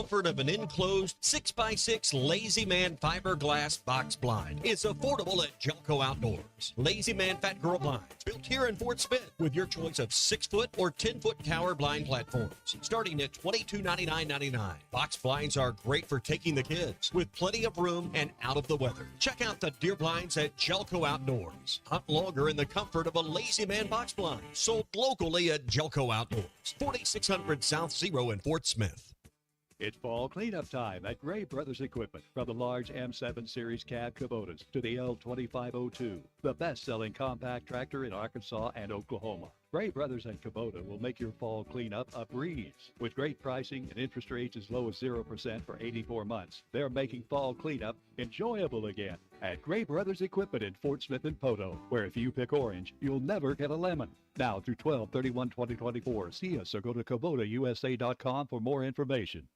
comfort of an enclosed 6x6 Lazy Man fiberglass box blind is affordable at Jelco Outdoors. Lazy Man Fat Girl Blinds, built here in Fort Smith with your choice of 6-foot or 10-foot tower blind platforms, starting at $22.99.99. Box blinds are great for taking the kids, with plenty of room and out of the weather. Check out the deer blinds at Jelco Outdoors. Hunt longer in the comfort of a Lazy Man box blind, sold locally at Jelco Outdoors, 4600 South Zero in Fort Smith. It's fall cleanup time at Gray Brothers Equipment. From the large M7 Series cab Kubotas to the L2502, the best-selling compact tractor in Arkansas and Oklahoma. Gray Brothers and Kubota will make your fall cleanup a breeze. With great pricing and interest rates as low as 0% for 84 months, they're making fall cleanup enjoyable again at Gray Brothers Equipment in Fort Smith and Poto, where if you pick orange, you'll never get a lemon. Now through 12/31/2024. See us or go to KubotaUSA.com for more information.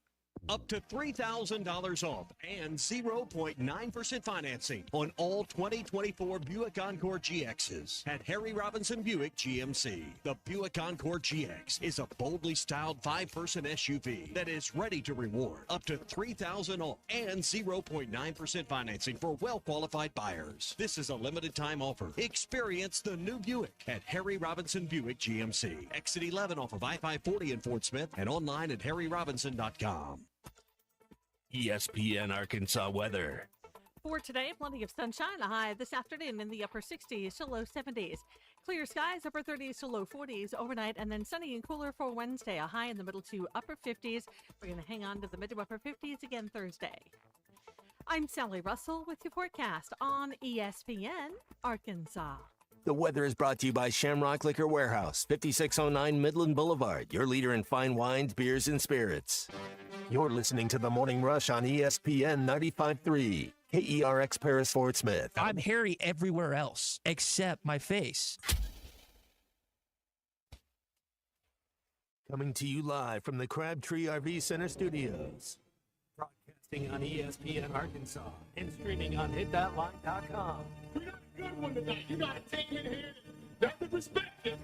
Up to $3,000 off and 0.9% financing on all 2024 Buick Encore GXs at Harry Robinson Buick GMC. The Buick Encore GX is a boldly styled 5-person SUV that is ready to reward. Up to $3,000 off and 0.9% financing for well-qualified buyers. This is a limited time offer. Experience the new Buick at Harry Robinson Buick GMC. Exit 11 off of I-540 in Fort Smith and online at harryrobinson.com. ESPN Arkansas weather. For today, plenty of sunshine, a high this afternoon in the upper 60s to low 70s. Clear skies, upper 30s to low 40s overnight, and then sunny and cooler for Wednesday, a high in the middle to upper 50s. We're going to hang on to the mid to upper 50s again Thursday. I'm Sally Russell with your forecast on ESPN Arkansas. The weather is brought to you by Shamrock Liquor Warehouse, 5609 Midland Boulevard, your leader in fine wines, beers, and spirits. You're listening to The Morning Rush on ESPN 95.3, KERX Paris, Fort Smith. I'm hairy everywhere else except my face. Coming to you live from the Crabtree RV Center studios. Broadcasting on ESPN Arkansas and streaming on hitthatline.com. We got a good one tonight. You got a team in here that's respected.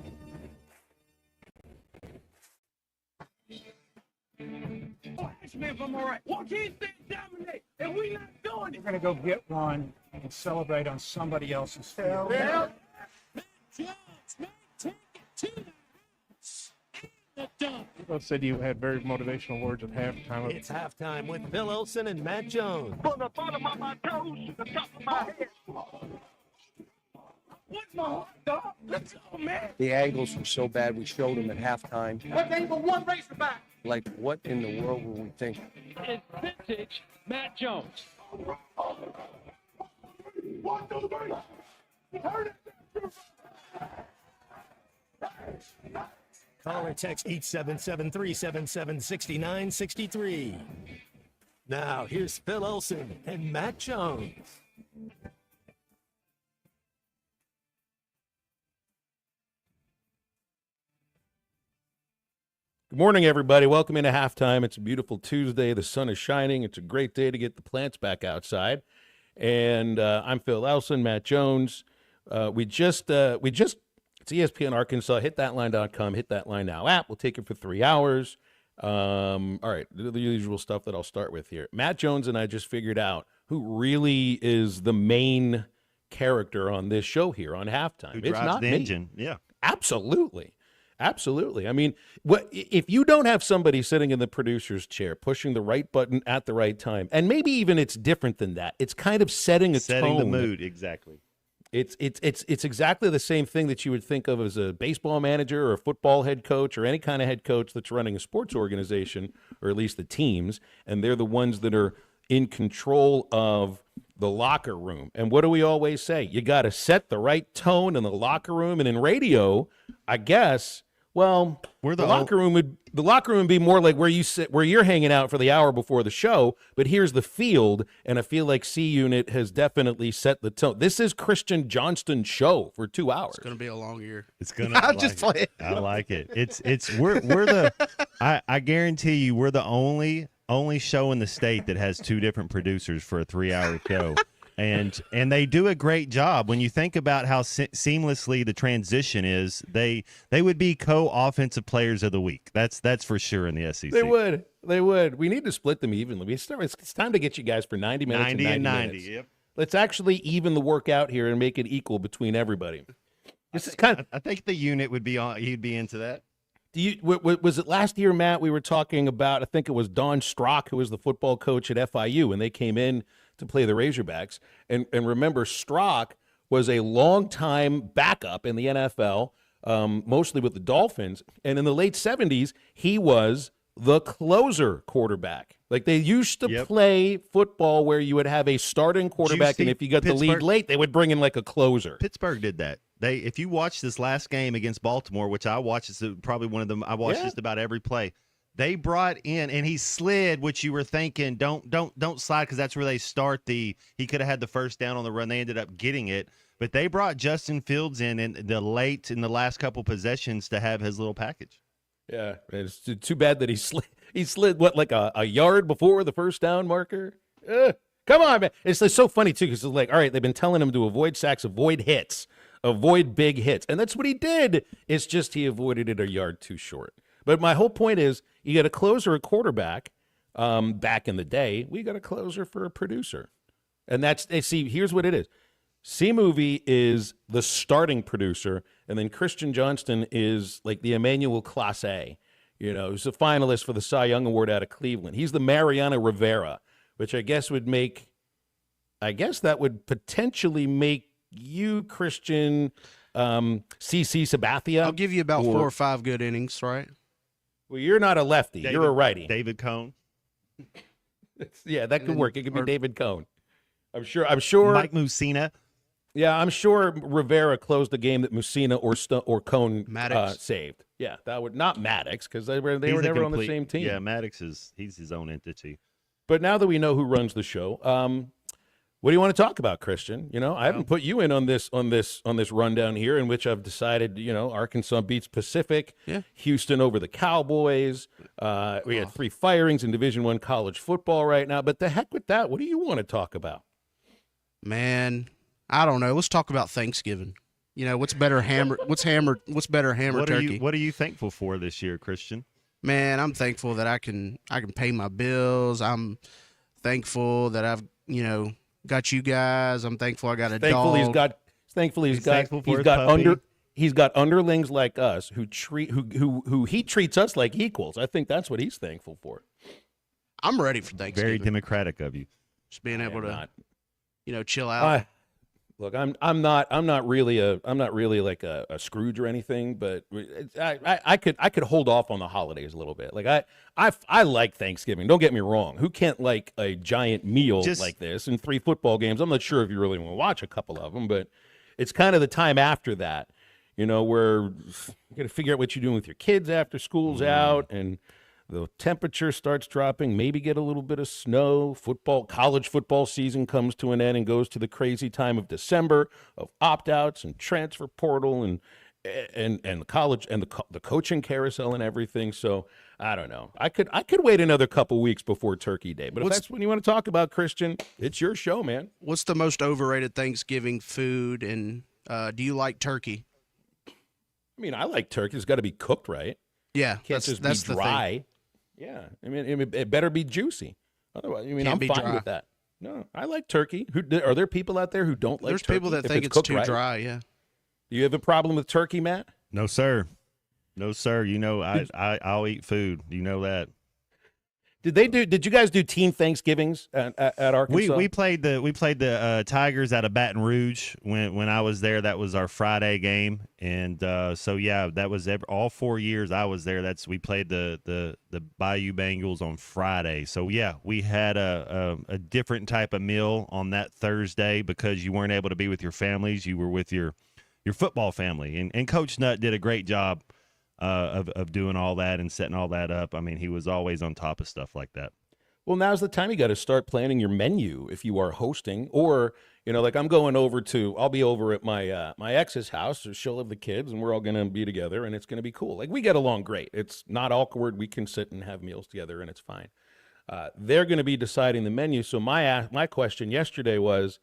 Ask me if I'm all right. Why can't they dominate? And we not doing it. We're going to go get one and celebrate on somebody else's field. Well, Matt Jones may take it to the house. The dump. Both said you had very motivational words at halftime. It's halftime with Phil Olsen and Matt Jones. From the bottom of my toes to the top of my head. What's my heart, dog? Let's go, man. The angles were so bad we showed them at halftime. What they for one racerback? Like, what in the world were we thinking? It's vintage Matt Jones. 1, 2, 3. Turn it. Call or text 877-377-6963. Now, here's Phil Olsen and Matt Jones. Good morning, everybody. Welcome into halftime. It's a beautiful Tuesday. The sun is shining. It's a great day to get the plants back outside. And I'm Phil Elson, Matt Jones. It's ESPN Arkansas. HitThatLine.com. Hit That Line Now app. We'll take it for 3 hours. All right, the usual stuff that I'll start with here. Matt Jones and I just figured out who really is the main character on this show here on halftime. Who drives it's not the me. engine? Yeah, absolutely. Absolutely. I mean, if you don't have somebody sitting in the producer's chair pushing the right button at the right time, and maybe even it's different than that. It's kind of setting the mood, exactly. It's exactly the same thing that you would think of as a baseball manager or a football head coach or any kind of head coach that's running a sports organization, or at least the teams, and they're the ones that are in control of the locker room. And what do we always say? You got to set the right tone in the locker room. And in radio, I guess, well, the locker room would be more like where you sit, where you're hanging out for the hour before the show. But here's the field, and I feel like C Unit has definitely set the tone. This is Christian Johnston's show for 2 hours. It's gonna be a long year. It's gonna. I like it. We're the. I guarantee you, we're the only show in the state that has two different producers for a 3 hour show. And they do a great job. When you think about how seamlessly the transition is, they would be co-offensive players of the week. That's for sure in the SEC. They would. We need to split them evenly. It's time to get you guys for 90 minutes 90 and 90 minutes. Yep. Let's actually even the work out here and make it equal between everybody. I think the unit would be on. He'd be into that. Was it last year, Matt? We were talking about. I think it was Don Strock, who was the football coach at FIU, and they came in to play the Razorbacks. And remember, Strock was a longtime backup in the NFL, mostly with the Dolphins. And in the late 70s, he was the closer quarterback. Like they used to play football where you would have a starting quarterback, and if you got the lead late, they would bring in like a closer. Pittsburgh did that. If you watch this last game against Baltimore, which I watched, it's probably one of them. I watched just about every play. They brought in, and he slid, which you were thinking, don't slide, because that's where they start he could have had the first down on the run. They ended up getting it, but they brought Justin Fields in the last couple possessions to have his little package. Yeah, it's too bad that he slid what, like a yard before the first down marker. Come on, man. It's so funny too, because it's like, all right, they've been telling him to avoid sacks, avoid hits, avoid big hits, and that's what he did. It's just he avoided it a yard too short. But my whole point is, you got a closer, a quarterback. Back in the day, we got a closer for a producer, and here's what it is. C-Movie is the starting producer, and then Christian Johnston is like the Emmanuel Clase. He's a finalist for the Cy Young Award out of Cleveland. He's the Mariano Rivera, which I guess would potentially make you, Christian, CC Sabathia. I'll give you about 4 or 5 good innings, right? Well, you're not a lefty. You're a righty. David Cone. That could work. It could be David Cone. I'm sure. Mike Mussina. Yeah, I'm sure Rivera closed the game that Mussina or Cone saved. Yeah, that would not Maddox, because they were never on the same team. Yeah, Maddox he's his own entity. But now that we know who runs the show, what do you want to talk about, Christian? I haven't put you in on this rundown here, in which I've decided, Arkansas beats Pacific, Houston over the Cowboys. We had 3 firings in Division I college football right now. But the heck with that. What do you want to talk about? Man, I don't know. Let's talk about Thanksgiving. What's better hammer? What's better hammer turkey? What are you thankful for this year, Christian? Man, I'm thankful that I can pay my bills. I'm thankful that I've got you guys. I'm thankful I got a dog. He's got underlings like us who he treats us like equals. I think that's what he's thankful for. I'm ready for Thanksgiving. Very democratic of you. Just being able to chill out. Look, I'm not really like a Scrooge or anything, but I could hold off on the holidays a little bit. Like I like Thanksgiving. Don't get me wrong. Who can't like a giant meal like this and 3 football games? I'm not sure if you really want to watch a couple of them, but it's kind of the time after that, where you got to figure out what you're doing with your kids after school's out, and the temperature starts dropping, maybe get a little bit of snow. College football season comes to an end and goes to the crazy time of December of opt-outs and transfer portal and the college and the coaching carousel and everything. So I don't know. I could wait another couple weeks before Turkey Day. But if that's what you want to talk about, Christian, it's your show, man. What's the most overrated Thanksgiving food, and do you like turkey? I mean, I like turkey. It's got to be cooked right. Yeah, can't just be dry. The thing. Yeah, I mean, it better be juicy. Otherwise, I'm fine dry. with that. No, I like turkey. Are there people out there who don't like turkey? There's people that think it's too dry, yeah. Do you have a problem with turkey, Matt? No, sir. No, sir. I'll eat food. You know that. Did you guys do team Thanksgivings at Arkansas? We played the Tigers out of Baton Rouge when I was there. That was our Friday game, and that was all 4 years I was there. We played the Bayou Bengals on Friday. So yeah, we had a different type of meal on that Thursday because you weren't able to be with your families. You were with your football family, and Coach Nutt did a great job of doing all that and setting all that up. I mean, he was always on top of stuff like that. Well, now's the time you got to start planning your menu if you are hosting, or like I'll be over at my ex's house, so she'll have the kids, and we're all going to be together, and it's going to be cool. Like we get along great. It's not awkward. We can sit and have meals together, and it's fine. They're going to be deciding the menu. So my question yesterday was,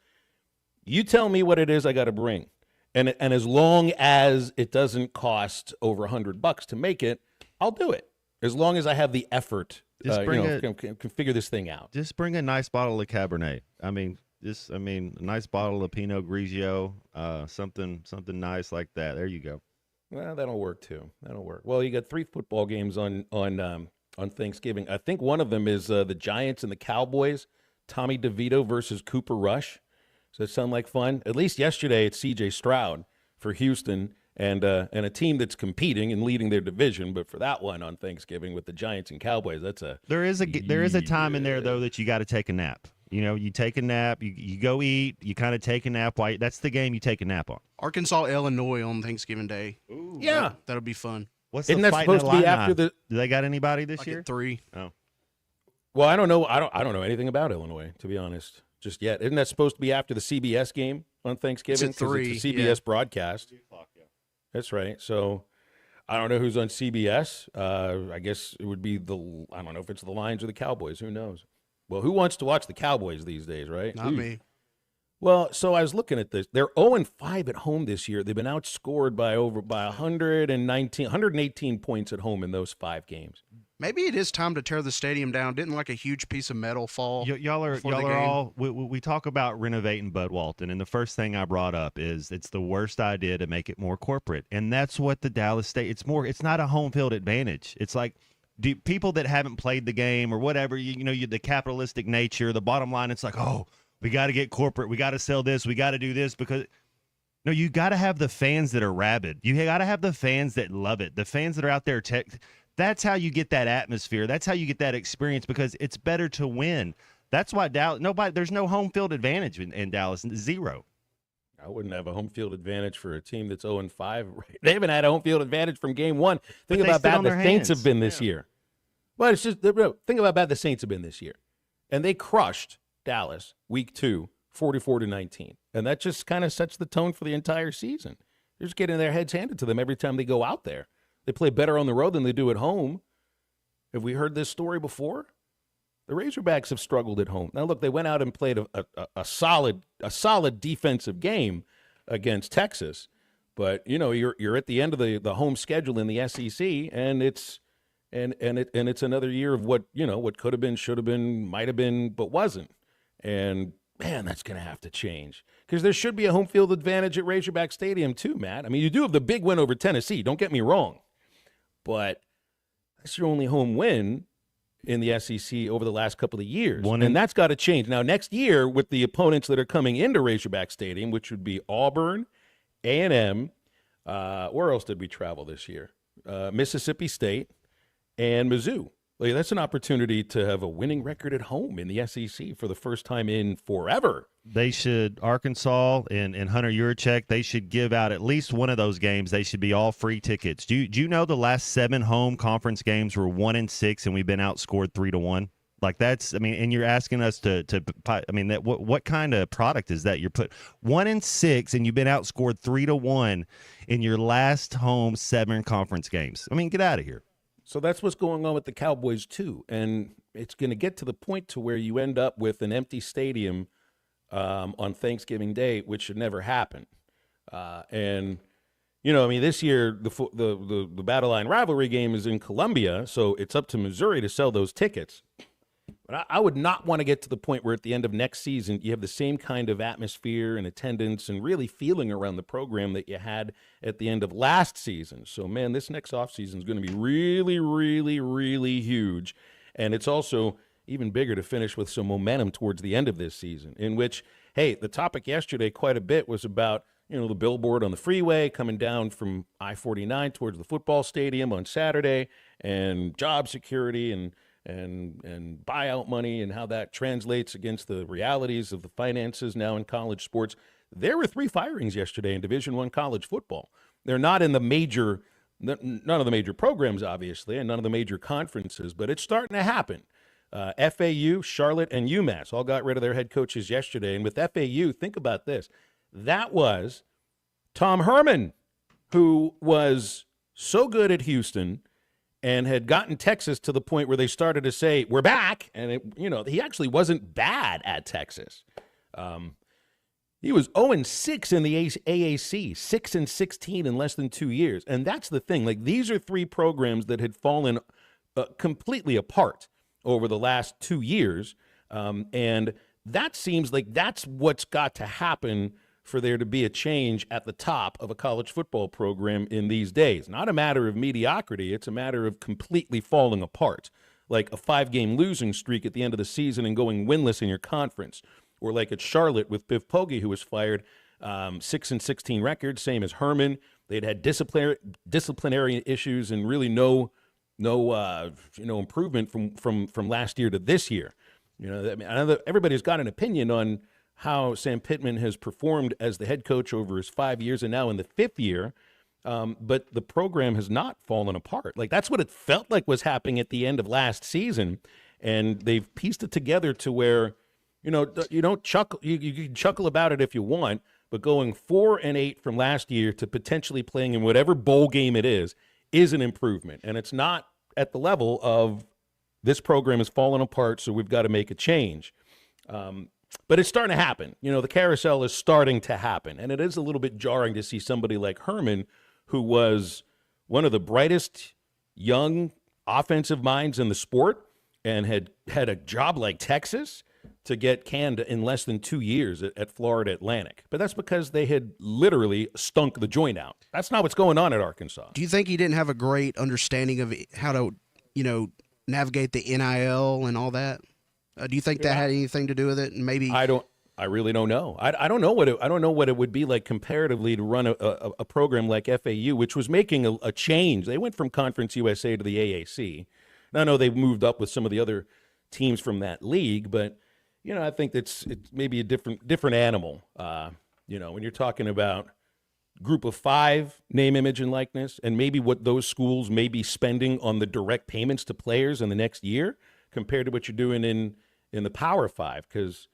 You tell me what it is I got to bring. And as long as it doesn't cost over $100 to make it, I'll do it. As long as I have the effort, can figure this thing out. Just bring a nice bottle of Cabernet. I mean, a nice bottle of Pinot Grigio, something nice like that. There you go. Well, that'll work too. That'll work. Well, you got 3 football games on Thanksgiving. I think one of them is the Giants and the Cowboys. Tommy DeVito versus Cooper Rush. Does that sound like fun? At least yesterday it's C.J. Stroud for Houston and a team that's competing and leading their division. But for that one on Thanksgiving with the Giants and Cowboys, there is a time in there though that you got to take a nap. You take a nap, you go eat, you kind of take a nap. That's the game you take a nap on. Arkansas, Illinois on Thanksgiving Day. Ooh, yeah, that'll be fun. Isn't that supposed to be after the? Do they got anybody this year? 3. Oh, well, I don't know. I don't know anything about Illinois, to be honest, just yet. Isn't that supposed to be after the CBS game on Thanksgiving? It's at 3. It's a CBS broadcast. That's right. So I don't know who's on CBS. I guess it would be I don't know if it's the Lions or the Cowboys. Who knows? Well, who wants to watch the Cowboys these days, right? Not me. Well, so I was looking at this. They're 0-5 at home this year. They've been outscored by 118 points at home in those 5 games. Maybe it is time to tear the stadium down. Didn't like a huge piece of metal fall? Y'all are all. We talk about renovating Bud Walton, and the first thing I brought up is it's the worst idea to make it more corporate, and that's what the Dallas State. It's not a home field advantage. It's like. People that haven't played the game or whatever, the capitalistic nature, the bottom line, it's like, oh, we got to get corporate. We got to sell this. We got to do this because no, you got to have the fans that are rabid. You got to have the fans that love it. The fans that are out there. That's how you get that atmosphere. That's how you get that experience because it's better to win. That's why there's no home field advantage in Dallas. 0. I wouldn't have a home field advantage for a team that's 0-5. They haven't had a home field advantage from game 1. Think about how bad the Saints have been this year. Well, it's just think about how bad the Saints have been this year, and they crushed Dallas week 2, 44-19, and that just kind of sets the tone for the entire season. They're just getting their heads handed to them every time they go out there. They play better on the road than they do at home. Have we heard this story before? The Razorbacks have struggled at home. Now, look, they went out and played a solid defensive game against Texas, but you're at the end of the home schedule in the SEC, and it's another year of what could have been, should have been, might have been, but wasn't. And man, that's going to have to change because there should be a home field advantage at Razorback Stadium too, Matt. I mean, you do have the big win over Tennessee. Don't get me wrong, but that's your only home win in the SEC over the last couple of years. And that's got to change. Now, next year, with the opponents that are coming into Razorback Stadium, which would be Auburn, A&M, where else did we travel this year? Mississippi State, and Mizzou. Like, that's an opportunity to have a winning record at home in the SEC for the first time in forever. They should, Arkansas and Hunter Yurachek, they should give out at least one of those games. They should be all free tickets. Do you know the last 7 home conference games were 1-6 and we've been outscored 3-1? Like and you're asking us what kind of product is that? You're put 1-6 and you've been outscored 3-1 in your last home 7 conference games. I mean, get out of here. So that's what's going on with the Cowboys too, and it's going to get to the point to where you end up with an empty stadium on Thanksgiving Day, which should never happen. This year the Battle Line rivalry game is in Columbia, so it's up to Missouri to sell those tickets. But I would not want to get to the point where at the end of next season you have the same kind of atmosphere and attendance and really feeling around the program that you had at the end of last season. So, man, this next offseason is going to be really, really, really huge. And it's also even bigger to finish with some momentum towards the end of this season, in which, hey, the topic yesterday quite a bit was about, the billboard on the freeway coming down from I-49 towards the football stadium on Saturday and job security and buyout money and how that translates against the realities of the finances now in college sports. There were 3 firings yesterday in Division I college football. They're not in none of the major programs, obviously, and none of the major conferences, but it's starting to happen. FAU, Charlotte, and UMass all got rid of their head coaches yesterday. And with FAU, think about this. That was Tom Herman, who was so good at Houston and had gotten Texas to the point where they started to say, we're back. And, he actually wasn't bad at Texas. He was 0-6 in the AAC, 6-16 in less than 2 years. And that's the thing. Like, these are three programs that had fallen completely apart over the last 2 years. And that seems like that's what's got to happen for there to be a change at the top of a college football program in these days. Not a matter of mediocrity. It's a matter of completely falling apart, like a 5-game losing streak at the end of the season and going winless in your conference, or like at Charlotte with Biff Poggi, who was fired, 6-16 record, same as Herman. They'd had disciplinary issues and really no improvement from last year to this year. I know everybody's got an opinion on how Sam Pittman has performed as the head coach over his 5 years and now in the 5th year. But the program has not fallen apart. Like, that's what it felt like was happening at the end of last season. And they've pieced it together to where, you don't chuckle. You can chuckle about it if you want, but going 4-8 from last year to potentially playing in whatever bowl game it is an improvement. And it's not at the level of this program has fallen apart, so we've got to make a change. But it's starting to happen. The carousel is starting to happen. And it is a little bit jarring to see somebody like Herman, who was one of the brightest young offensive minds in the sport and had a job like Texas, to get canned in less than 2 years at Florida Atlantic. But that's because they had literally stunk the joint out. That's not what's going on at Arkansas. Do you think he didn't have a great understanding of how to, navigate the NIL and all that? Do you think that had anything to do with it? And maybe I really don't know. I don't know what it would be like comparatively to run a program like FAU, which was making a change. They went from Conference USA to the AAC. Now, I know they've moved up with some of the other teams from that league, but I think it's maybe a different animal. When you're talking about group of 5 name, image, and likeness, and maybe what those schools may be spending on the direct payments to players in the next year compared to what you're doing in the Power 5. Because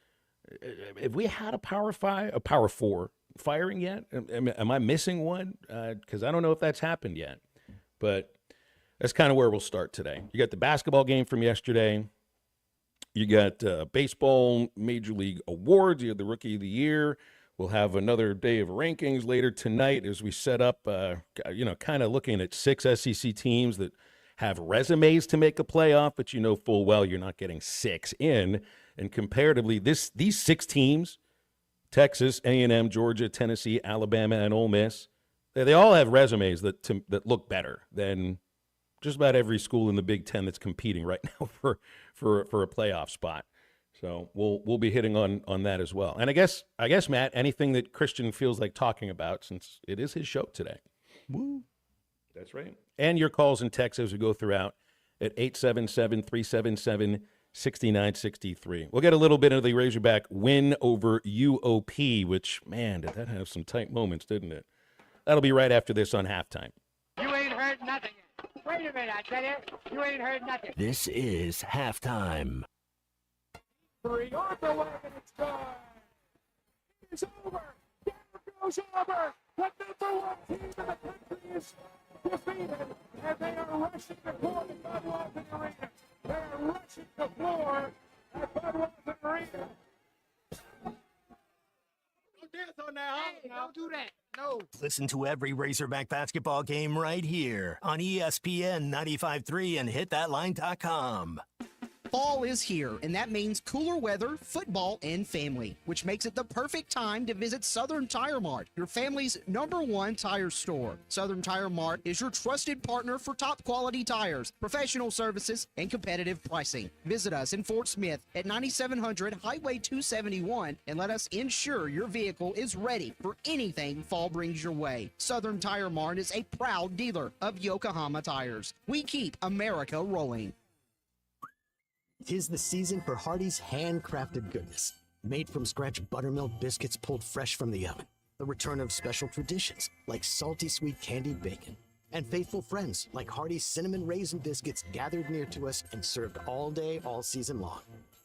have we had a Power 4 firing yet? Am I missing one? Because I don't know if that's happened yet. But that's kind of where we'll start today. You got the basketball game from yesterday. You got baseball major league awards. You had the Rookie of the Year. We'll have another day of rankings later tonight as we set up, kind of looking at 6 SEC teams that have resumes to make a playoff, but you know full well you're not getting 6 in. And comparatively, these 6 teams, Texas, A&M, Georgia, Tennessee, Alabama, and Ole Miss, they all have resumes that look better than just about every school in the Big Ten that's competing right now for a playoff spot. So we'll be hitting on that as well. And I guess Matt, anything that Christian feels like talking about, since it is his show today. Woo. That's right. And your calls and texts as we go throughout at 877-377-6963. We'll get a little bit of the Razorback win over UOP, which, man, did that have some tight moments, didn't it? That'll be right after this on Halftime. You ain't heard nothing. Wait a minute, I tell you, you ain't heard nothing. This is Halftime. 3 on the way, and it's gone. It's over. There goes Auburn. The number 1 team in the country is defeated, and they are rushing the floor at Budweiser Arena. They are rushing the floor at Budweiser Arena. Don't dance on that, huh? Hey, don't do that. No. Listen to every Razorback basketball game right here on ESPN 95.3 and hitthatline.com. Fall is here, and that means cooler weather, football, and family, which makes it the perfect time to visit Southern Tire Mart, your family's #1 tire store. Southern Tire Mart is your trusted partner for top quality tires, professional services, and competitive pricing. Visit us in Fort Smith at 9700 Highway 271 and let us ensure your vehicle is ready for anything fall brings your way. Southern Tire Mart is a proud dealer of Yokohama tires. We keep America rolling. 'Tis the season for Hardee's handcrafted goodness. Made from scratch buttermilk biscuits pulled fresh from the oven. The return of special traditions like salty sweet candied bacon. And faithful friends like Hardee's cinnamon raisin biscuits gathered near to us and served all day, all season long.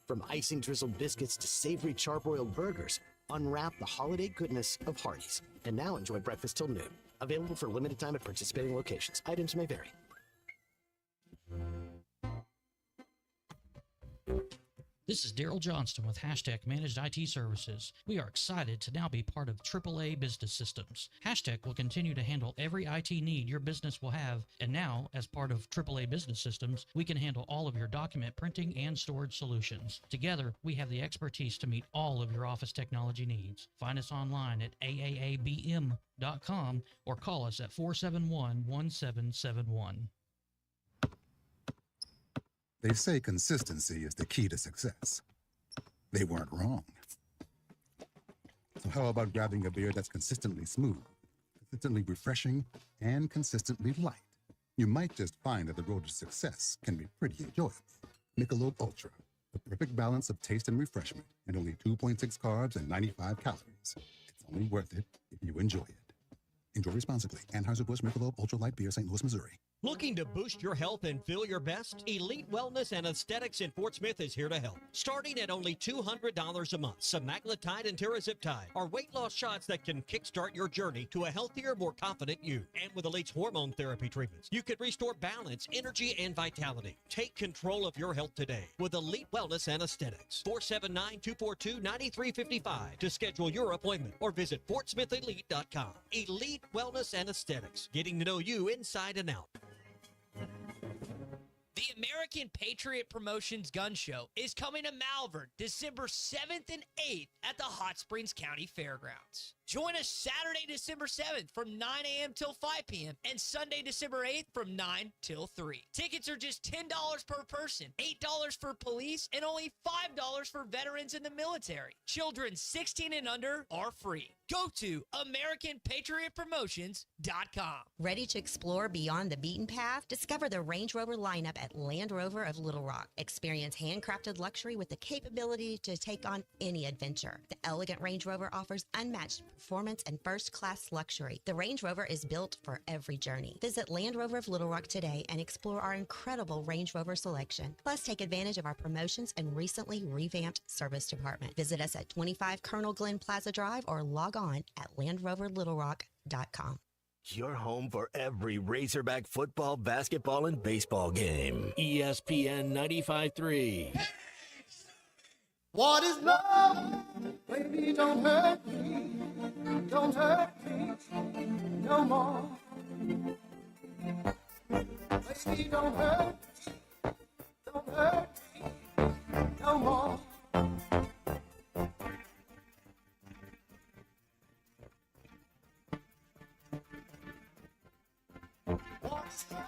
From icing drizzled biscuits to savory charbroiled burgers, unwrap the holiday goodness of Hardee's. And now enjoy breakfast till noon. Available for limited time at participating locations. Items may vary. This is Daryl Johnston with Hashtag Managed IT Services. We are excited to now be part of AAA Business Systems. Hashtag will continue to handle every IT need your business will have, and now, as part of AAA Business Systems, we can handle all of your document printing and storage solutions. Together, we have the expertise to meet all of your office technology needs. Find us online at aaabm.com or call us at 471-1771. They say consistency is the key to success. They weren't wrong. So how about grabbing a beer that's consistently smooth, consistently refreshing, and consistently light? You might just find that the road to success can be pretty enjoyable. Michelob Ultra, the perfect balance of taste and refreshment, and only 2.6 carbs and 95 calories. It's only worth it if you enjoy it. Enjoy responsibly. Anheuser-Busch Michelob Ultra Light Beer, St. Louis, Missouri. Looking to boost your health and feel your best? Elite Wellness and Aesthetics in Fort Smith is here to help. Starting at only $200 a month, semaglutide and tirzepatide are weight loss shots that can kickstart your journey to a healthier, more confident you. And with Elite's hormone therapy treatments, you can restore balance, energy, and vitality. Take control of your health today with Elite Wellness and Aesthetics. 479-242-9355 to schedule your appointment or visit FortSmithElite.com. Elite Wellness and Aesthetics, getting to know you inside and out. The American Patriot Promotions Gun Show is coming to Malvern December 7th and 8th at the Hot Springs County Fairgrounds. Join us Saturday, December 7th from 9 a.m. till 5 p.m. and Sunday, December 8th from 9 till 3. Tickets are just $10 per person, $8 for police, and only $5 for veterans in the military. Children 16 and under are free. Go to AmericanPatriotPromotions.com. Ready to explore beyond the beaten path? Discover the Range Rover lineup at Land Rover of Little Rock. Experience handcrafted luxury with the capability to take on any adventure. The elegant Range Rover offers unmatched performance and first-class luxury. The Range Rover is built for every journey. Visit Land Rover of Little Rock today and explore our incredible Range Rover selection. Plus, take advantage of our promotions and recently revamped service department. Visit us at 25 Colonel Glenn Plaza Drive or log on at LandRoverLittleRock.com. Your home for every Razorback football, basketball, and baseball game. ESPN 95.3. What is love? Baby, don't hurt me. Don't hurt me no more. Baby, don't hurt me. Don't hurt me no more. What's love?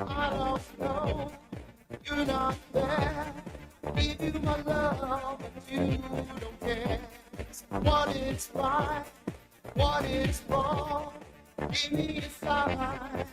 I don't know, you're not there. Give you my love, but you don't care. What is right, what is wrong? Give me a sign.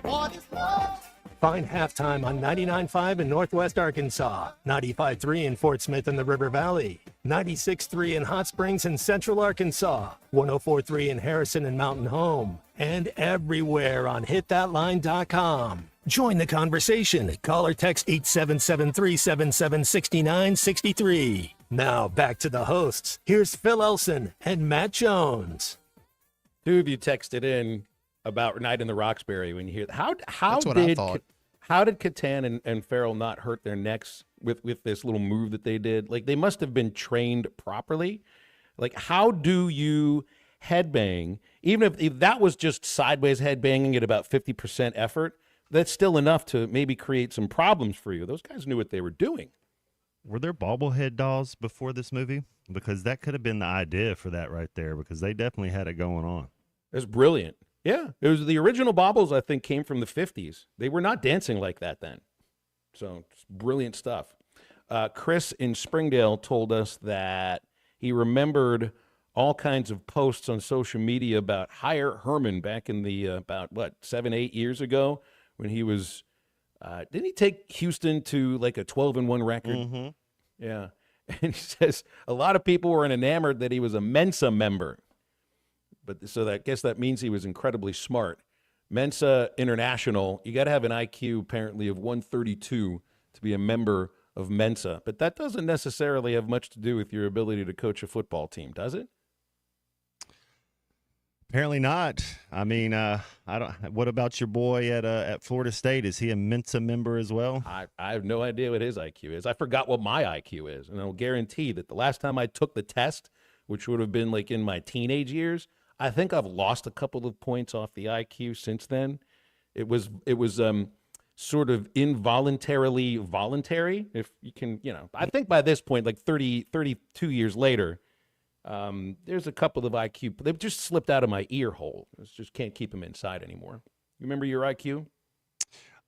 What is love? Find Halftime on 99.5 in Northwest Arkansas, 95.3 in Fort Smith and the River Valley, 96.3 in Hot Springs and Central Arkansas, 104.3 in Harrison and Mountain Home, and everywhere on hitthatline.com. Join the conversation. Call or text 877-377-6963. Now back to the hosts. Here's Phil Elson and Matt Jones. Two of you texted in about Night in the Roxbury when you hear how That's what I thought. How did Catan and Farrell not hurt their necks with this little move that they did? Like, they must have been trained properly. Like, how do you headbang, even if that was just sideways headbanging at about 50% effort, that's still enough to maybe create some problems for you. Those guys knew what they were doing. Were there bobblehead dolls before this movie? Because that could have been the idea for that right there, because they definitely had it going on. It was brilliant. Yeah, it was the original baubles, I think, came from the 50s. They were not dancing like that then. So it's brilliant stuff. Chris in Springdale told us that he remembered all kinds of posts on social media about Hire Herman back in the, 7-8 years ago when he was, didn't he take Houston to like a 12-1 record? Mm-hmm. Yeah. And he says a lot of people were enamored that he was a Mensa member. But so I guess that means he was incredibly smart. Mensa International, you got to have an IQ apparently of 132 to be a member of Mensa, but that doesn't necessarily have much to do with your ability to coach a football team, does it? Apparently not. I mean, I don't. What about your boy at Florida State? Is he a Mensa member as well? I have no idea what his IQ is. I forgot what my IQ is, and I'll guarantee that the last time I took the test, which would have been like in my teenage years, I think I've lost a couple of points off the IQ since then. It was sort of involuntarily voluntary, if you can, I think by this point, like 32 years later, there's a couple of IQ. They've just slipped out of my ear hole. I just can't keep them inside anymore. You remember your IQ?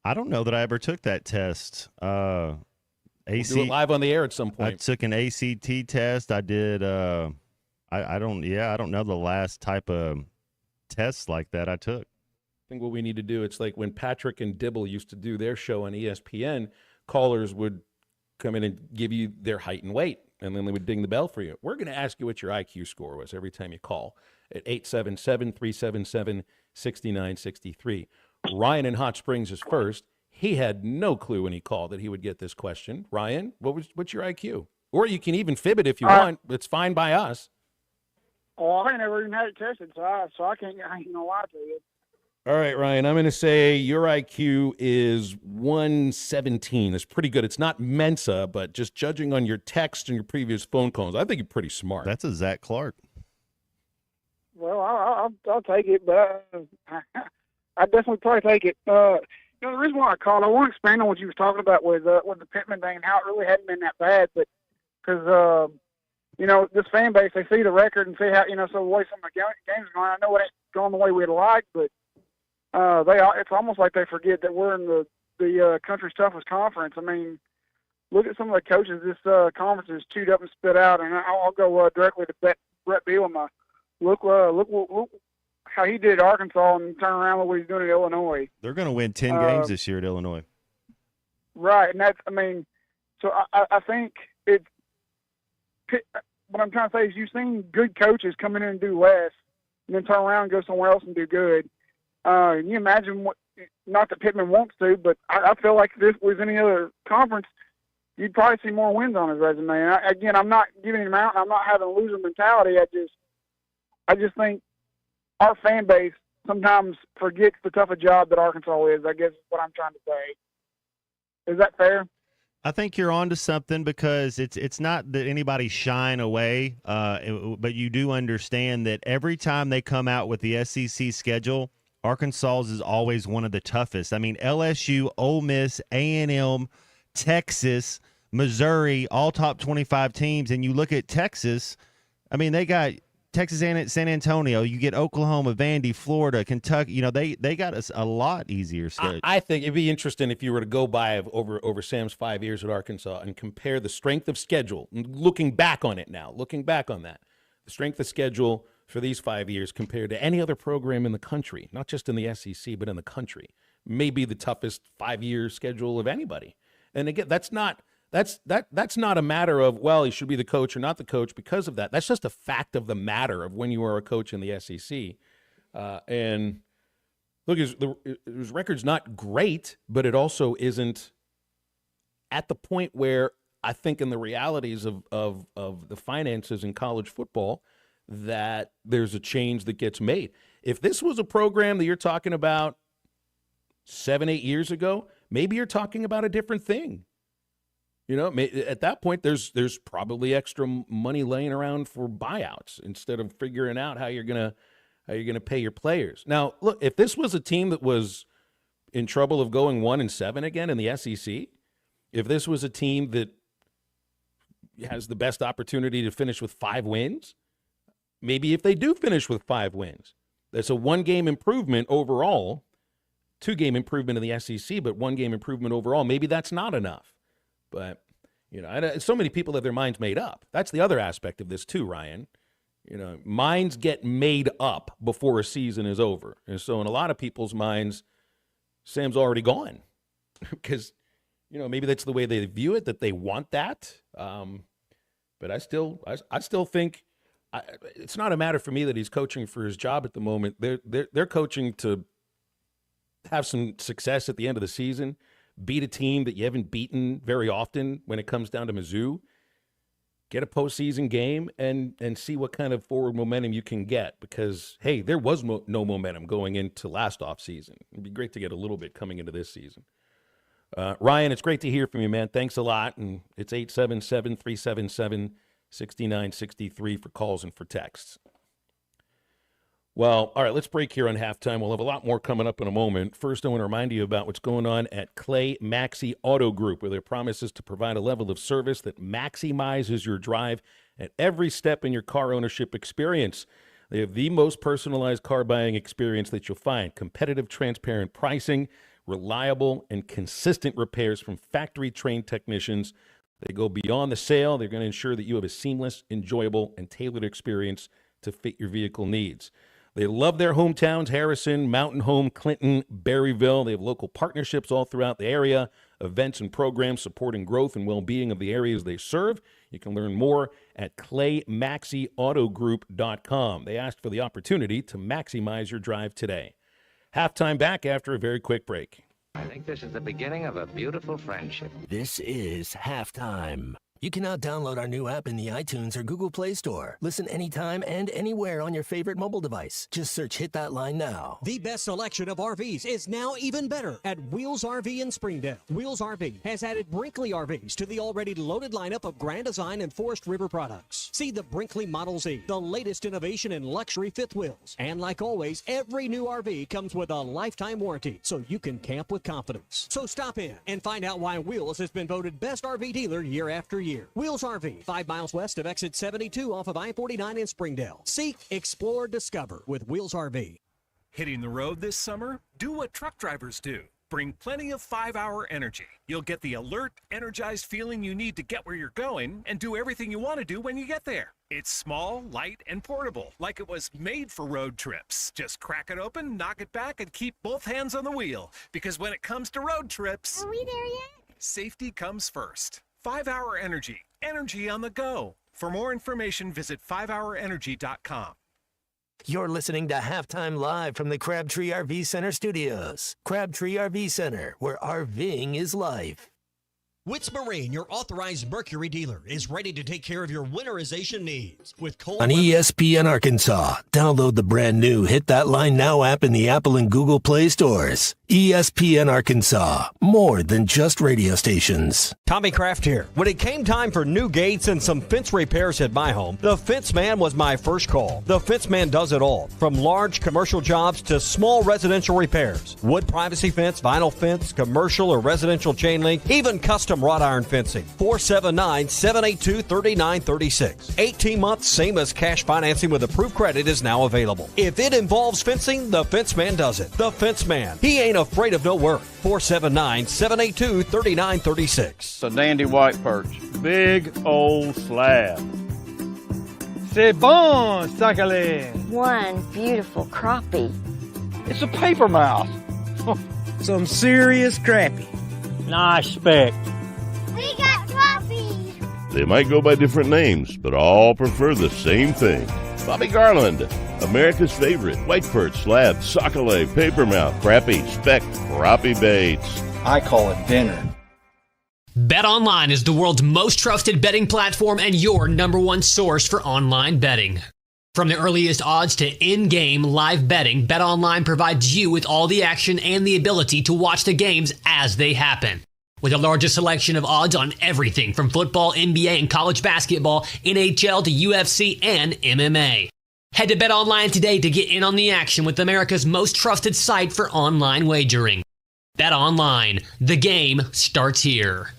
I don't know that I ever took that test. We'll do it live on the air at some point. I took an ACT test. I did. I don't know the last type of tests like that I took. I think what we need to do, it's like when Patrick and Dibble used to do their show on ESPN, callers would come in and give you their height and weight, and then they would ding the bell for you. We're going to ask you what your IQ score was every time you call at 877-377-6963. Ryan in Hot Springs is first. He had no clue when he called that he would get this question. Ryan, what's your IQ? Or you can even fib it if you want. It's fine by us. Oh, I ain't never even had it tested, so I ain't gonna lie to you. All right, Ryan, I'm going to say your IQ is 117. That's pretty good. It's not Mensa, but just judging on your text and your previous phone calls, I think you're pretty smart. That's a Zach Clark. Well, I'll take it, but I definitely probably take it. The reason why I called, I want to expand on what you was talking about with the Pittman thing and how it really hadn't been that bad, but because this fan base, they see the record and see how so the way some of the games are going. I know it ain't going the way we'd like, but it's almost like they forget that we're in the country's toughest conference. I mean, look at some of the coaches this conference has chewed up and spit out, and I'll go directly to Brett Bielema. Look how he did at Arkansas and turn around what he's doing at Illinois. They're going to win 10 games this year at Illinois. Right, and so I think what I'm trying to say is you've seen good coaches come in and do less and then turn around and go somewhere else and do good. Can you imagine not that Pittman wants to, but I feel like if this was any other conference, you'd probably see more wins on his resume. And I'm not giving him out, and I'm not having a loser mentality. I just think our fan base sometimes forgets the tough a job that Arkansas is, I guess is what I'm trying to say. Is that fair? I think you're onto something because it's not that anybody's shying away, but you do understand that every time they come out with the SEC schedule, Arkansas's is always one of the toughest. I mean, LSU, Ole Miss, A&M, Texas, Missouri, all top 25 teams. And you look at Texas, I mean, they got Texas and San Antonio. You get Oklahoma, Vandy, Florida, Kentucky. They got us a lot easier schedule. I think it'd be interesting if you were to go by over Sam's 5 years at Arkansas and compare the strength of schedule, looking back on that, the strength of schedule for these 5 years compared to any other program in the country, not just in the SEC, but in the country. Maybe the toughest 5-year schedule of anybody. And again, that's not a matter of, well, he should be the coach or not the coach because of that. That's just a fact of the matter of when you are a coach in the SEC. And look, his record's not great, but it also isn't at the point where I think in the realities of the finances in college football that there's a change that gets made. If this was a program that you're talking about 7-8 years ago, maybe you're talking about a different thing. At that point, there's probably extra money laying around for buyouts instead of figuring out how you're gonna pay your players. Now, look, if this was a team that was in trouble of going 1-7 again in the SEC, if this was a team that has the best opportunity to finish with 5 wins, maybe if they do finish with 5 wins, that's a 1-game improvement overall, 2-game improvement in the SEC, but 1-game improvement overall. Maybe that's not enough. But, so many people have their minds made up. That's the other aspect of this too, Ryan. Minds get made up before a season is over. And so in a lot of people's minds, Sam's already gone because, maybe that's the way they view it, that they want that. But I still think it's not a matter for me that he's coaching for his job at the moment. They're coaching to have some success at the end of the season. beat a team that you haven't beaten very often when it comes down to Mizzou. Get a postseason game and see what kind of forward momentum you can get because, hey, there was no momentum going into last offseason. It'd be great to get a little bit coming into this season. Ryan, it's great to hear from you, man. Thanks a lot. And it's 877-377-6963 for calls and for texts. Well, all right, let's break here on halftime. We'll have a lot more coming up in a moment. First, I want to remind you about what's going on at Clay Maxey Auto Group, where their promise is to provide a level of service that maximizes your drive at every step in your car ownership experience. They have the most personalized car buying experience that you'll find. Competitive, transparent pricing, reliable and consistent repairs from factory-trained technicians. They go beyond the sale. They're going to ensure that you have a seamless, enjoyable, and tailored experience to fit your vehicle needs. They love their hometowns, Harrison, Mountain Home, Clinton, Berryville. They have local partnerships all throughout the area, events and programs supporting growth and well-being of the areas they serve. You can learn more at ClayMaxeyAutoGroup.com. They asked for the opportunity to maximize your drive today. Halftime back after a very quick break. I think this is the beginning of a beautiful friendship. This is Halftime. You can now download our new app in the iTunes or Google Play Store. Listen anytime and anywhere on your favorite mobile device. Just search Hit That Line Now. The best selection of RVs is now even better at Wheels RV in Springdale. Wheels RV has added Brinkley RVs to the already loaded lineup of Grand Design and Forest River products. See the Brinkley Model Z, the latest innovation in luxury fifth wheels. And like always, every new RV comes with a lifetime warranty, so you can camp with confidence. So stop in and find out why Wheels has been voted best RV dealer year after year. Wheels RV, 5 miles west of exit 72 off of I-49 in Springdale. Seek, explore, discover with Wheels RV. Hitting the road this summer? Do what truck drivers do. Bring plenty of 5-Hour Energy. You'll get the alert, energized feeling you need to get where you're going and do everything you want to do when you get there. It's small, light, and portable, like it was made for road trips. Just crack it open, knock it back, and keep both hands on the wheel. Because when it comes to road trips, are we there yet? Safety comes first. 5-Hour Energy. Energy on the go. For more information, visit 5hourenergy.com. You're listening to Halftime Live from the Crabtree RV Center studios. Crabtree RV Center, where RVing is life. Witz Marine, your authorized Mercury dealer, is ready to take care of your winterization needs. With cold On ESPN Arkansas, download the brand new Hit That Line Now app in the Apple and Google Play stores. ESPN Arkansas, more than just radio stations. Tommy Kraft here. When it came time for new gates and some fence repairs at my home, the Fence Man was my first call. The Fence Man does it all, from large commercial jobs to small residential repairs. Wood privacy fence, vinyl fence, commercial or residential chain link, even custom wrought iron fencing. 479-782-3936. 18 months, same as cash financing with approved credit is now available. If it involves fencing, the Fence Man does it. The Fence Man. He ain't afraid of no work. 479-782-3936. It's a dandy white perch. Big old slab. C'est bon, Sakale. One beautiful crappie. It's a paper mouse. Some serious crappie. Nice speck. We got crappies. They might go by different names, but all prefer the same thing. Bobby Garland, America's favorite white perch, slab, sockeye, papermouth, crappie, speck, crappie baits. I call it dinner. BetOnline is the world's most trusted betting platform and your number one source for online betting. From the earliest odds to in-game live betting, BetOnline provides you with all the action and the ability to watch the games as they happen. With the largest selection of odds on everything from football, NBA, and college basketball, NHL to UFC and MMA. Head to BetOnline today to get in on the action with America's most trusted site for online wagering. BetOnline, the game starts here.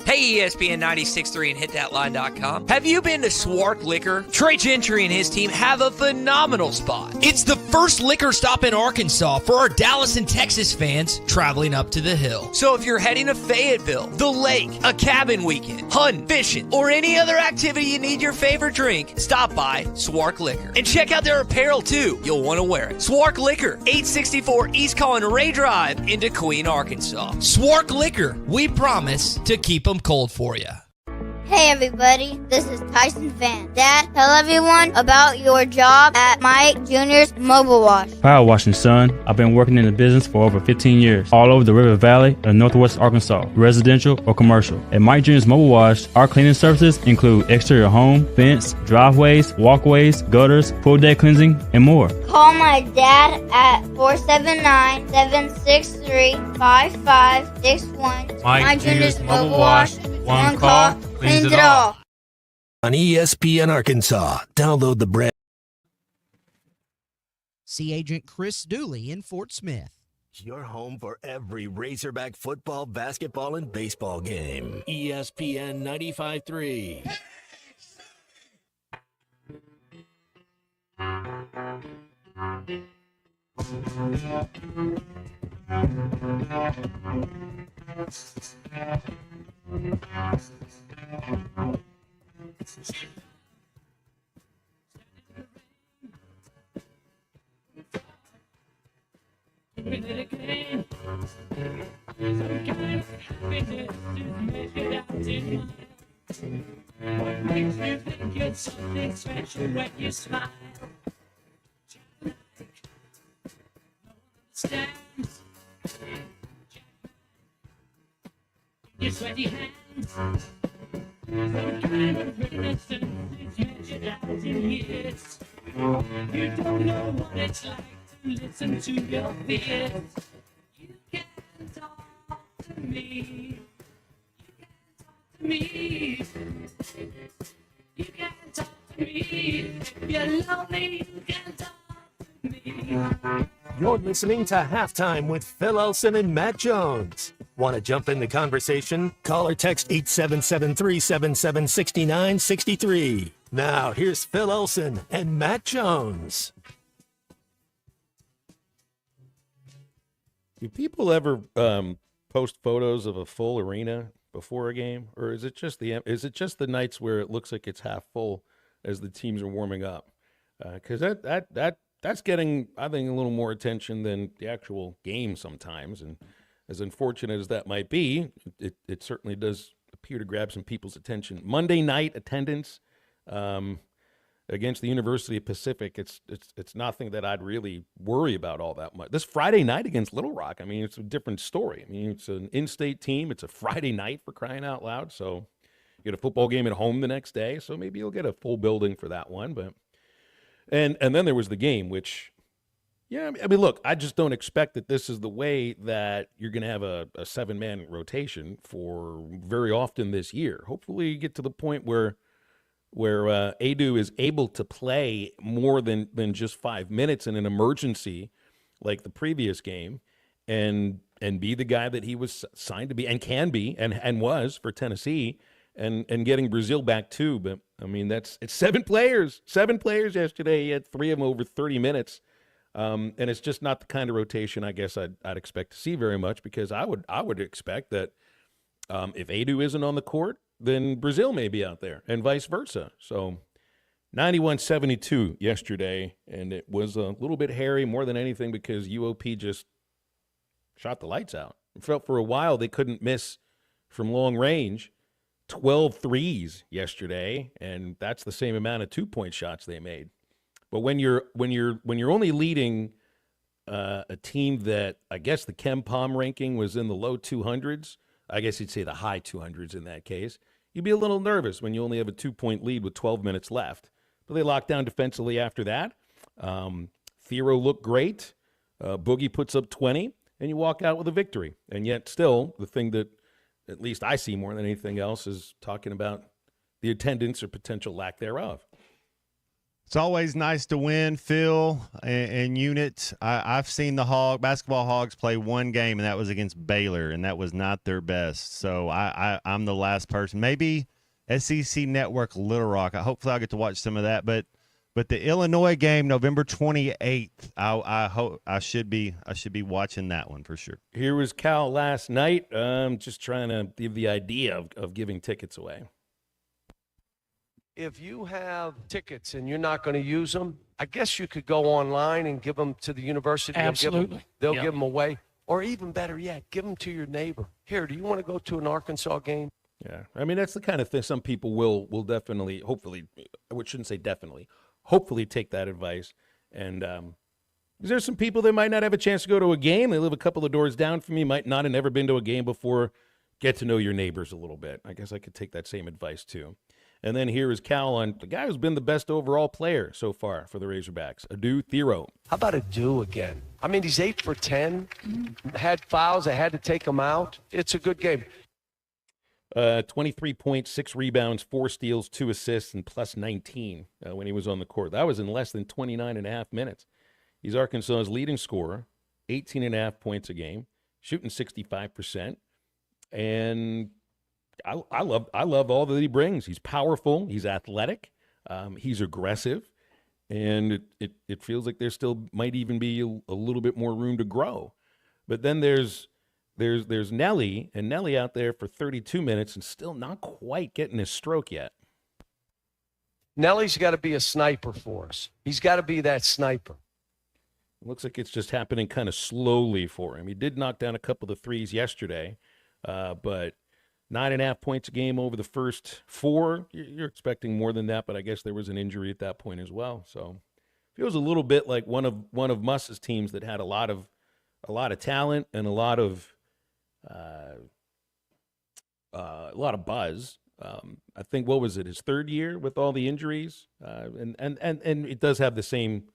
Hey, ESPN 96.3 and HitThatLine.com. Have you been to Swark Liquor? Trey Gentry and his team have a phenomenal spot. It's the first liquor stop in Arkansas for our Dallas and Texas fans traveling up to the hill. So if you're heading to Fayetteville, the lake, a cabin weekend, hunting, fishing, or any other activity you need your favorite drink, stop by Swark Liquor. And check out their apparel too. You'll want to wear it. Swark Liquor, 864 East Colin Ray Drive in DeQueen, Arkansas. Swark Liquor, we promise to keep them cold for you. Hey everybody, this is Tyson Fan. Dad, tell everyone about your job at Mike Jr.'s Mobile Wash. Power washing, son. I've been working in the business for over 15 years, all over the River Valley and Northwest Arkansas, residential or commercial. At Mike Jr.'s Mobile Wash, our cleaning services include exterior home, fence, driveways, walkways, gutters, full deck cleansing, and more. Call my dad at 479-763-5561. Mike Jr.'s Mobile Wash. One call, cleans it all. On ESPN Arkansas, download the brand. See Agent Chris Dooley in Fort Smith. Your home for every Razorback football, basketball, and baseball game. ESPN 95.3. What makes you think it's something special when you smile? Your sweaty hands, some kind of innocence is measured out in years. You don't know what it's like to listen to your fears. You can talk to me. You can talk to me. If you're lonely, you can talk to me. You're listening to Halftime with Phil Elson and Matt Jones. Want to jump in the conversation? Call or text 877-377-6963. Now, here's Phil Elson and Matt Jones. Do people ever post photos of a full arena before a game, or is it just the nights where it looks like it's half full as the teams are warming up? Because that's getting, I think, a little more attention than the actual game sometimes. And as unfortunate as that might be, it certainly does appear to grab some people's attention. Monday night attendance against the University of Pacific, it's nothing that I'd really worry about all that much. This Friday night against Little Rock, I mean, it's a different story. I mean, it's an in-state team. It's a Friday night, for crying out loud. So you get a football game at home the next day, so maybe you'll get a full building for that one. But and then there was the game, which, yeah, I mean, look, I just don't expect that this is the way that you're going to have a seven-man rotation for very often this year. Hopefully you get to the point where Adu is able to play more than just 5 minutes in an emergency like the previous game and be the guy that he was signed to be and can be and was for Tennessee and getting Brazile back too. But, I mean, it's seven players yesterday. He had 3 of them over 30 minutes. And it's just not the kind of rotation I guess I'd expect to see very much, because I would expect that if Adu isn't on the court, then Brazile may be out there and vice versa. So 91-72 yesterday, and it was a little bit hairy more than anything because UOP just shot the lights out. It felt for a while they couldn't miss from long range. 12 threes yesterday, and that's the same amount of 2-point shots they made. But when you're only leading a team that I guess the KenPom ranking was in the low 200s, I guess you'd say the high 200s in that case, you'd be a little nervous when you only have a 2-point lead with 12 minutes left. But they locked down defensively after that. Thero looked great. Boogie puts up 20, and you walk out with a victory. And yet still, the thing that at least I see more than anything else is talking about the attendance or potential lack thereof. It's always nice to win, Phil, and Unit. I've seen the basketball Hogs play one game, and that was against Baylor, and that was not their best. So I'm the last person. Maybe SEC Network Little Rock. Hopefully I'll get to watch some of that. But the Illinois game, November 28th, I should be watching that one for sure. Here was Cal last night. Just trying to give the idea of giving tickets away. If you have tickets and you're not going to use them, I guess you could go online and give them to the university. Absolutely. They'll give them away. Or even better yet, give them to your neighbor. Here, do you want to go to an Arkansas game? Yeah, I mean that's the kind of thing some people will definitely, hopefully, I shouldn't say definitely, hopefully take that advice. And there's some people that might not have a chance to go to a game. They live a couple of doors down from me, might not have never been to a game before. Get to know your neighbors a little bit. I guess I could take that same advice too. And then here is Cal on the guy who's been the best overall player so far for the Razorbacks, Adu Thero. How about Adu again? I mean, he's 8 for 10, had fouls. I had to take him out. It's a good game. 23 points, 6 rebounds, 4 steals, 2 assists, and plus 19 when he was on the court. That was in less than 29 and a half minutes. He's Arkansas's leading scorer, 18 and a half points a game, shooting 65%. And I love all that he brings. He's powerful. He's athletic. He's aggressive. And it feels like there still might even be a little bit more room to grow. But then there's Nelly, and Nelly out there for 32 minutes and still not quite getting his stroke yet. Nelly's got to be a sniper for us. He's got to be that sniper. Looks like it's just happening kind of slowly for him. He did knock down a couple of threes yesterday, but 9.5 points a game over the first 4. You're expecting more than that, but I guess there was an injury at that point as well. So feels a little bit like one of Muss's teams that had a lot of talent and a lot of buzz. I think, what was it, his 3rd year with all the injuries, and it does have the same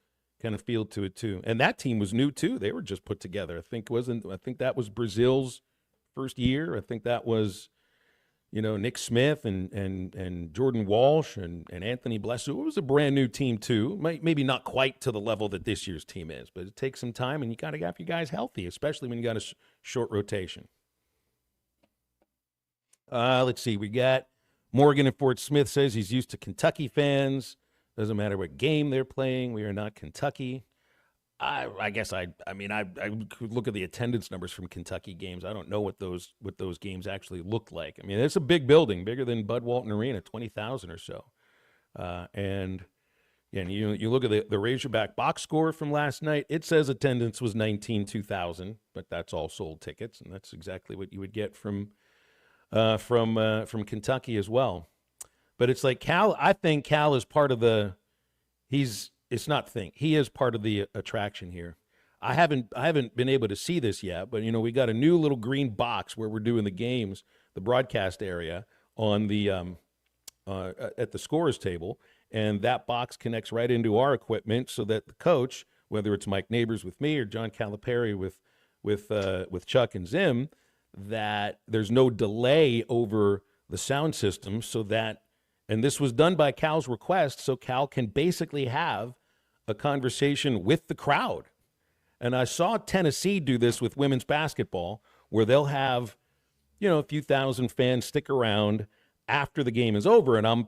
kind of feel to it too. And that team was new too; they were just put together. I think that was Brazil's first year. I think that was, Nick Smith and Jordan Walsh and Anthony Blessu. It was a brand new team too. Maybe not quite to the level that this year's team is, but it takes some time, and you got to have your guys healthy, especially when you got a short rotation. Let's see. We got Morgan in Fort Smith says he's used to Kentucky fans. Doesn't matter what game they're playing. We are not Kentucky. I guess I could look at the attendance numbers from Kentucky games. I don't know what those games actually looked like. I mean, it's a big building, bigger than Bud Walton Arena, 20,000 or so. And you look at the Razorback box score from last night. It says attendance was 19,000, but that's all sold tickets, and that's exactly what you would get from Kentucky as well. But it's like Cal. I think Cal is part of the. He is part of the attraction here. I haven't been able to see this yet, but we got a new little green box where we're doing the games, the broadcast area on the at the scorers table, and that box connects right into our equipment so that the coach, whether it's Mike Neighbors with me or John Calipari with Chuck and Zim, that there's no delay over the sound system, so that, and this was done by Cal's request, so Cal can basically have a conversation with the crowd. And I saw Tennessee do this with women's basketball, where they'll have, a few thousand fans stick around after the game is over, and I'm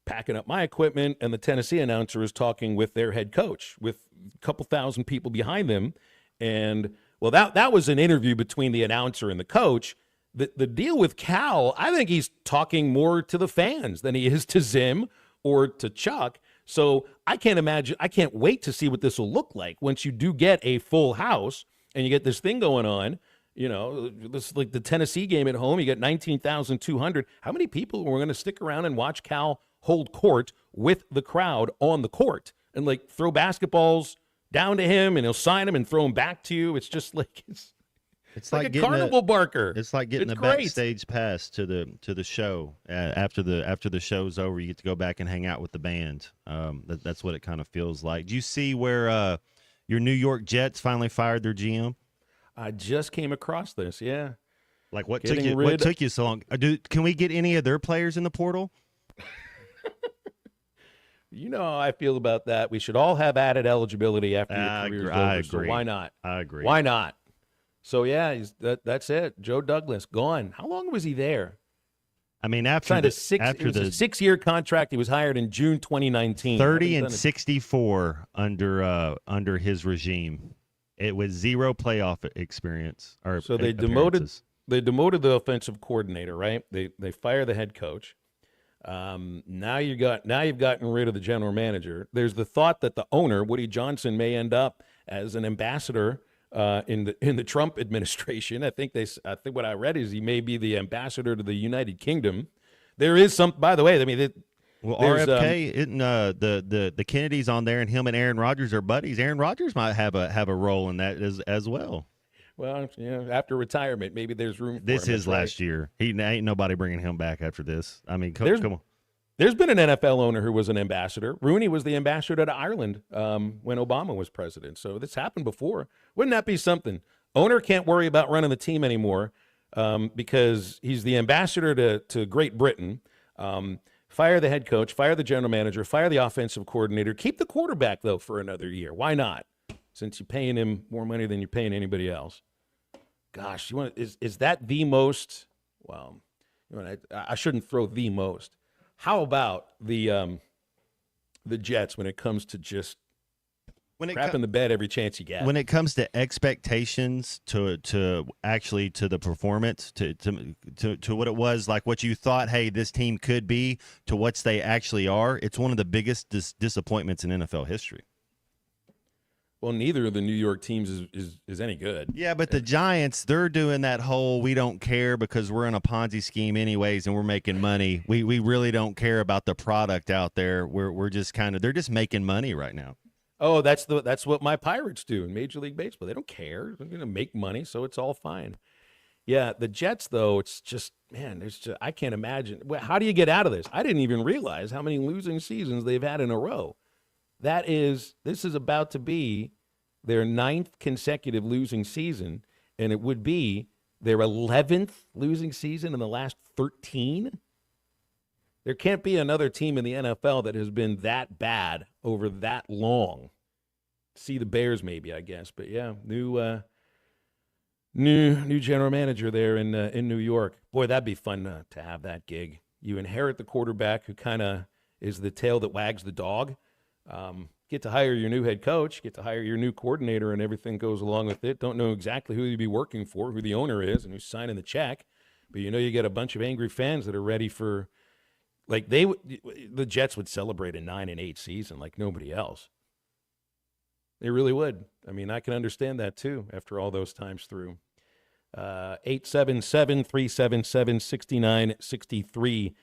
packing up my equipment, and the Tennessee announcer is talking with their head coach, with a couple thousand people behind them. And, well, that was an interview between the announcer and the coach. The deal with Cal, I think he's talking more to the fans than he is to Zim or to Chuck. So I can't wait to see what this will look like once you do get a full house and you get this thing going on. This like the Tennessee game at home, you get 19,200. How many people are going to stick around and watch Cal hold court with the crowd on the court and like throw basketballs down to him, and he'll sign them and throw them back to you? It's just like it's like a carnival barker. It's like getting a backstage pass to the show after the show's over. You get to go back and hang out with the band. That's what it kind of feels like. Do you see where your New York Jets finally fired their GM? I just came across this. Yeah. Like what took you so long? Can we get any of their players in the portal? You know how I feel about that. We should all have added eligibility after your career's over. I agree. So why not? I agree. Why not? So, yeah, that's it. Joe Douglas, gone. How long was he there? I mean, it was a 6-year contract. He was hired in June 2019. 30 and 64 under his regime. It was 0 playoff experience. So they demoted the offensive coordinator, right? They fire the head coach. Now you've gotten rid of the general manager. There's the thought that the owner, Woody Johnson, may end up as an ambassador in the Trump administration. I think what I read is he may be the ambassador to the United Kingdom. There is some, by the way. I mean, well, RFK, isn't the Kennedys on there, and him and Aaron Rodgers are buddies. Aaron Rodgers might have a role in that as well. Well, after retirement, maybe there's room for this him. is last year. Ain't nobody bringing him back after this. I mean, come on. There's been an NFL owner who was an ambassador. Rooney was the ambassador to Ireland when Obama was president. So this happened before. Wouldn't that be something? Owner can't worry about running the team anymore because he's the ambassador to Great Britain. Fire the head coach, fire the general manager, fire the offensive coordinator. Keep the quarterback, though, for another year. Why not? Since you're paying him more money than you're paying anybody else. Gosh, is that the most? Well, I shouldn't throw the most. How about the Jets when it comes to just crapping the bed every chance you get? When it comes to expectations to actually to the performance, to what it was, like what you thought, hey, this team could be, to what they actually are, it's one of the biggest disappointments in NFL history. Well, neither of the New York teams is any good. Yeah, but the Giants, they're doing that whole we don't care because we're in a Ponzi scheme anyways and we're making money. We really don't care about the product out there. We're just they're just making money right now. Oh, that's what my Pirates do in Major League Baseball. They don't care. They're going to make money, so it's all fine. Yeah, the Jets, though, it's just, man, I can't imagine. How do you get out of this? I didn't even realize how many losing seasons they've had in a row. This is about to be their 9th consecutive losing season, and it would be their 11th losing season in the last 13. There can't be another team in the NFL that has been that bad over that long. See the Bears maybe, I guess, but yeah, new general manager there in New York. Boy, that'd be fun to have that gig. You inherit the quarterback who kind of is the tail that wags the dog. Get to hire your new head coach, get to hire your new coordinator, and everything goes along with it. Don't know exactly who you'd be working for, who the owner is, and who's signing the check. But you get a bunch of angry fans that are ready for, the Jets would celebrate a 9-8 season like nobody else. They really would. I mean, I can understand that too after all those times through. 877-377-6963.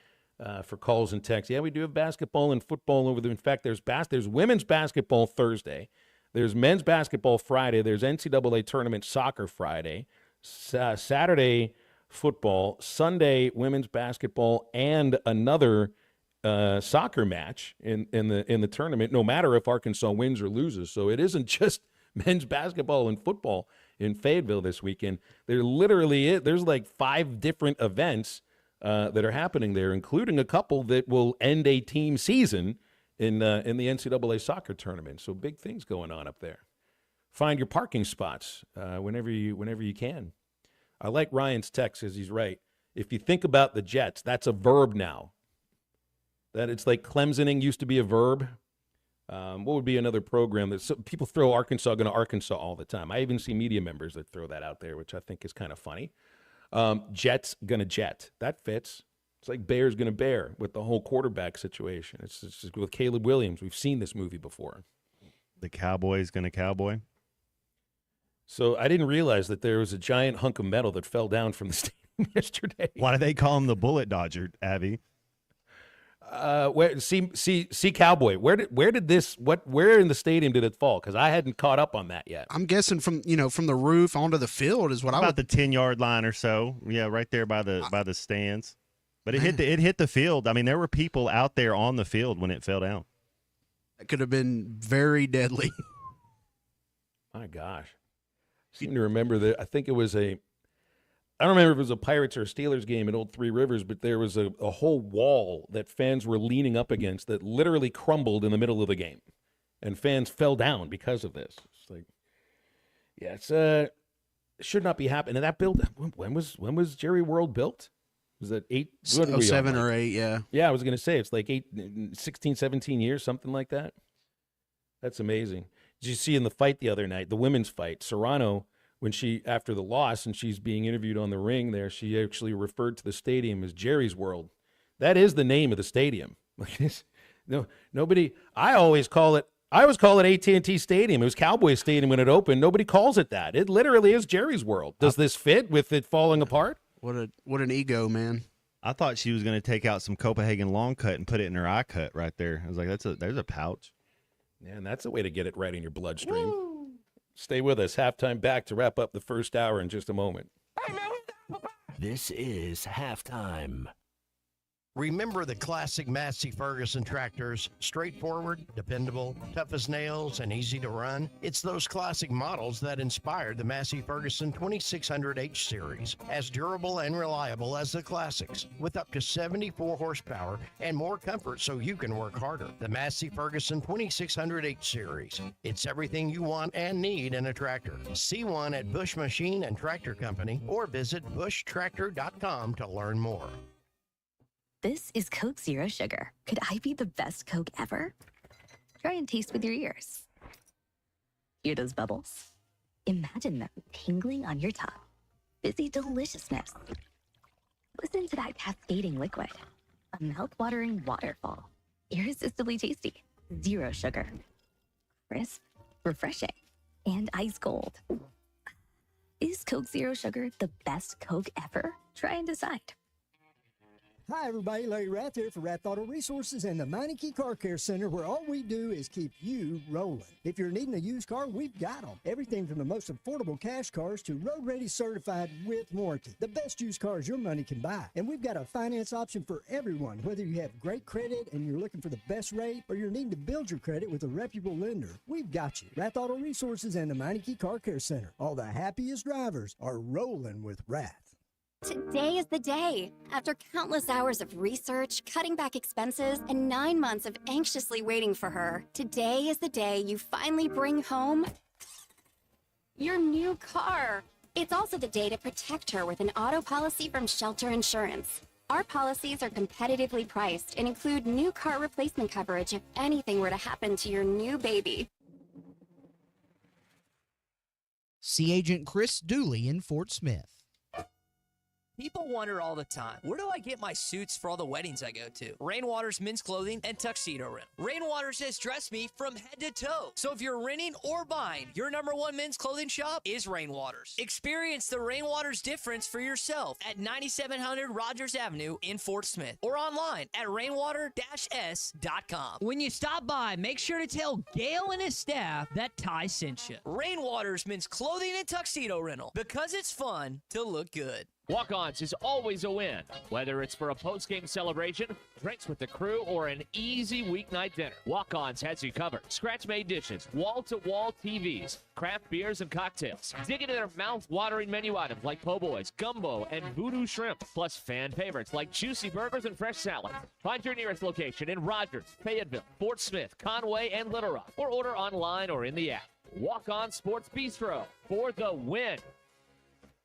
For calls and texts. Yeah, we do have basketball and football over there. In fact, there's women's basketball Thursday. There's men's basketball Friday. There's NCAA tournament soccer Friday. Saturday, football. Sunday, women's basketball and another soccer match in the tournament, no matter if Arkansas wins or loses. So it isn't just men's basketball and football in Fayetteville this weekend. There's like 5 different events that are happening there, including a couple that will end a team season in the NCAA soccer tournament. So big things going on up there. Find your parking spots whenever you can. I like Ryan's text because he's right. If you think about the Jets, that's a verb now. That it's like Clemsoning used to be a verb. What would be another program that people throw Arkansas going to Arkansas all the time? I even see media members that throw that out there, which I think is kind of funny. Jets gonna jet. That fits. It's like Bears gonna bear with the whole quarterback situation. It's just with Caleb Williams. We've seen this movie before. The Cowboys gonna cowboy. So I didn't realize that there was a giant hunk of metal that fell down from the stadium yesterday. Why do they call him the Bullet Dodger, Abby? See Cowboy. Where in the stadium did it fall? Because I hadn't caught up on that yet. I'm guessing from the roof onto the field is what about the 10-yard line or so. Yeah, right there by the stands. But it hit the field. I mean, there were people out there on the field when it fell down. It could have been very deadly. My gosh. I seem to remember that. I think it was I don't remember if it was a Pirates or a Steelers game at Old Three Rivers, but there was a whole wall that fans were leaning up against that literally crumbled in the middle of the game, and fans fell down because of this. It's like, yeah, it should not be happening. And that build, when was Jerry World built? Was that 7 or 8? Yeah. Yeah, I was going to say it's like 16, 17 years, something like that. That's amazing. Did you see in the fight the other night, the women's fight, Serrano? When after the loss and she's being interviewed on the ring there, she actually referred to the stadium as Jerry's World. That is the name of the stadium. Nobody. I always call it I always call it AT&T Stadium. It was Cowboys Stadium when it opened. Nobody calls it that. It literally is Jerry's World. Does this fit with it falling apart? What an ego, man. I thought she was going to take out some Copenhagen long cut and put it in her eye cut right there. I was like, there's a pouch. Man, that's a way to get it right in your bloodstream. Woo! Stay with us. Halftime back to wrap up the first hour in just a moment. This is Halftime. Remember the classic Massey Ferguson tractors, straightforward, dependable, tough as nails, and easy to run? It's those classic models that inspired the Massey Ferguson 2600H series, as durable and reliable as the classics, with up to 74 horsepower and more comfort so you can work harder. The Massey Ferguson 2600H series. It's everything you want and need in a tractor. See one at Bush Machine and Tractor Company or visit bushtractor.com to learn more. This is Coke Zero Sugar. Could I be the best Coke ever? Try and taste with your ears. Hear those bubbles? Imagine them tingling on your tongue. Fizzy deliciousness. Listen to that cascading liquid. A mouth-watering waterfall. Irresistibly tasty. Zero sugar. Crisp, refreshing, and ice cold. Is Coke Zero Sugar the best Coke ever? Try and decide. Hi, everybody. Larry Rath here for Rath Auto Resources and the Meineke Car Care Center, where all we do is keep you rolling. If you're needing a used car, we've got them. Everything from the most affordable cash cars to road-ready certified with warranty. The best used cars your money can buy. And we've got a finance option for everyone, whether you have great credit and you're looking for the best rate or you're needing to build your credit with a reputable lender. We've got you. Rath Auto Resources and the Meineke Car Care Center. All the happiest drivers are rolling with Rath. Today is the day. After countless hours of research, cutting back expenses, and 9 months of anxiously waiting for her, today is the day you finally bring home your new car. It's also the day to protect her with an auto policy from Shelter Insurance. Our policies are competitively priced and include new car replacement coverage if anything were to happen to your new baby. See Agent Chris Dooley in Fort Smith. People wonder all the time, where do I get my suits for all the weddings I go to? Rainwater's Men's Clothing and Tuxedo Rental. Rainwater's has dressed me from head to toe. So if you're renting or buying, your #1 men's clothing shop is Rainwater's. Experience the Rainwater's difference for yourself at 9700 Rogers Avenue in Fort Smith or online at rainwater-s.com. When you stop by, make sure to tell Gail and his staff that Ty sent you. Rainwater's Men's Clothing and Tuxedo Rental, because it's fun to look good. Walk-Ons is always a win, whether it's for a post-game celebration, drinks with the crew, or an easy weeknight dinner. Walk-Ons has you covered. Scratch-made dishes, wall-to-wall TVs, craft beers and cocktails. Dig into their mouth-watering menu items like po' boys, gumbo, and voodoo shrimp, plus fan favorites like juicy burgers and fresh salads. Find your nearest location in Rogers, Fayetteville, Fort Smith, Conway, and Little Rock, or order online or in the app. Walk-On Sports Bistro for the win.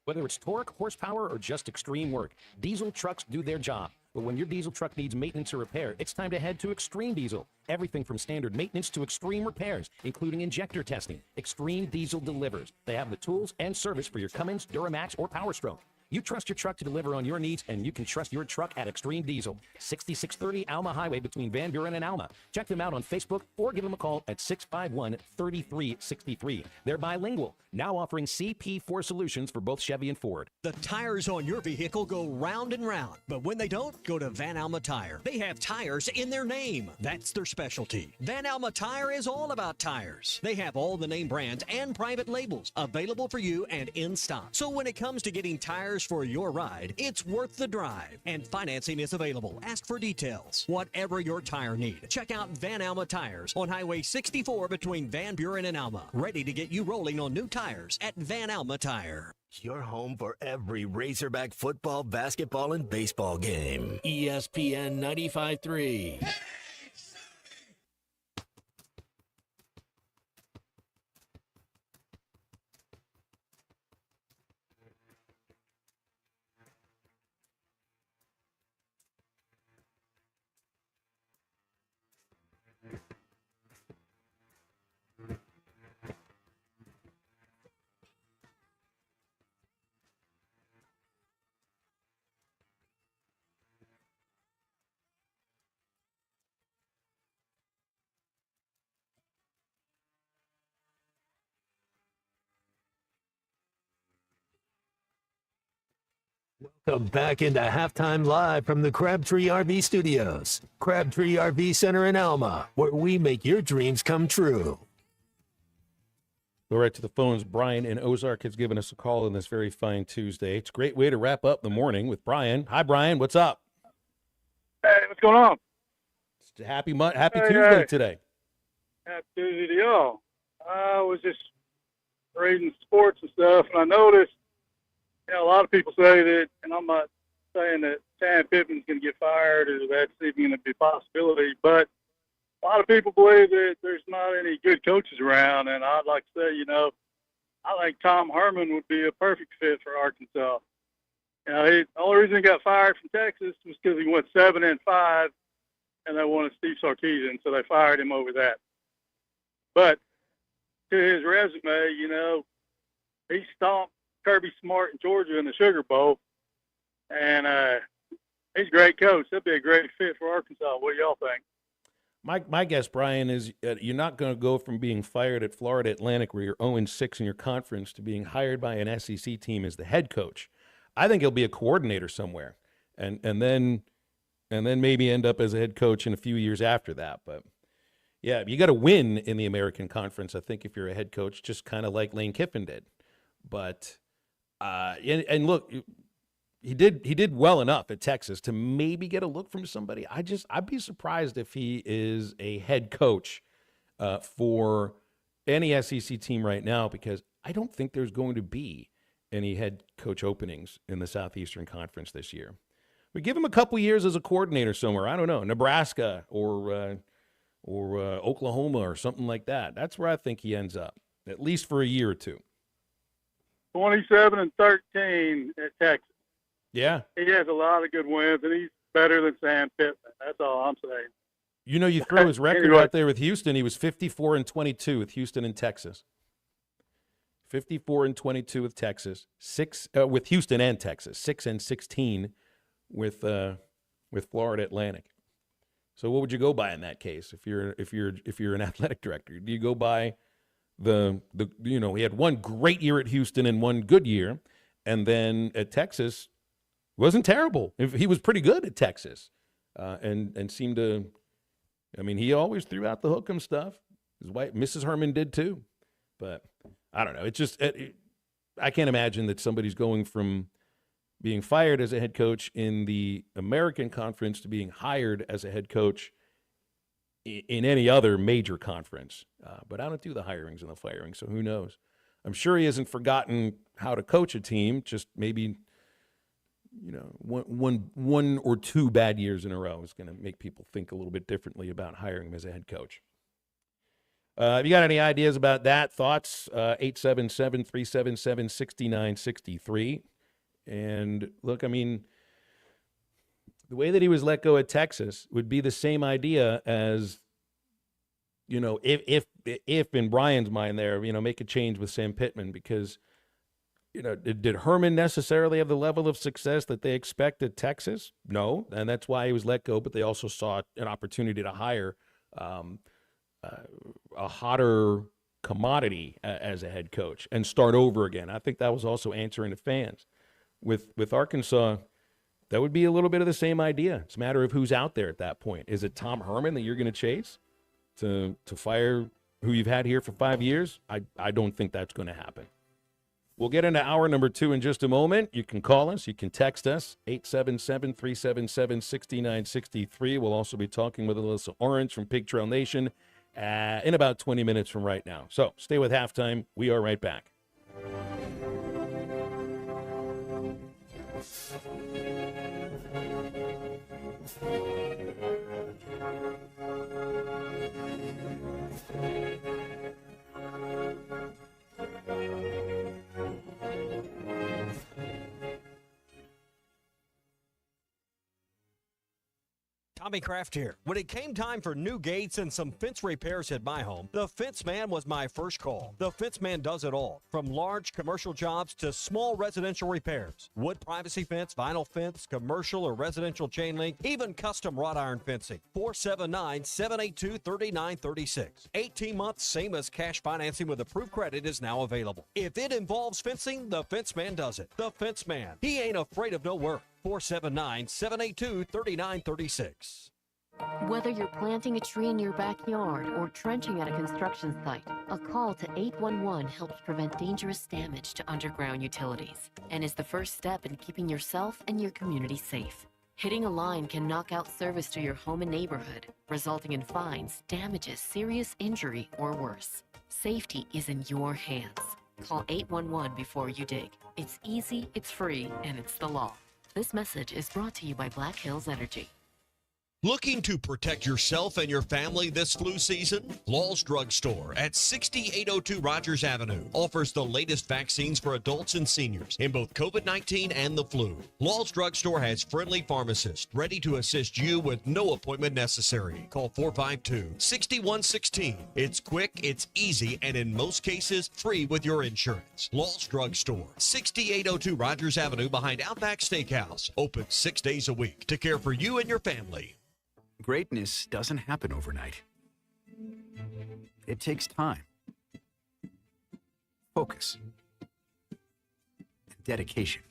Whether it's torque, horsepower, or just extreme work, diesel trucks do their job. But when your diesel truck needs maintenance or repair, it's time to head to Extreme Diesel. Everything from standard maintenance to extreme repairs, including injector testing. Extreme Diesel delivers. They have the tools and service for your Cummins, Duramax, or Power Stroke. You trust your truck to deliver on your needs, and you can trust your truck at Extreme Diesel, 6630 Alma Highway between Van Buren and Alma. Check them out on Facebook or give them a call at 651-3363. They're bilingual, now offering CP4 solutions for both Chevy and Ford. The tires on your vehicle go round and round, but when they don't, go to Van Alma Tire. They have tires in their name. That's their specialty. Van Alma Tire is all about tires. They have all the name brands and private labels available for you and in stock. So when it comes to getting tires for your ride, it's worth the drive. And financing is available. Ask for details. Whatever your tire need, check out Van Alma Tires on Highway 64 between Van Buren and Alma. Ready to get you rolling on new tires at Van Alma Tire. Your home for every Razorback football, basketball, and baseball game. ESPN 95.3. Welcome back into Halftime Live from the Crabtree RV Studios. Crabtree RV Center in Alma, where we make your dreams come true. Go right to the phones. Brian in Ozark has given us a call on this very fine Tuesday. It's a great way to wrap up the morning with Brian. Hi, Brian. What's up? Hey, what's going on? It's a happy Tuesday today. Happy Tuesday to y'all. I was just reading sports and stuff, and I noticed, a lot of people say that, and I'm not saying that Sam Pittman's going to get fired or that's even going to be a possibility, but a lot of people believe that there's not any good coaches around, and I'd like to say, I think Tom Herman would be a perfect fit for Arkansas. The only reason he got fired from Texas was because he went 7-5, and they wanted Steve Sarkisian, so they fired him over that. But to his resume, he stomped Kirby Smart in Georgia in the Sugar Bowl, and he's a great coach. That'd be a great fit for Arkansas. What do y'all think? My guess, Brian, is you're not going to go from being fired at Florida Atlantic, where you're 0-6 in your conference, to being hired by an SEC team as the head coach. I think he'll be a coordinator somewhere, and then maybe end up as a head coach in a few years after that. But yeah, you got to win in the American Conference, I think, if you're a head coach, just kind of like Lane Kiffin did. But and look, he did well enough at Texas to maybe get a look from somebody. I'd be surprised if he is a head coach for any SEC team right now, because I don't think there's going to be any head coach openings in the Southeastern Conference this year. We give him a couple years as a coordinator somewhere. I don't know, Nebraska or Oklahoma or something like that. That's where I think he ends up, at least for a year or two. 27-13 at Texas. Yeah. He has a lot of good wins, and he's better than Sam Pittman. That's all I'm saying. You throw his record out there with Houston. He was 54-22 with Houston and Texas. 54-22 with Texas. With Houston and Texas. 6-16 with Florida Atlantic. So what would you go by in that case if you're an athletic director? Do you go by he had one great year at Houston and one good year, and then at Texas wasn't terrible. He was pretty good at Texas, and seemed to. I mean, he always threw out the hook'em stuff. His wife, Mrs. Herman, did too. But I don't know. It's just I can't imagine that somebody's going from being fired as a head coach in the American Conference to being hired as a head coach in any other major conference. But I don't do the hirings and the firings, so who knows? I'm sure he hasn't forgotten how to coach a team, just maybe one or two bad years in a row is going to make people think a little bit differently about hiring him as a head coach. If you got any ideas about that, thoughts, 877-377-6963. And look, I mean, the way that he was let go at Texas would be the same idea as, if in Brian's mind there, make a change with Sam Pittman, because, did Herman necessarily have the level of success that they expect at Texas? No, and that's why he was let go, but they also saw an opportunity to hire a hotter commodity as a head coach and start over again. I think that was also answering the fans. With Arkansas, that would be a little bit of the same idea. It's a matter of who's out there at that point. Is it Tom Herman that you're going to chase to fire who you've had here for 5 years? I don't think that's going to happen. We'll get into hour number 2 in just a moment. You can call us. You can text us, 877-377-6963. We'll also be talking with Alyssa Orange from Pig Trail Nation in about 20 minutes from right now. So stay with Halftime. We are right back. Tommy Kraft here. When it came time for new gates and some fence repairs at my home, the Fence Man was my first call. The Fence Man does it all, from large commercial jobs to small residential repairs. Wood privacy fence, vinyl fence, commercial or residential chain link, even custom wrought iron fencing. 479-782-3936. 18 months, same as cash financing with approved credit is now available. If it involves fencing, the Fence Man does it. The Fence Man. He ain't afraid of no work. 479-782-3936. Whether you're planting a tree in your backyard or trenching at a construction site, a call to 811 helps prevent dangerous damage to underground utilities and is the first step in keeping yourself and your community safe. Hitting a line can knock out service to your home and neighborhood, resulting in fines, damages, serious injury, or worse. Safety is in your hands. Call 811 before you dig. It's easy, it's free, and it's the law. This message is brought to you by Black Hills Energy. Looking to protect yourself and your family this flu season? Law's Drug Store at 6802 Rogers Avenue offers the latest vaccines for adults and seniors in both COVID-19 and the flu. Law's Drug Store has friendly pharmacists ready to assist you with no appointment necessary. Call 452-6116. It's quick, it's easy, and in most cases, free with your insurance. Law's Drug Store, 6802 Rogers Avenue behind Outback Steakhouse. Open 6 days a week to care for you and your family. Greatness doesn't happen overnight. It takes time, focus, and dedication.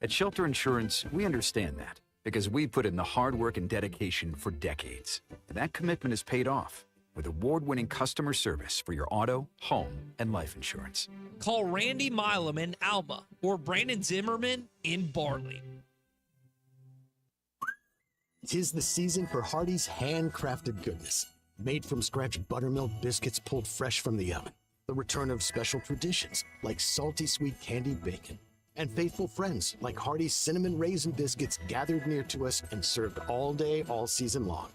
At Shelter Insurance, we understand that because we put in the hard work and dedication for decades. And that commitment is paid off with award-winning customer service for your auto, home, and life insurance. Call Randy Milam in Alma or Brandon Zimmerman in Barley. 'Tis the season for Hardee's handcrafted goodness. Made from scratch buttermilk biscuits pulled fresh from the oven. The return of special traditions like salty sweet candied bacon. And faithful friends like Hardee's cinnamon raisin biscuits gathered near to us and served all day, all season long.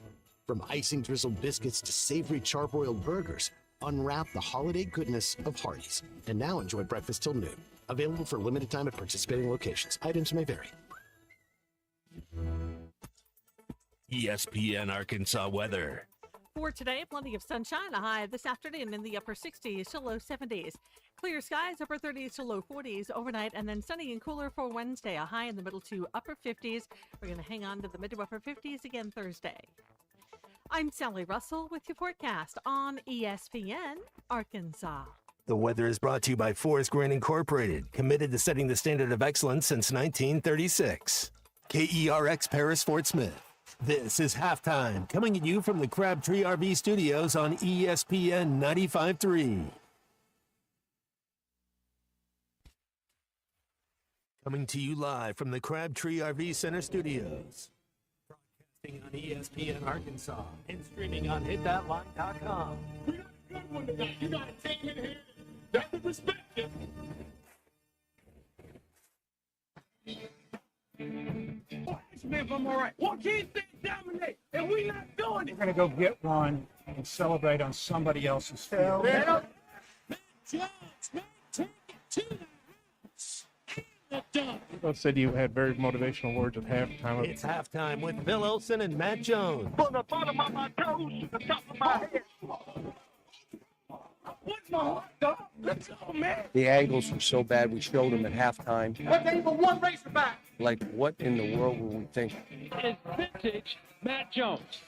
From icing drizzled biscuits to savory charbroiled burgers, unwrap the holiday goodness of Hardee's. And now enjoy breakfast till noon. Available for limited time at participating locations. Items may vary. ESPN Arkansas weather. For today, plenty of sunshine, a high this afternoon in the upper 60s to low 70s. Clear skies, upper 30s to low 40s overnight, and then sunny and cooler for Wednesday, a high in the middle to upper 50s. We're going to hang on to the mid to upper 50s again Thursday. I'm Sally Russell with your forecast on ESPN Arkansas. The weather is brought to you by Forest Grain Incorporated, committed to setting the standard of excellence since 1936. KERX Paris Fort Smith. This is Halftime, coming at you from the Crabtree RV Studios on ESPN 95.3. Coming to you live from the Crabtree RV Center Studios. Broadcasting on ESPN Arkansas and streaming on hitthatline.com. We got a good one tonight. You got to take it here. That's the perspective. If I'm all right. What can't they dominate? And we not doing it. We're going to go get one and celebrate on somebody else's field. Matt Jones, take it to the house. Both said you had very motivational words at halftime. It's Halftime with Bill Olson and Matt Jones. From the bottom of my toes to the top of my head. What's my heart, dog? Let's go, man. The angles were so bad, we showed them at halftime. But they were one Razorback. Like, what in the world were we thinking? It's vintage Matt Jones.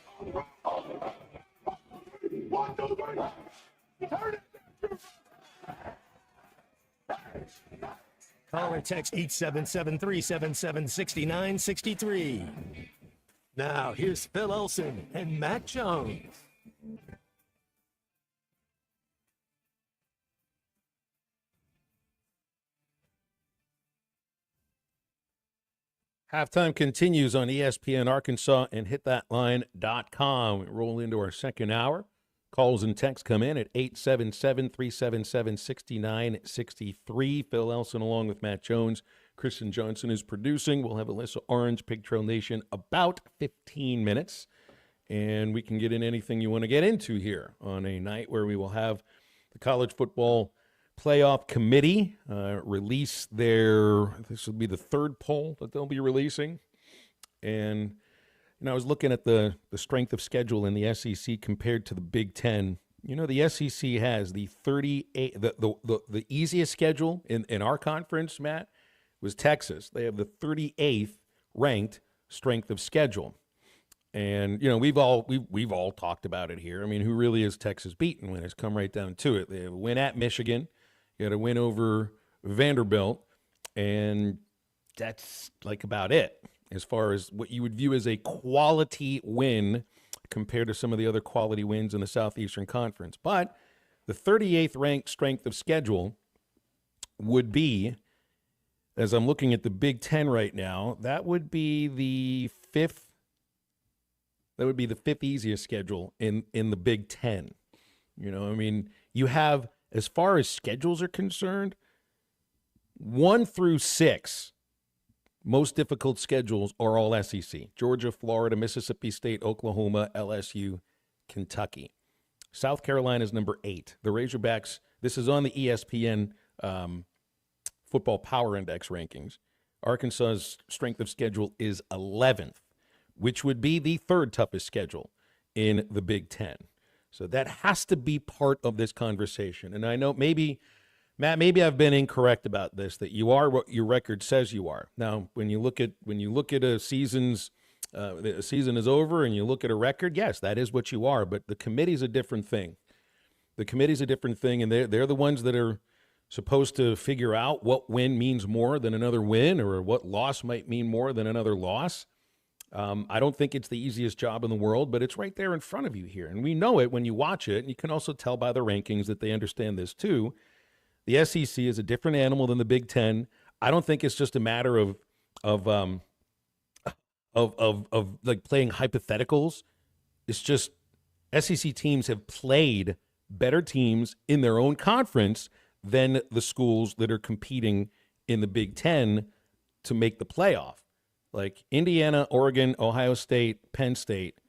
Call or text 877-377-6963. Now, here's Phil Olson and Matt Jones. Halftime continues on ESPN Arkansas and hitthatline.com. We roll into our second hour. Calls and texts come in at 877-377-6963. Phil Elson along with Matt Jones. Kristen Johnson is producing. We'll have Alyssa Orange, Pig Trail Nation, about 15 minutes. And we can get in anything you want to get into here on a night where we will have the college football playoff committee release this will be the third poll that they'll be releasing. And I was looking at the strength of schedule in the SEC compared to the Big Ten. The SEC has the 38, the easiest schedule in our conference, Matt, was Texas. They have the 38th ranked strength of schedule. And, we've all talked about it here. I mean, who really is Texas beaten when it's come right down to it? They have a win at Michigan. You had a win over Vanderbilt. And that's like about it as far as what you would view as a quality win compared to some of the other quality wins in the Southeastern Conference. But the 38th ranked strength of schedule would be, as I'm looking at the Big Ten right now, that would be the fifth easiest schedule in the Big Ten. You have, as far as schedules are concerned, 1 through 6 most difficult schedules are all SEC. Georgia, Florida, Mississippi State, Oklahoma, LSU, Kentucky. South Carolina is number 8. The Razorbacks, this is on the ESPN Football Power Index rankings. Arkansas's strength of schedule is 11th, which would be the 3rd toughest schedule in the Big Ten. So that has to be part of this conversation. And I know maybe, Matt, I've been incorrect about this, that you are what your record says you are. Now, when you look at a season's, the season is over and you look at a record, yes, that is what you are. But the committee's a different thing. The committee's a different thing, and they're the ones that are supposed to figure out what win means more than another win, or what loss might mean more than another loss. I don't think it's the easiest job in the world, but it's right there in front of you here. And we know it when you watch it. And you can also tell by the rankings that they understand this too. The SEC is a different animal than the Big Ten. I don't think it's just a matter of like playing hypotheticals. It's just SEC teams have played better teams in their own conference than the schools that are competing in the Big Ten to make the playoff. Like Indiana, Oregon, Ohio State, Penn State,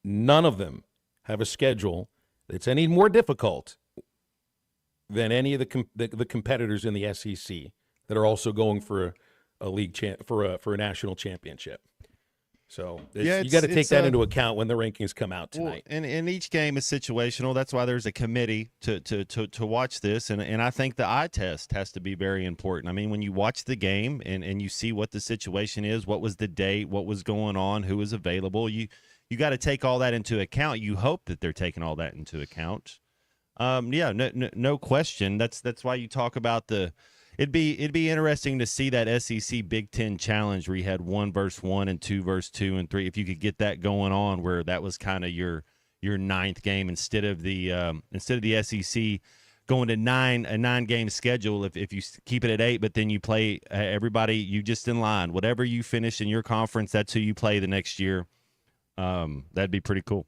none of them have a schedule that's any more difficult than any of the competitors in the SEC that are also going for a league for a national championship. So you got to take that into account when the rankings come out tonight. Well, and each game is situational. That's why there's a committee to watch this. And I think the eye test has to be very important. I mean, when you watch the game and you see what the situation is, what was the date, what was going on, who was available, you got to take all that into account. You hope that they're taking all that into account. No question. That's why you talk about it'd be interesting to see that SEC Big Ten challenge where you had 1 versus 1 and 2 versus 2 and 3. If you could get that going on, where that was kind of your 9th game instead of the SEC going to a 9-game schedule. If you keep it at 8, but then you play everybody, you just in line. Whatever you finish in your conference, that's who you play the next year. That'd be pretty cool.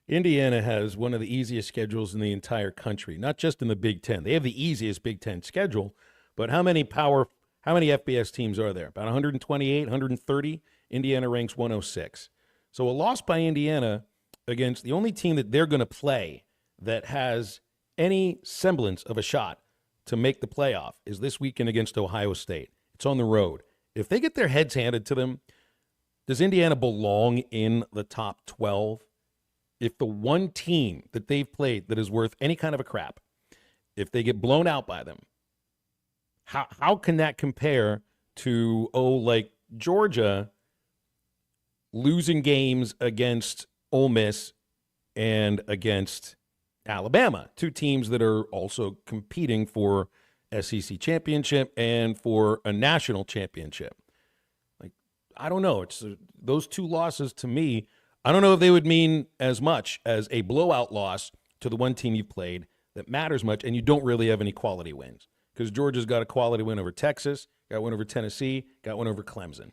Indiana has one of the easiest schedules in the entire country, not just in the Big Ten. They have the easiest Big Ten schedule, but how many FBS teams are there? About 128, 130. Indiana ranks 106. So a loss by Indiana against the only team that they're going to play that has any semblance of a shot to make the playoff is this weekend against Ohio State. It's on the road. If they get their heads handed to them, does Indiana belong in the top 12? If the one team that they've played that is worth any kind of a crap, if they get blown out by them, how can that compare to, like Georgia losing games against Ole Miss and against Alabama, 2 teams that are also competing for SEC championship and for a national championship? Like, I don't know. It's those 2 losses to me. I don't know if they would mean as much as a blowout loss to the one team you've played that matters much, and you don't really have any quality wins. Because Georgia's got a quality win over Texas, got one over Tennessee, got one over Clemson.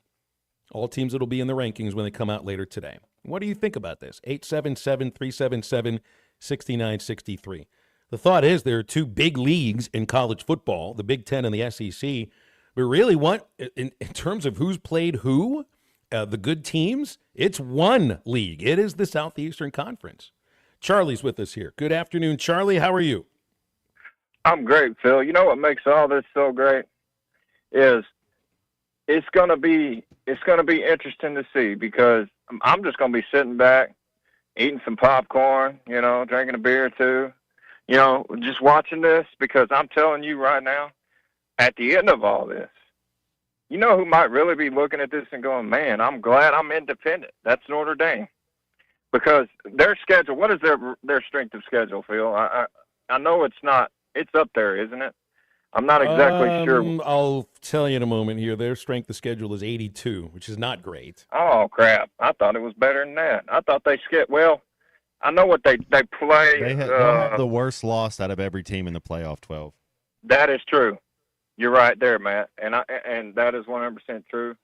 All teams that will be in the rankings when they come out later today. What do you think about this? 877-377-6963. The thought is there are 2 big leagues in college football, the Big Ten and the SEC. We really want, in terms of who's played who, the good teams, it's one league. It is the Southeastern Conference. Charlie's with us here. Good afternoon, Charlie. How are you? I'm great, Phil. You know what makes all this so great is it's gonna be interesting to see, because I'm just gonna be sitting back, eating some popcorn, drinking a beer or two, just watching this, because I'm telling you right now, at the end of all this, you know who might really be looking at this and going, man, I'm glad I'm independent. That's Notre Dame. Because their schedule, what is their strength of schedule, Phil? I know it's up there, isn't it? I'm not exactly sure. I'll tell you in a moment here. Their strength of schedule is 82, which is not great. Oh, crap. I thought it was better than that. I thought they skipped. Well, I know what they play. They'll have the worst loss out of every team in the playoff 12. That is true. You're right there, Matt. And that is 100% true.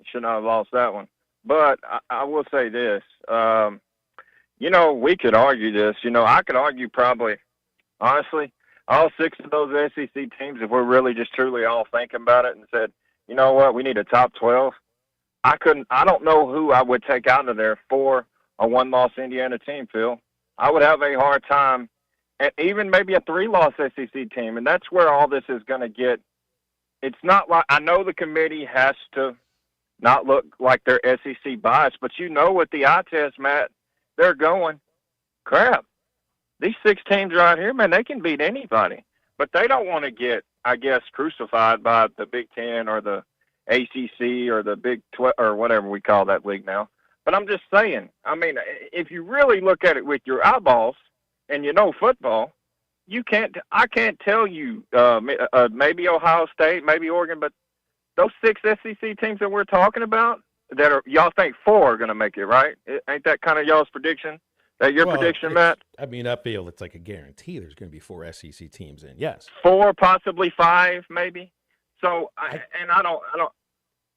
Should not have lost that one. But I will say this. We could argue this. I could argue probably, honestly, all 6 of those SEC teams, if we're really just truly all thinking about it and said, you know what, we need a top 12. I don't know who I would take out of there for a 1-loss Indiana team, Phil. I would have a hard time, and even maybe a 3-loss SEC team. And that's where all this is going to get. It's not like, I know the committee has to not look like they're SEC biased, but with the eye test, Matt, they're going, crap. These 6 teams right here, man, they can beat anybody. But they don't want to get, I guess, crucified by the Big Ten or the ACC or the Big 12 or whatever we call that league now. But I'm just saying, if you really look at it with your eyeballs and football, I can't tell you maybe Ohio State, maybe Oregon, but those 6 SEC teams that we're talking about, y'all think 4 are going to make it, right? Ain't that kind of y'all's prediction? That your prediction, Matt? I feel it's like a guarantee there's going to be 4 SEC teams in. Yes. 4, possibly 5, maybe. So,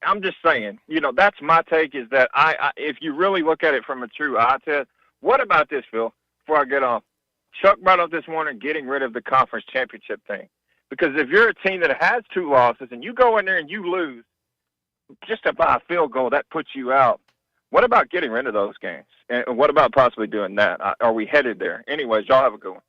I'm just saying, that's my take, is that if you really look at it from a true eye test, what about this, Phil, before I get off? Chuck brought up this morning getting rid of the conference championship thing. Because if you're a team that has 2 losses and you go in there and you lose just by a field goal, that puts you out. What about getting rid of those games? And what about possibly doing that? Are we headed there? Anyways, y'all have a good one.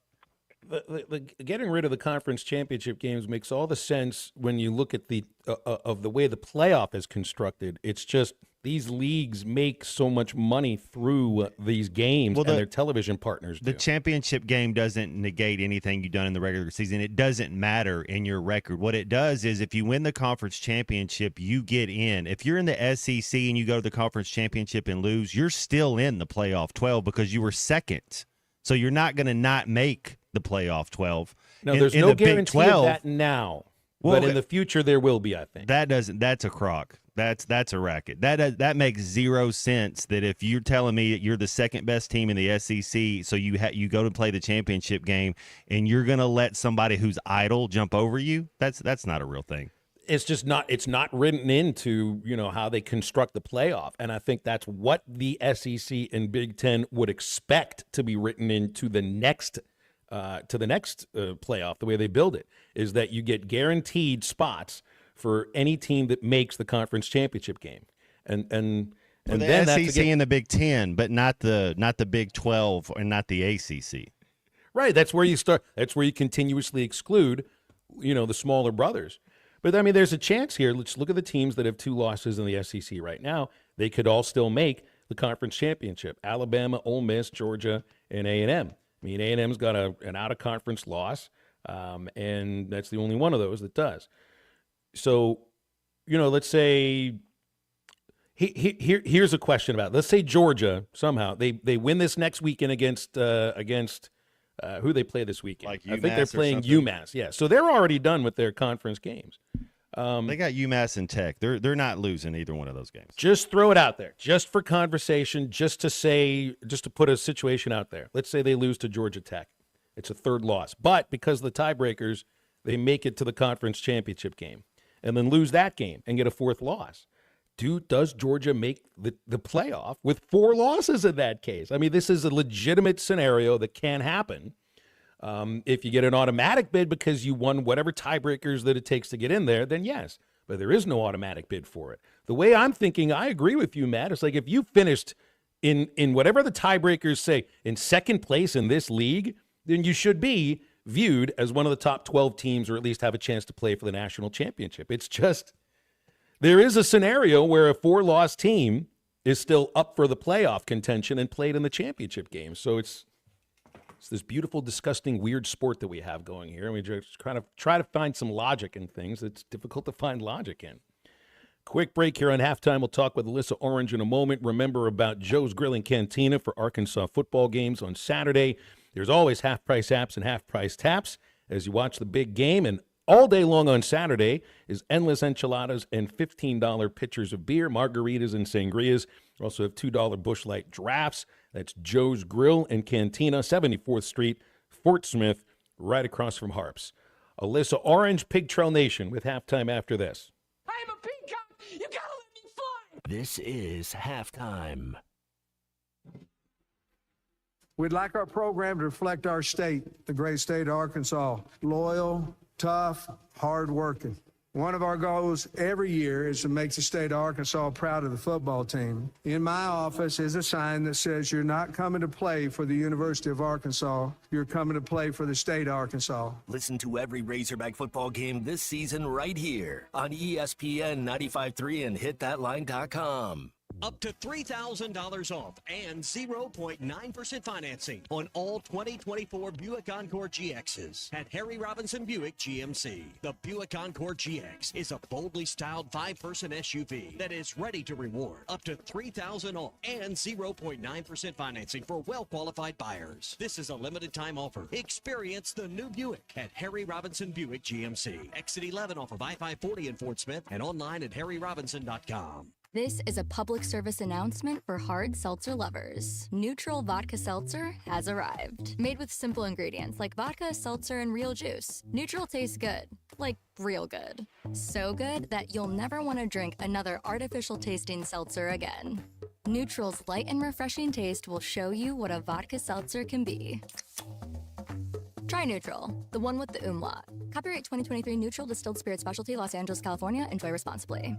The getting rid of the conference championship games makes all the sense when you look at the way the playoff is constructed. It's just these leagues make so much money through these games, and their television partners do. The championship game doesn't negate anything you've done in the regular season. It doesn't matter in your record. What it does is if you win the conference championship, you get in. If you're in the SEC and you go to the conference championship and lose, you're still in the playoff 12 because you were second. So you're not going to not make the playoff 12. No, there's no guarantee of that now. But in the future, there will be, I think. That's a crock. That's a racket. That makes zero sense. That if you're telling me that you're the second best team in the SEC, so you go to play the championship game, and you're going to let somebody who's idle jump over you, that's not a real thing. It's just not. It's not written into how they construct the playoff, and I think that's what the SEC and Big Ten would expect to be written into the next. Playoff, the way they build it, is that you get guaranteed spots for any team that makes the conference championship game, and then the SEC and the Big Ten, but not the Big 12 and not the ACC. Right, that's where you start. That's where you continuously exclude, the smaller brothers. But there's a chance here. Let's look at the teams that have 2 losses in the SEC right now. They could all still make the conference championship: Alabama, Ole Miss, Georgia, and A&M. A&M's got an out-of-conference loss, and that's the only one of those that does. So, let's say here's a question about it. Let's say Georgia somehow they win this next weekend against who they play this weekend. Like UMass, I think they're playing UMass. Yeah, so they're already done with their conference games. They got UMass and Tech. They're not losing either one of those games. Just throw it out there, just for conversation, just to put a situation out there. Let's say they lose to Georgia Tech. It's a 3rd loss. But because of the tiebreakers, they make it to the conference championship game and then lose that game and get a 4th loss. Does Georgia make the playoff with 4 losses in that case? This is a legitimate scenario that can happen. If you get an automatic bid because you won whatever tiebreakers that it takes to get in there, then yes. But there is no automatic bid for it. The way I'm thinking, I agree with you, Matt. It's like if you finished in whatever the tiebreakers say in 2nd place in this league, then you should be viewed as one of the top 12 teams, or at least have a chance to play for the national championship. It's just There is a scenario where a 4-loss team is still up for the playoff contention and played in the championship game. So it's this beautiful, disgusting, weird sport that we have going here. And we just kind of try to find some logic in things it's difficult to find logic in. Quick break here on Halftime. We'll talk with Alyssa Orange in a moment. Remember about Joe's Grill and Cantina for Arkansas football games on Saturday. There's always half-price apps and half-price taps as you watch the big game. And all day long on Saturday is endless enchiladas and $15 pitchers of beer, margaritas, and sangrias. We also have $2 Busch Light drafts. That's Joe's Grill and Cantina, 74th Street, Fort Smith, right across from Harps. Alyssa Orange, Pig Trail Nation, with Halftime after this. I'm a peacock. You gotta let me fly. This is Halftime. We'd like our program to reflect our state, the great state of Arkansas. Loyal, tough, hard-working. One of our goals every year is to make the state of Arkansas proud of the football team. In my office is a sign that says you're not coming to play for the University of Arkansas, you're coming to play for the state of Arkansas. Listen to every Razorback football game this season right here on ESPN 95.3 and hitthatline.com. Up to $3,000 off and 0.9% financing on all 2024 Buick Encore GXs at Harry Robinson Buick GMC. The Buick Encore GX is a boldly styled 5-person SUV that is ready to reward. Up to $3,000 off and 0.9% financing for well-qualified buyers. This is a limited time offer. Experience the new Buick at Harry Robinson Buick GMC. Exit 11 off of I-540 in Fort Smith and online at harryrobinson.com. This is a public service announcement for hard seltzer lovers. Neutral Vodka Seltzer has arrived. Made with simple ingredients like vodka, seltzer, and real juice. Neutral tastes good. Like real good. So good that you'll never want to drink another artificial tasting seltzer again. Neutral's light and refreshing taste will show you what a vodka seltzer can be. Try Neutral, the one with the umlaut. Copyright 2023 Neutral Distilled Spirit Specialty, Los Angeles, California. Enjoy responsibly.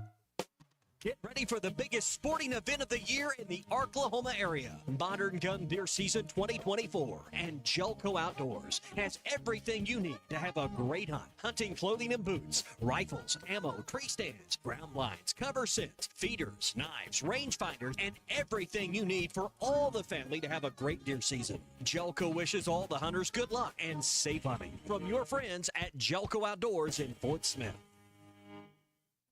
Get ready for the biggest sporting event of the year in the Arklahoma area. Modern Gun Deer Season 2024 and Jelco Outdoors has everything you need to have a great hunt. Hunting clothing and boots, rifles, ammo, tree stands, ground blinds, cover sets, feeders, knives, rangefinders, and everything you need for all the family to have a great deer season. Jelco wishes all the hunters good luck and safe hunting from your friends at Jelco Outdoors in Fort Smith.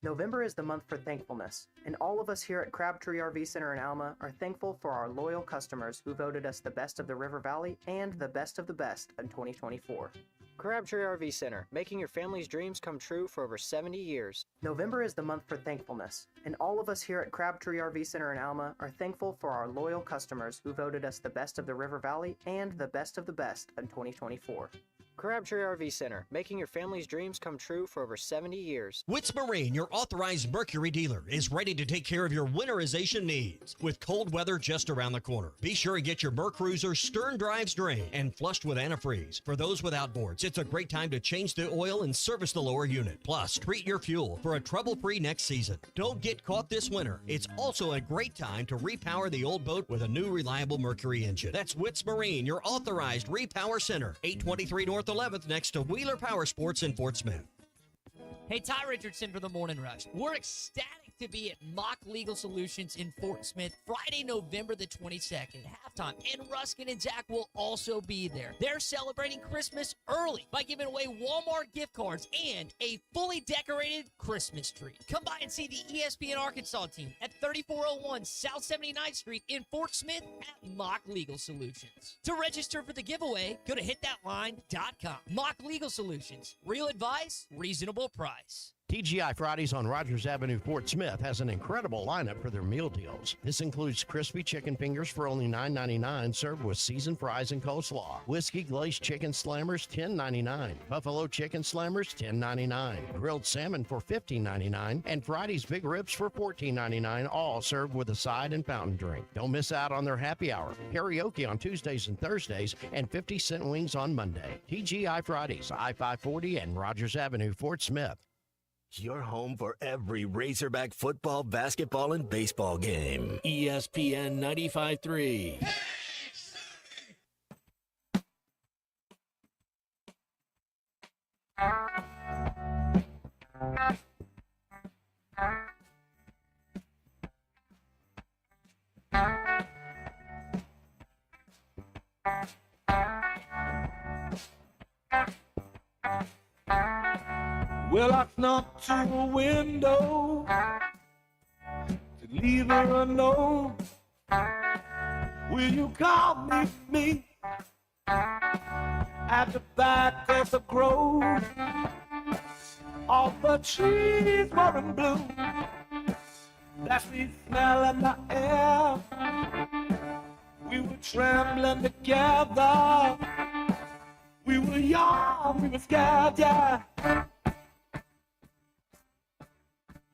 November is the month for thankfulness, and all of us here at Crabtree RV Center in Alma are thankful for our loyal customers who voted us the best of the River Valley and the best of the best in 2024. Crabtree RV Center, making your family's dreams come true for over 70 years. November is the month for thankfulness, and all of us here at Crabtree RV Center in Alma are thankful for our loyal customers who voted us the best of the River Valley and the best of the best in 2024. Crabtree RV Center, making your family's dreams come true for over 70 years. Witz Marine, your authorized Mercury dealer, is ready to take care of your winterization needs. With cold weather just around the corner, be sure to get your Mercruiser stern drives drained and flushed with antifreeze. For those with outboards, it's a great time to change the oil and service the lower unit. Plus, treat your fuel for a trouble-free next season. Don't get caught this winter. It's also a great time to repower the old boat with a new reliable Mercury engine. That's Witz Marine, your authorized repower center, 823 North 11th next to Wheeler Power Sports in Fort Smith. Hey, Ty Richardson for the Morning Rush. We're ecstatic to be at Mock Legal Solutions in Fort Smith Friday, November the 22nd, halftime. And Ruskin and Zach will also be there. They're celebrating Christmas early by giving away Walmart gift cards and a fully decorated Christmas tree. Come by and see the ESPN Arkansas team at 3401 South 79th Street in Fort Smith at Mock Legal Solutions. To register for the giveaway, go to hitthatline.com. Mock Legal Solutions. Real advice, reasonable price. TGI Fridays on Rogers Avenue, Fort Smith has an incredible lineup for their meal deals. This includes crispy chicken fingers for only $9.99, served with seasoned fries and coleslaw. Whiskey glazed chicken slammers, $10.99. Buffalo chicken slammers, $10.99. Grilled salmon for $15.99. And Friday's big ribs for $14.99, all served with a side and fountain drink. Don't miss out on their happy hour. Karaoke on Tuesdays and Thursdays, and 50-cent wings on Monday. TGI Fridays, I-540 and Rogers Avenue, Fort Smith. Your home for every Razorback football, basketball, and baseball game. ESPN 95.3. Well, I knocked to a window to leave her a note. Will you call me at the back of the grove? All the trees were in bloom. That sweet smell in the air. We were trembling together. We were young, we were scared, yeah.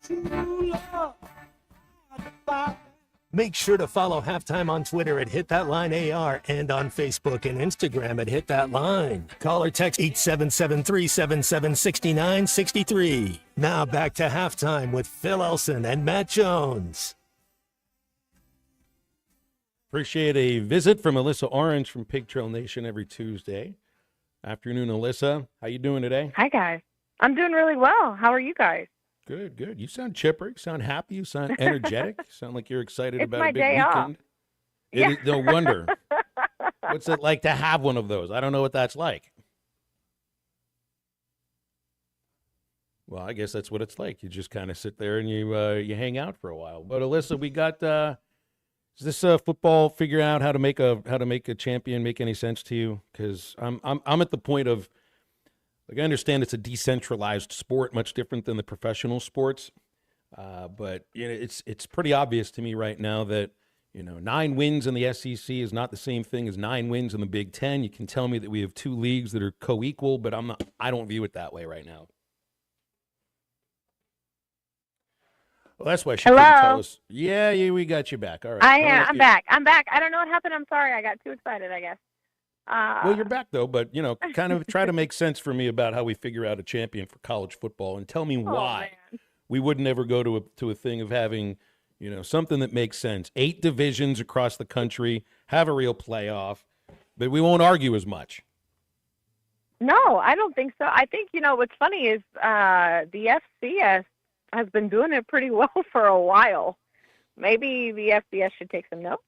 True love. Make sure to follow Halftime on Twitter at HitThatLineAR and on Facebook and Instagram at HitThatLine. Call or text 877-377-6963. Now back to Halftime with Phil Elson and Matt Jones. Appreciate a visit from Alyssa Orange from Pig Trail Nation every Tuesday. Afternoon, Alyssa. How you doing today? Hi, guys. I'm doing really well. How are you guys? Good, good. You sound chipper. You sound happy. You sound energetic. You sound like you're excited It's about my a big day off. weekend. It is, no wonder. What's it like to have one of those? I don't know what that's like. Well, I guess that's what it's like. You just kind of sit there and you hang out for a while. But Alyssa, we got is this football figure out how to make a champion make any sense to you? Because I'm at the point of, like, I understand it's a decentralized sport, much different than the professional sports. But you know, it's pretty obvious to me right now that 9 wins in the SEC is not the same thing as 9 wins in the Big Ten. You can tell me that we have 2 leagues that are co-equal, but I don't view it that way right now. Well, that's why she couldn't tell us. Yeah, we got you back. All right. I'm back. I'm back. I don't know what happened. I'm sorry. I got too excited, I guess. Well, you're back, though, but, kind of try to make sense for me about how we figure out a champion for college football and tell me why we wouldn't ever go to a thing of having, something that makes sense. 8 divisions across the country, have a real playoff, but we won't argue as much. No, I don't think so. I think, what's funny is the FCS has been doing it pretty well for a while. Maybe the FBS should take some notes.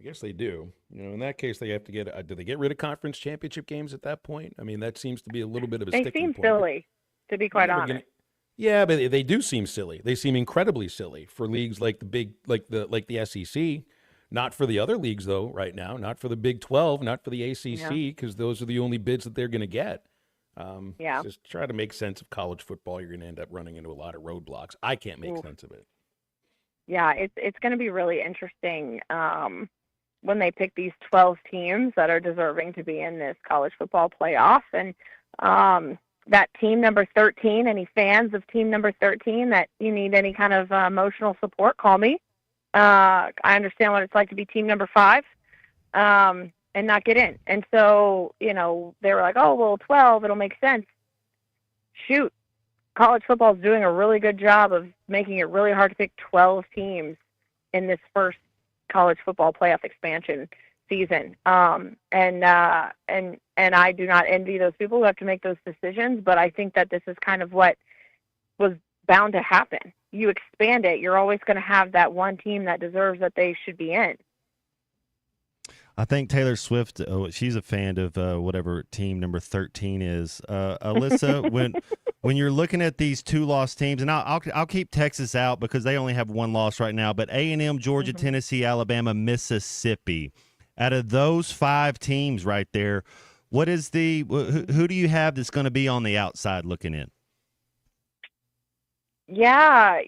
I guess they do. In that case, they have to get. Do they get rid of conference championship games at that point? I mean, that seems to be a little bit of a They sticking seem point. silly, to be quite honest. Yeah, but they do seem silly. They seem incredibly silly for leagues like the SEC. Not for the other leagues, though. Right now, not for the Big 12, not for the ACC, because those are the only bids that they're going to get. Just try to make sense of college football. You're going to end up running into a lot of roadblocks. I can't make sense of it. Yeah, it's going to be really interesting when they pick these 12 teams that are deserving to be in this college football playoff. And that team number 13, any fans of team number 13 that you need any kind of emotional support, call me. I understand what it's like to be team number 5 and not get in. And so, they were like, oh, well, 12, it'll make sense. Shoot. College football is doing a really good job of making it really hard to pick 12 teams in this first college football playoff expansion season. And I do not envy those people who have to make those decisions, but I think that this is kind of what was bound to happen. You expand it, you're always going to have that one team that deserves that they should be in. I think Taylor Swift, she's a fan of whatever team number 13 is. Alyssa, when you're looking at these 2 loss teams, and I'll keep Texas out because they only have 1 loss right now, but A&M, Georgia, Tennessee, Alabama, Mississippi. Out of those 5 teams right there, what is who do you have that's going to be on the outside looking in? Yeah,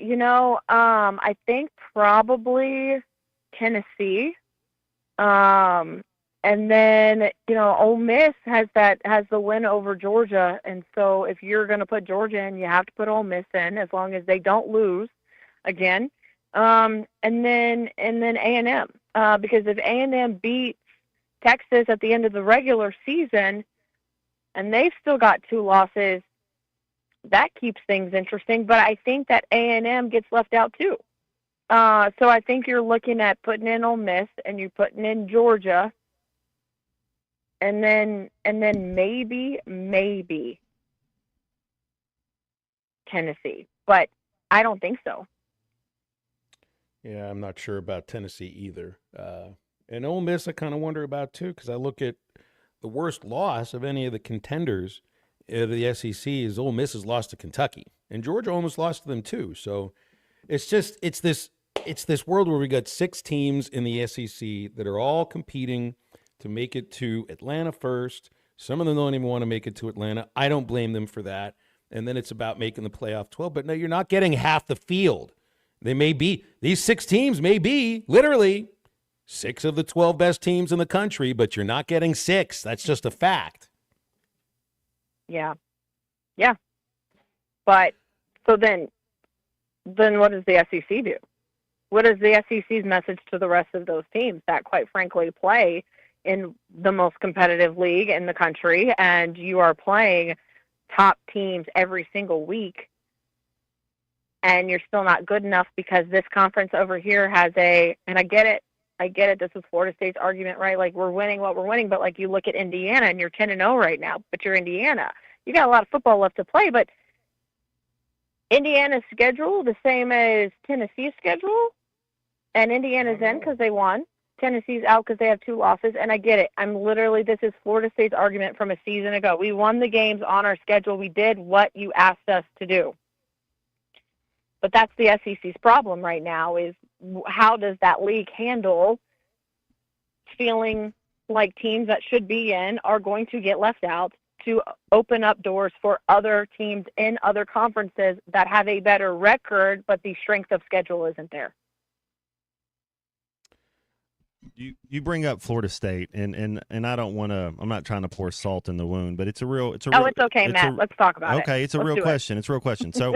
I think probably Tennessee. And then, Ole Miss has the win over Georgia. And so if you're going to put Georgia in, you have to put Ole Miss in as long as they don't lose again. And then A&M, because if A&M beats Texas at the end of the regular season and they've still got 2 losses, that keeps things interesting. But I think that A&M gets left out too. So I think you're looking at putting in Ole Miss and you're putting in Georgia, and then maybe Tennessee, but I don't think so. Yeah, I'm not sure about Tennessee either. And Ole Miss, I kind of wonder about too, because I look at the worst loss of any of the contenders of the SEC is Ole Miss has lost to Kentucky, and Georgia almost lost to them too. So it's this world where we got 6 teams in the SEC that are all competing to make it to Atlanta first. Some of them don't even want to make it to Atlanta. I don't blame them for that. And then it's about making the playoff 12. But no, you're not getting half the field. These 6 teams may be literally 6 of the 12 best teams in the country, but you're not getting 6. That's just a fact. Yeah. Yeah. But so then what does the SEC do? What is the SEC's message to the rest of those teams that, quite frankly, play in the most competitive league in the country, and you are playing top teams every single week, and you're still not good enough because this conference over here has and I get it, this is Florida State's argument, right? Like, we're winning what we're winning, but like, you look at Indiana and you're 10-0 right now, but you're Indiana. You got a lot of football left to play, but Indiana's schedule the same as Tennessee's schedule, and Indiana's in because they won. Tennessee's out because they have 2 losses, and I get it. This is Florida State's argument from a season ago. We won the games on our schedule. We did what you asked us to do. But that's the SEC's problem right now, is how does that league handle feeling like teams that should be in are going to get left out to open up doors for other teams in other conferences that have a better record, but the strength of schedule isn't there. You bring up Florida State, and I don't want to. I'm not trying to pour salt in the wound, but it's okay, Matt. Let's talk about it. Okay, it's a real question. It's a real question. So,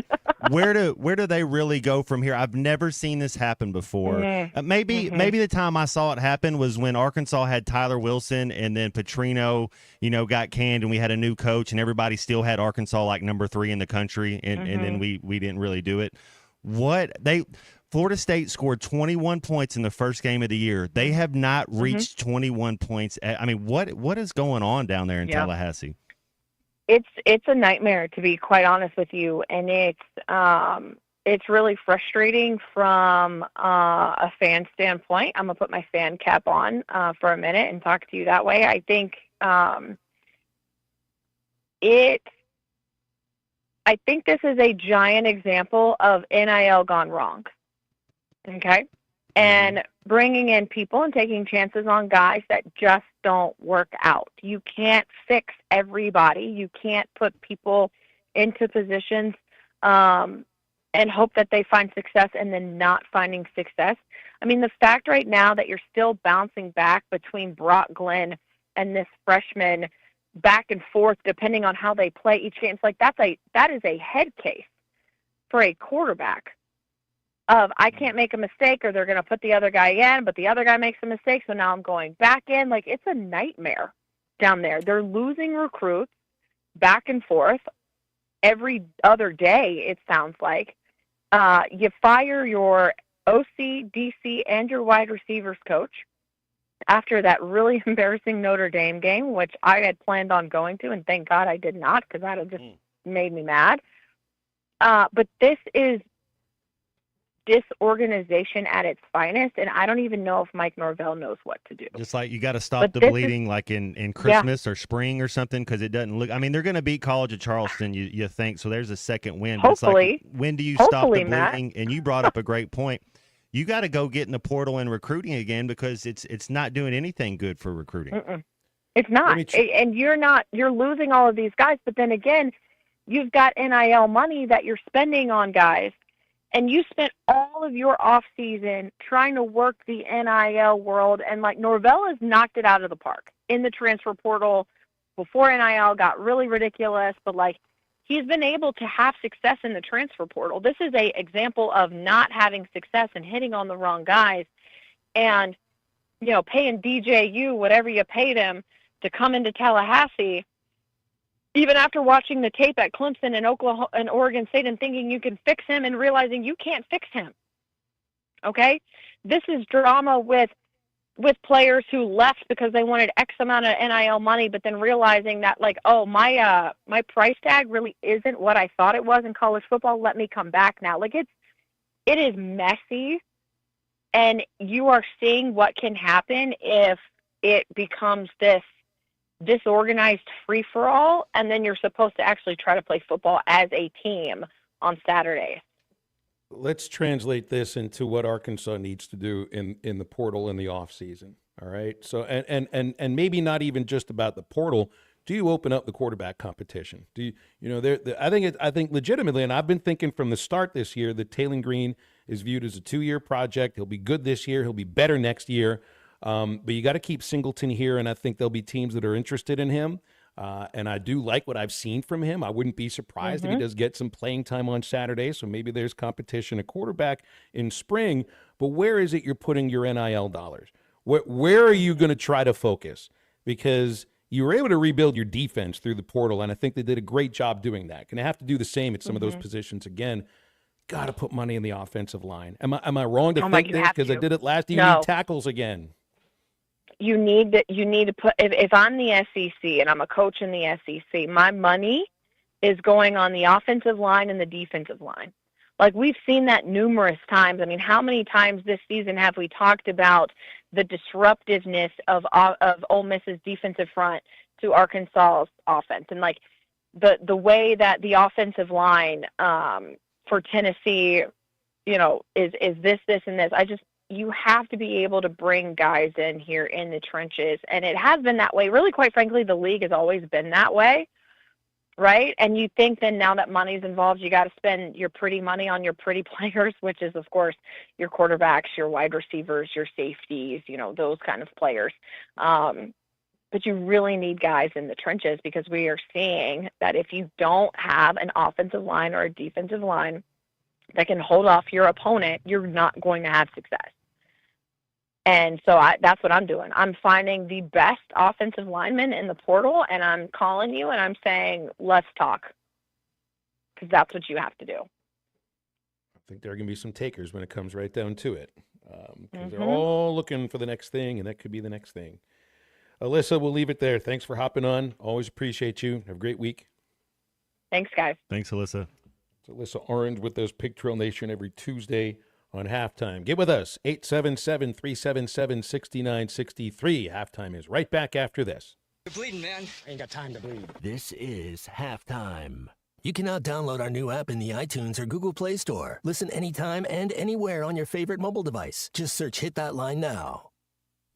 where do they really go from here? I've never seen this happen before. Maybe the time I saw it happen was when Arkansas had Tyler Wilson, and then Petrino, got canned, and we had a new coach, and everybody still had Arkansas like number 3 in the country, and then we didn't really do it. Florida State scored 21 points in the first game of the year. They have not reached 21 points. I mean, what is going on down there in Tallahassee? It's a nightmare, to be quite honest with you, and it's really frustrating from a fan standpoint. I'm gonna put my fan cap on for a minute and talk to you that way. I think this is a giant example of NIL gone wrong. Okay? And bringing in people and taking chances on guys that just don't work out. You can't fix everybody. You can't put people into positions and hope that they find success and then not finding success. I mean, the fact right now that you're still bouncing back between Brock Glenn and this freshman back and forth depending on how they play each game, it's like that is a head case for a quarterback. I can't make a mistake, or they're going to put the other guy in, but the other guy makes a mistake, so now I'm going back in. Like, it's a nightmare down there. They're losing recruits back and forth every other day, it sounds like. You fire your OC, DC, and your wide receivers coach after that really embarrassing Notre Dame game, which I had planned on going to, and thank God I did not, because that had just made me mad. But this is disorganization at its finest, and I don't even know if Mike Norvell knows what to do. Just like you got to stop the bleeding like in Christmas or spring or something, because it doesn't look – I mean, they're going to beat College of Charleston, you think, so there's a second win. Hopefully. It's like, when do you stop the bleeding? Matt. And you brought up a great point. You got to go get in the portal and recruiting again, because it's not doing anything good for recruiting. It's not. And you're losing all of these guys, but then again, you've got NIL money that you're spending on guys. And you spent all of your off season trying to work the NIL world, and like Norvell has knocked it out of the park in the transfer portal before NIL got really ridiculous. But like, he's been able to have success in the transfer portal. This is a example of not having success and hitting on the wrong guys, and paying DJU whatever you paid him to come into Tallahassee. Even after watching the tape at Clemson and Oklahoma and Oregon State and thinking you can fix him and realizing you can't fix him. Okay? This is drama with players who left because they wanted X amount of NIL money, but then realizing that like, oh, my price tag really isn't what I thought it was in college football. Let me come back now. Like, it is messy And you are seeing what can happen if it becomes this disorganized free-for-all, and then you're supposed to actually try to play football as a team on Saturday. Let's translate this into what Arkansas needs to do in the portal in the offseason. All right. So and maybe not even just about the portal. Do you open up the quarterback competition? Do you I think legitimately, and I've been thinking from the start this year that Taylon Green is viewed as a 2-year project. He'll be good this year. He'll be better next year. But you got to keep Singleton here, and I think there'll be teams that are interested in him. And I do like what I've seen from him. I wouldn't be surprised if he does get some playing time on Saturday, so maybe there's competition at quarterback in spring. But where is it you're putting your NIL dollars? Where are you going to try to focus? Because you were able to rebuild your defense through the portal, and I think they did a great job doing that. Going to have to do the same at some of those positions again. Got to put money in the offensive line. Am I wrong to think this? Because I did it last year. You need tackles again. You need to put, if I'm the SEC and I'm a coach in the SEC, my money is going on the offensive line and the defensive line. Like, we've seen that numerous times. I mean, how many times this season have we talked about the disruptiveness of Ole Miss's defensive front to Arkansas's offense? And like the way that the offensive line for Tennessee, is this, and this. You have to be able to bring guys in here in the trenches. And it has been that way. Really, quite frankly, the league has always been that way, right? And you think then now that money's involved, you got to spend your pretty money on your pretty players, which is, of course, your quarterbacks, your wide receivers, your safeties, those kind of players. But you really need guys in the trenches, because we are seeing that if you don't have an offensive line or a defensive line that can hold off your opponent, you're not going to have success. And so that's what I'm doing. I'm finding the best offensive linemen in the portal, and I'm calling you and I'm saying, let's talk, because that's what you have to do. I think there are going to be some takers when it comes right down to it, because they're all looking for the next thing, and that could be the next thing. Alyssa, we'll leave it there. Thanks for hopping on. Always appreciate you. Have a great week. Thanks, guys. Thanks, Alyssa. It's Alyssa Orange with those Pig Trail Nation every Tuesday on Halftime. Get with us, 877-377-6963. Halftime is right back after this. You're bleeding, man. I ain't got time to bleed. This is Halftime. You can now download our new app in the iTunes or Google Play Store. Listen anytime and anywhere on your favorite mobile device. Just search Hit That Line now.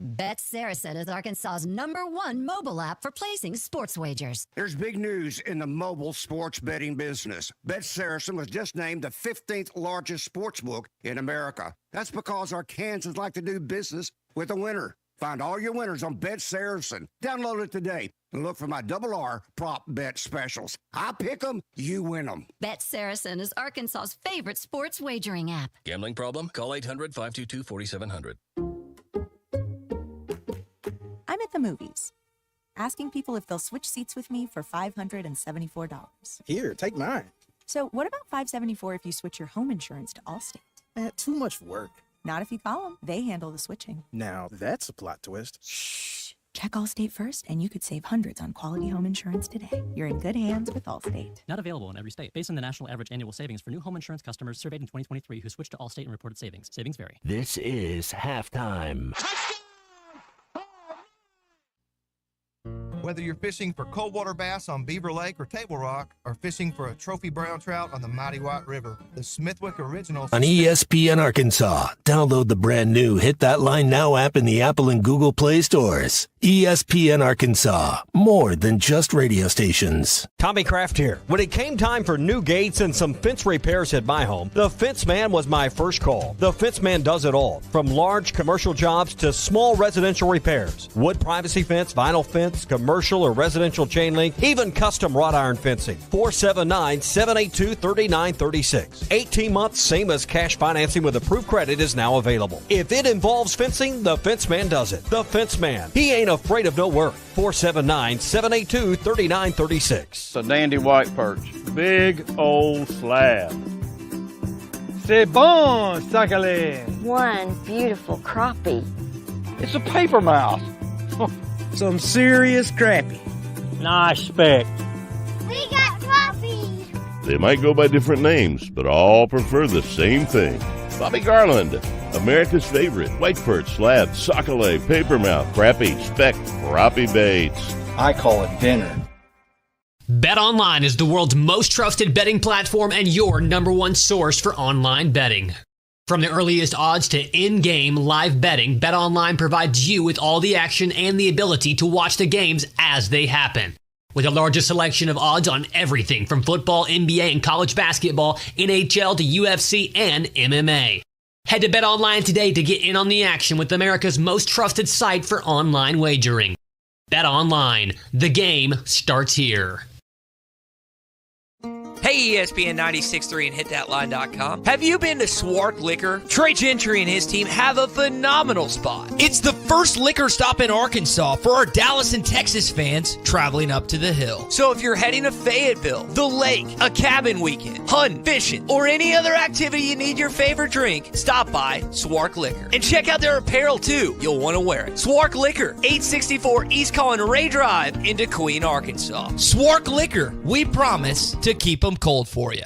Bet Saracen is Arkansas's #1 mobile app for placing sports wagers. There's big news in the mobile sports betting business. Bet Saracen was just named the 15th largest sports book in America. That's because Arkansans like to do business with a winner. Find all your winners on Bet Saracen. Download it today and look for my R prop bet specials. I pick them, you win them. Bet Saracen is Arkansas's favorite sports wagering app. Gambling problem? Call 800-522-4700. I'm at the movies, asking people if they'll switch seats with me for $574. Here, take mine. So what about $574 if you switch your home insurance to Allstate? Too much work. Not if you call them. They handle the switching. Now, that's a plot twist. Shh. Check Allstate first, and you could save hundreds on quality home insurance today. You're in good hands with Allstate. Not available in every state. Based on the national average annual savings for new home insurance customers surveyed in 2023 who switched to Allstate and reported savings. Savings vary. This is Halftime. Whether you're fishing for coldwater bass on Beaver Lake or Table Rock, or fishing for a trophy brown trout on the Mighty White River, the Smithwick Original On ESPN Arkansas, download the brand new Hit That Line Now app in the Apple and Google Play stores. ESPN Arkansas, more than just radio stations. Tommy Kraft here. When it came time for new gates and some fence repairs at my home, the Fence Man was my first call. The Fence Man does it all, from large commercial jobs to small residential repairs. Wood privacy fence, vinyl fence, commercial or residential chain link, even custom wrought iron fencing. 479-782-3936. 18 months, same as cash financing with approved credit is now available. If it involves fencing, the Fence Man does it. The Fence Man. He ain't afraid of no work. 479-782-3936. It's a dandy white perch. Big old slab. C'est bon, sacalé. One beautiful crappie. It's a paper mouse. Some serious crappie. Nice speck. We got crappies. They might go by different names, but all prefer the same thing. Bobby Garland, America's favorite, white perch, slab, sockeye, papermouth, crappie, speck, crappie baits. I call it dinner. BetOnline is the world's most trusted betting platform and your number one source for online betting. From the earliest odds to in-game live betting, BetOnline provides you with all the action and the ability to watch the games as they happen. With the largest selection of odds on everything from football, NBA, and college basketball, NHL to UFC and MMA. Head to BetOnline today to get in on the action with America's most trusted site for online wagering. BetOnline, the game starts here. Hey, ESPN 96.3 and hitthatline.com. Have you been to Swark Liquor? Trey Gentry and his team have a phenomenal spot. It's the first liquor stop in Arkansas for our Dallas and Texas fans traveling up to the hill. So if you're heading to Fayetteville, the lake, a cabin weekend, hunting, fishing, or any other activity you need your favorite drink, stop by Swark Liquor. And check out their apparel too. You'll want to wear it. Swark Liquor, 864 East Collin Ray Drive in DeQueen, Arkansas. Swark Liquor, we promise to keep them cold for you.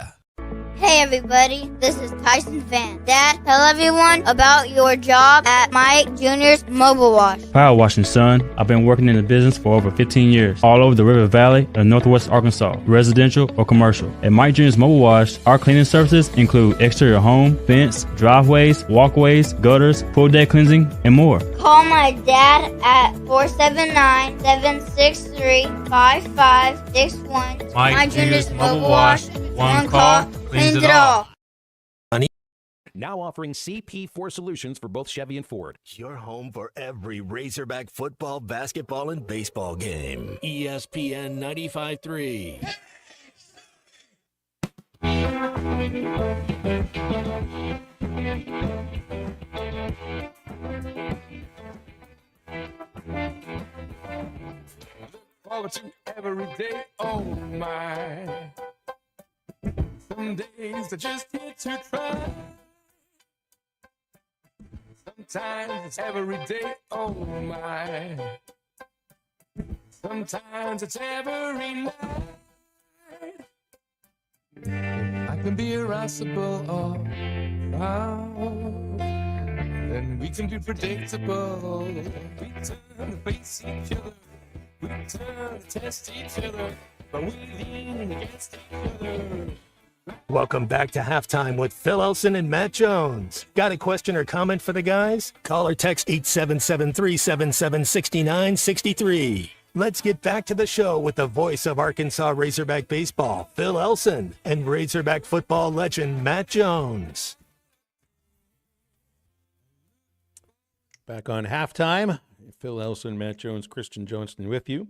Hey everybody, this is Tyson Van. Dad, tell everyone about your job at Mike Jr.'s Mobile Wash. Power washing, son. I've been working in the business for over 15 years, all over the River Valley and Northwest Arkansas, residential or commercial. At Mike Jr.'s Mobile Wash, our cleaning services include exterior home, fence, driveways, walkways, gutters, pool deck cleansing, and more. Call my dad at 479-763-5561. Mike Jr.'s Mobile Wash. One call, cleans it all. Now offering CP4 solutions for both Chevy and Ford. Your home for every Razorback football, basketball, and baseball game. ESPN 95.3. Forward to every day, oh my. Some days I just need to try. Sometimes it's every day, oh my. Sometimes it's every night. I can be irascible or proud. Then we can be predictable. We turn to face each other. We turn to test each other. But we lean against each other. Welcome back to Halftime with Phil Elson and Matt Jones. Got a question or comment for the guys? Call or text 877-377-6963. Let's get back to the show with the voice of Arkansas Razorback baseball, Phil Elson, and Razorback football legend Matt Jones. Back on Halftime, Phil Elson, Matt Jones, Christian Johnston with you.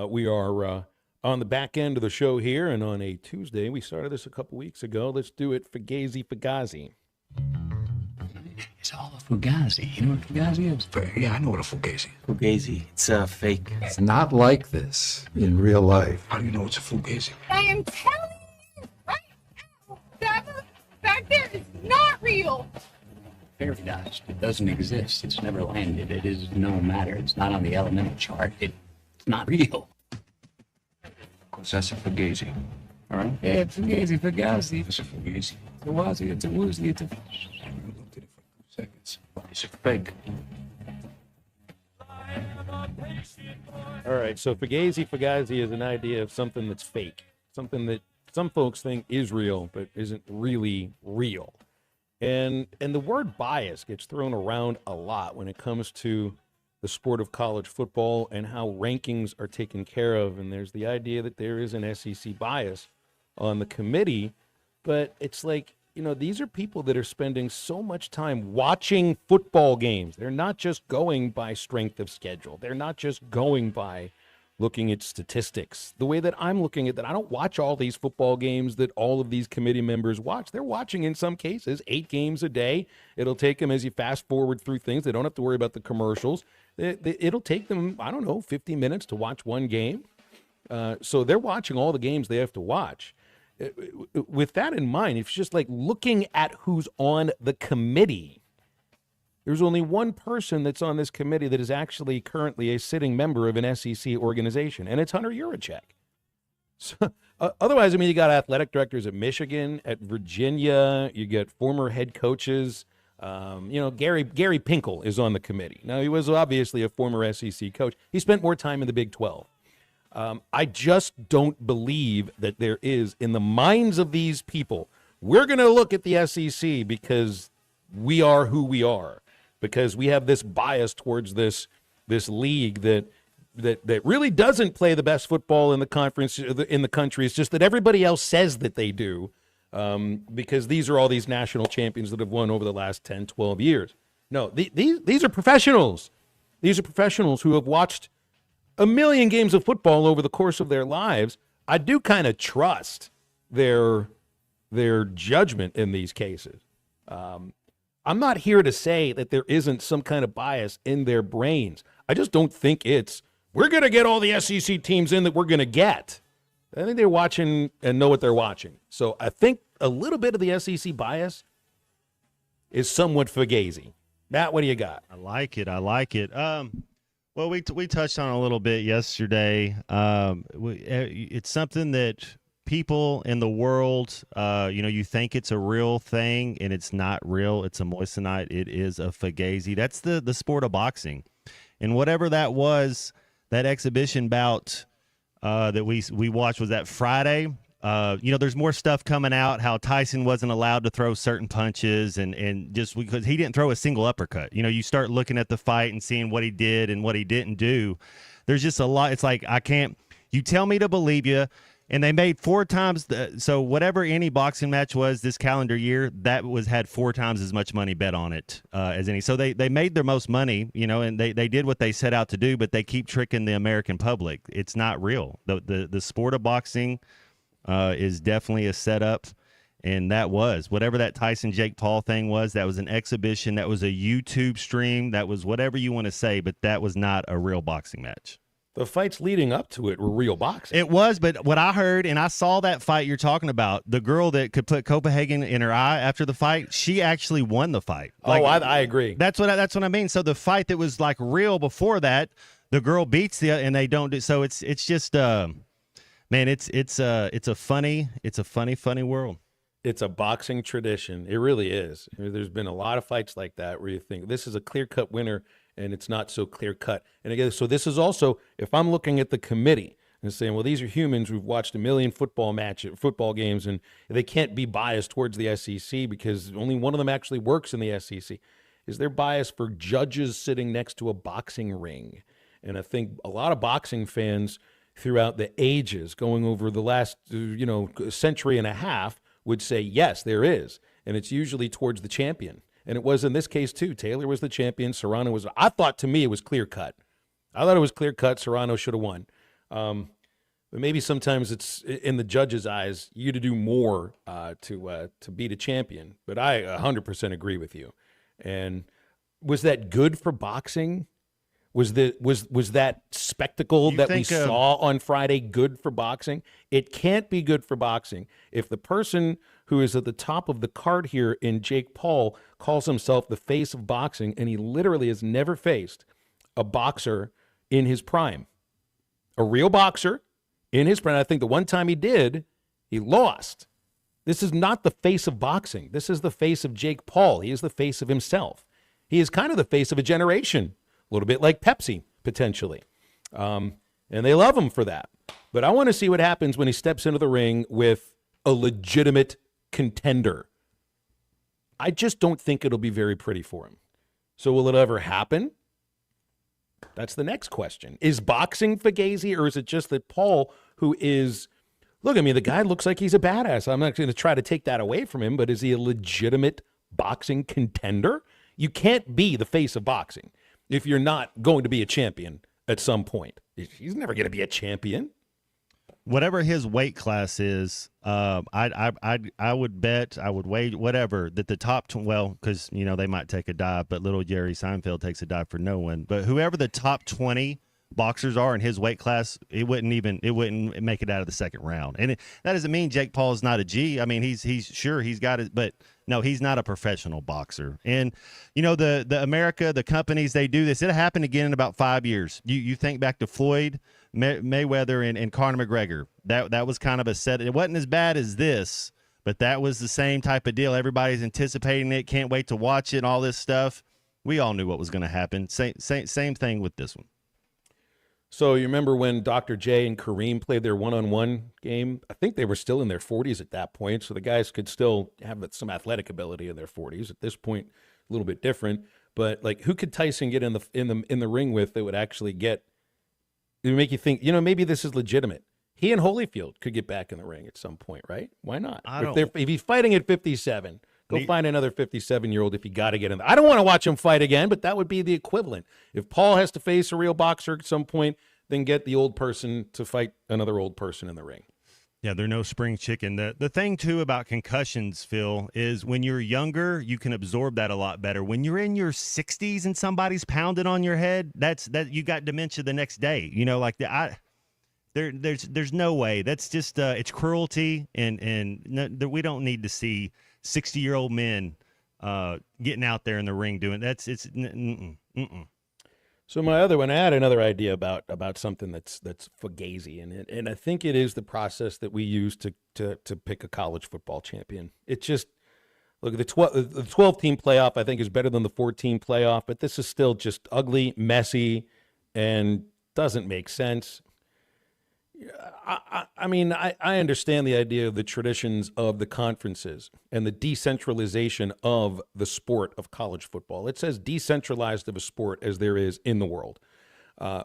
We are on the back end of the show here, and on a Tuesday, we started this a couple weeks ago. Let's do it Fugazi Fugazi. It's all a Fugazi. You know what Fugazi is? Yeah, I know what a Fugazi is. Fugazi, it's a fake. It's not like this in real life. How do you know it's a Fugazi? I am telling you right now, that back there is not real. Fairy dust. It doesn't exist. It's never landed. It is no matter. It's not on the elemental chart. It's not real. Because that's a Fugazi. All right? Yeah, Fugazi, Fugazi. It's a Fugazi. It's a Wazi, it's a Woozy, it's a... I looked at it for 2 seconds. It's a fake. All right, so Fugazi is an idea of something that's fake, something that some folks think is real but isn't really real. And the word bias gets thrown around a lot when it comes to the sport of college football and how rankings are taken care of. And there's the idea that there is an SEC bias on the committee, but it's like, you know, these are people that are spending so much time watching football games. They're not just going by strength of schedule. They're not just going by looking at statistics. The way that I'm looking at that, I don't watch all these football games that all of these committee members watch. They're watching, in some cases, 8 games a day. It'll take them, as you fast forward through things, they don't have to worry about the commercials. It'll take them, 50 minutes to watch one game. So they're watching all the games they have to watch. With that in mind, if it's just like looking at who's on the committee, there's only one person that's on this committee that is actually currently a sitting member of an SEC organization, and it's Hunter Yurachek. So, otherwise, you got athletic directors at Michigan, at Virginia, you get former head coaches Gary Pinkel is on the committee. Now, he was obviously a former SEC coach. He spent more time in the Big 12. I just don't believe that there is, in the minds of these people, we're going to look at the SEC because we are who we are, because we have this bias towards this league that really doesn't play the best football in the conference in the country. It's just that everybody else says that they do, because these are all these national champions that have won over the last 10, 12 years. No, these are professionals. These are professionals who have watched a million games of football over the course of their lives. I do kind of trust their judgment in these cases. I'm not here to say that there isn't some kind of bias in their brains. I just don't think it's, we're going to get all the SEC teams in that we're going to get. I think they're watching and know what they're watching. So I think a little bit of the SEC bias is somewhat fugazi. Matt, what do you got? I like it. Well, we touched on it a little bit yesterday. It's something that people in the world, you think it's a real thing, and it's not real. It's a moissanite. It is a fugazi. That's the sport of boxing. And whatever that was, that exhibition bout that we watched, was that Friday. There's more stuff coming out, how Tyson wasn't allowed to throw certain punches and just because he didn't throw a single uppercut. You start looking at the fight and seeing what he did and what he didn't do. There's just a lot. It's like, you tell me to believe you. And they made 4 times. So whatever any boxing match was this calendar year, that had 4 times as much money bet on it as any. So they made their most money, and they did what they set out to do, but they keep tricking the American public. It's not real. The sport of boxing is definitely a setup, and that was whatever that Tyson Jake Paul thing was. That was an exhibition. That was a YouTube stream. That was whatever you want to say, but that was not a real boxing match. The fights leading up to it were real boxing. It was, but what I heard, and I saw that fight you're talking about, the girl that could put Copenhagen in her eye after the fight, she actually won the fight. I agree. That's what I mean. So the fight that was like real before that, the girl beats and they don't do. So it's just man, it's a funny world. It's a boxing tradition. It really is. There's been a lot of fights like that where you think this is a clear-cut winner, and it's not so clear-cut. And again, so this is also, if I'm looking at the committee and saying, well, these are humans who've watched a million football games, and they can't be biased towards the SEC because only one of them actually works in the SEC. Is there bias for judges sitting next to a boxing ring? And I think a lot of boxing fans throughout the ages, going over the last century and a half, would say, yes, there is. And it's usually towards the champion. And it was in this case, too. Taylor was the champion. Serrano was. I thought, to me, it was clear-cut. I thought it was clear-cut. Serrano should have won. But maybe sometimes it's, in the judge's eyes, you to do more to beat a champion. But I 100% agree with you. And was that good for boxing? Was that spectacle that we saw on Friday good for boxing? It can't be good for boxing if the person who is at the top of the card here in Jake Paul calls himself the face of boxing, and he literally has never faced a boxer in his prime. A real boxer in his prime. I think the one time he did, he lost. This is not the face of boxing. This is the face of Jake Paul. He is the face of himself. He is kind of the face of a generation. A little bit like Pepsi, potentially. And they love him for that. But I want to see what happens when he steps into the ring with a legitimate contender. I just don't think it'll be very pretty for him. So will it ever happen? That's the next question. Is boxing fugazi, or is it just that Paul, who is, look, I mean, the guy looks like he's a badass. I'm not going to try to take that away from him, but is he a legitimate boxing contender? You can't be the face of boxing if you're not going to be a champion at some point. He's never going to be a champion. Whatever his weight class is, I would bet, I would wager, whatever, that the top, because, they might take a dive, but little Jerry Seinfeld takes a dive for no one. But whoever the top 20 boxers are in his weight class, it wouldn't make it out of the second round. And that doesn't mean Jake Paul is not a G. I mean, he's sure he's got it, but no, he's not a professional boxer. And, the America, the companies, they do this. It'll happen again in about 5 years. You think back to Floyd Mayweather and Conor McGregor. That was kind of a set. It wasn't as bad as this, But that was the same type of deal. Everybody's anticipating it, can't wait to watch it, and all this stuff. We all knew what was going to happen. Same thing with this one. So you remember when Dr. J and Kareem played their one-on-one game? I think they were still in their 40s at that point, so the guys could still have some athletic ability in their 40s. At this point, a little bit different. But like, who could Tyson get in the ring with that would actually get? It would make you think, maybe this is legitimate. He and Holyfield could get back in the ring at some point, right? Why not? If he's fighting at 57, go find another 57-year-old if you got to get in there. I don't want to watch him fight again, but that would be the equivalent. If Paul has to face a real boxer at some point, then get the old person to fight another old person in the ring. Yeah, they're no spring chicken. The thing, too, about concussions, Phil, is when you're younger, you can absorb that a lot better. When you're in your 60s and somebody's pounding on your head, that you got dementia the next day. There's no way. That's just it's cruelty, and we don't need to see 60-year-old men getting out there in the ring doing that. So my other one, I had another idea about something that's fugazi, and I think it is the process that we use to pick a college football champion. It's just, look, the 12-team playoff I think is better than the 14 playoff, but this is still just ugly, messy, and doesn't make sense. I mean, I understand the idea of the traditions of the conferences and the decentralization of the sport of college football. It's as decentralized of a sport as there is in the world. And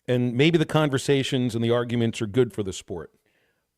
maybe the conversations and the arguments are good for the sport.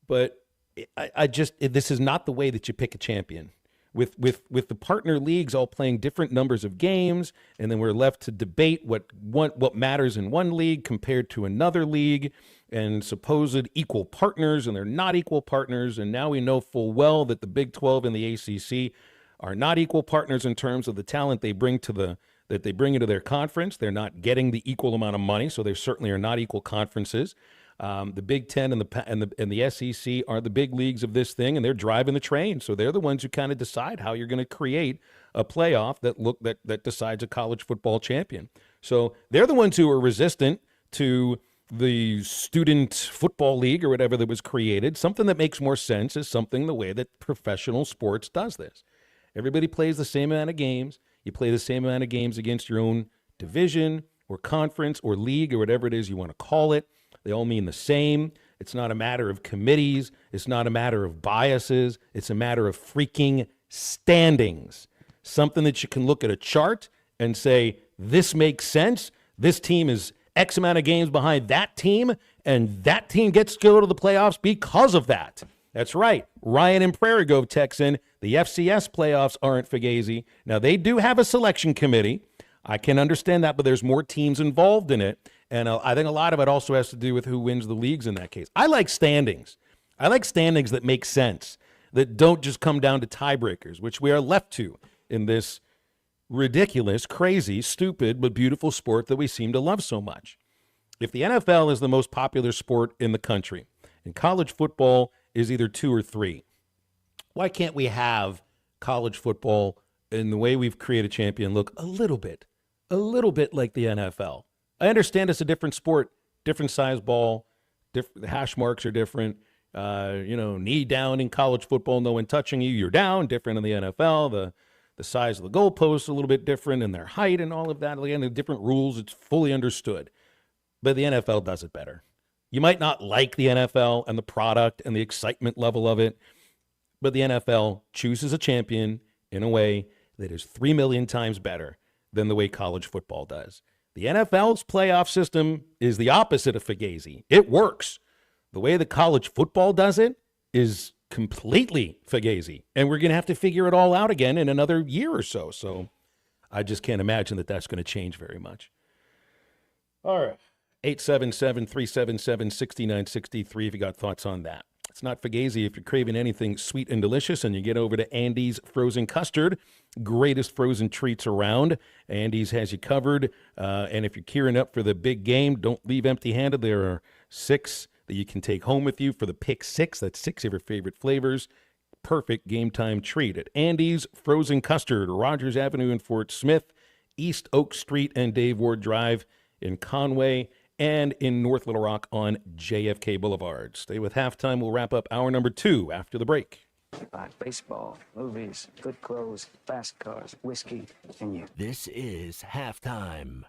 But this is not the way that you pick a champion. With the partner leagues all playing different numbers of games, and then we're left to debate what matters in one league compared to another league, and supposed equal partners, and they're not equal partners. And now we know full well that the Big 12 and the ACC are not equal partners in terms of the talent they bring that they bring into their conference. They're not getting the equal amount of money, so they certainly are not equal conferences. The Big Ten and the SEC are the big leagues of this thing, and they're driving the train. So they're the ones who kind of decide how you're going to create a playoff that decides a college football champion. So they're the ones who are resistant to the student football league or whatever that was created. Something that makes more sense is something the way that professional sports does this. Everybody plays the same amount of games. You play the same amount of games against your own division or conference or league or whatever it is you want to call it. They all mean the same. It's not a matter of committees. It's not a matter of biases. It's a matter of freaking standings. Something that you can look at a chart and say, this makes sense. This team is X amount of games behind that team, and that team gets to go to the playoffs because of that. That's right. Ryan and Prairie Grove Texan, the FCS playoffs aren't fugazi. Now, they do have a selection committee. I can understand that, but there's more teams involved in it. And I think a lot of it also has to do with who wins the leagues in that case. I like standings. I like standings that make sense, that don't just come down to tiebreakers, which we are left to in this ridiculous, crazy, stupid, but beautiful sport that we seem to love so much. If the NFL is the most popular sport in the country and college football is either 2 or 3, why can't we have college football in the way we've created a champion look a little bit like the NFL? I understand it's a different sport, different size ball, the hash marks are different. Knee down in college football, no one touching you, you're down. Different in the NFL, the size of the goalposts a little bit different, and their height and all of that. Again, the different rules, it's fully understood. But the NFL does it better. You might not like the NFL and the product and the excitement level of it, but the NFL chooses a champion in a way that is 3 million times better than the way college football does. The NFL's playoff system is the opposite of fugazi. It works. The way the college football does it is completely fugazi, and we're going to have to figure it all out again in another year or so. So I just can't imagine that that's going to change very much. All right. 877-377-6963 if you got thoughts on that. It's not fugazi if you're craving anything sweet and delicious and you get over to Andy's Frozen Custard. Greatest frozen treats around. Andy's has you covered. And if you're gearing up for the big game, don't leave empty-handed. There are 6 that you can take home with you for the Pick 6. That's 6 of your favorite flavors. Perfect game time treat at Andy's Frozen Custard, Rogers Avenue in Fort Smith, East Oak Street and Dave Ward Drive in Conway, and in North Little Rock on JFK Boulevard. Stay with Halftime. We'll wrap up hour number 2 after the break. Like baseball, movies, good clothes, fast cars, whiskey, and you. This is halftime.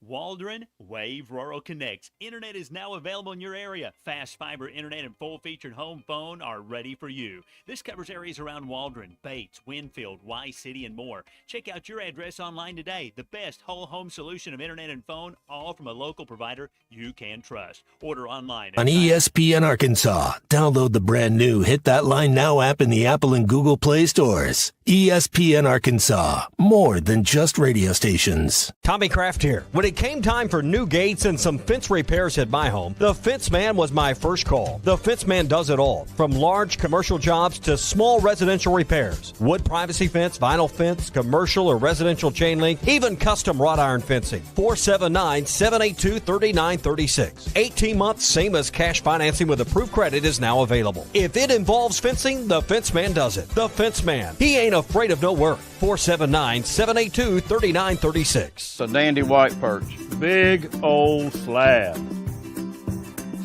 Waldron Wave Rural Connect. Internet is now available in your area. Fast fiber internet and full-featured home phone are ready for you. This covers areas around Waldron, Bates, Winfield, Y-City, and more. Check out your address online today. The best whole home solution of internet and phone, all from a local provider you can trust. Order online On ESPN Arkansas, download the brand new Hit That Line Now app in the Apple and Google Play stores. ESPN Arkansas, more than just radio stations. Tommy Kraft here. When it came time for new gates and some fence repairs at my home, the Fence Man was my first call. The Fence Man does it all, from large commercial jobs to small residential repairs. Wood privacy fence, vinyl fence, commercial or residential chain link, even custom wrought iron fencing. 479-782-3936. 18 months, same as cash financing with approved credit is now available. If it involves fencing, the Fence Man does it. The Fence Man. He ain't afraid of no work. 479-782-3936. It's a dandy white perch. Big old slab.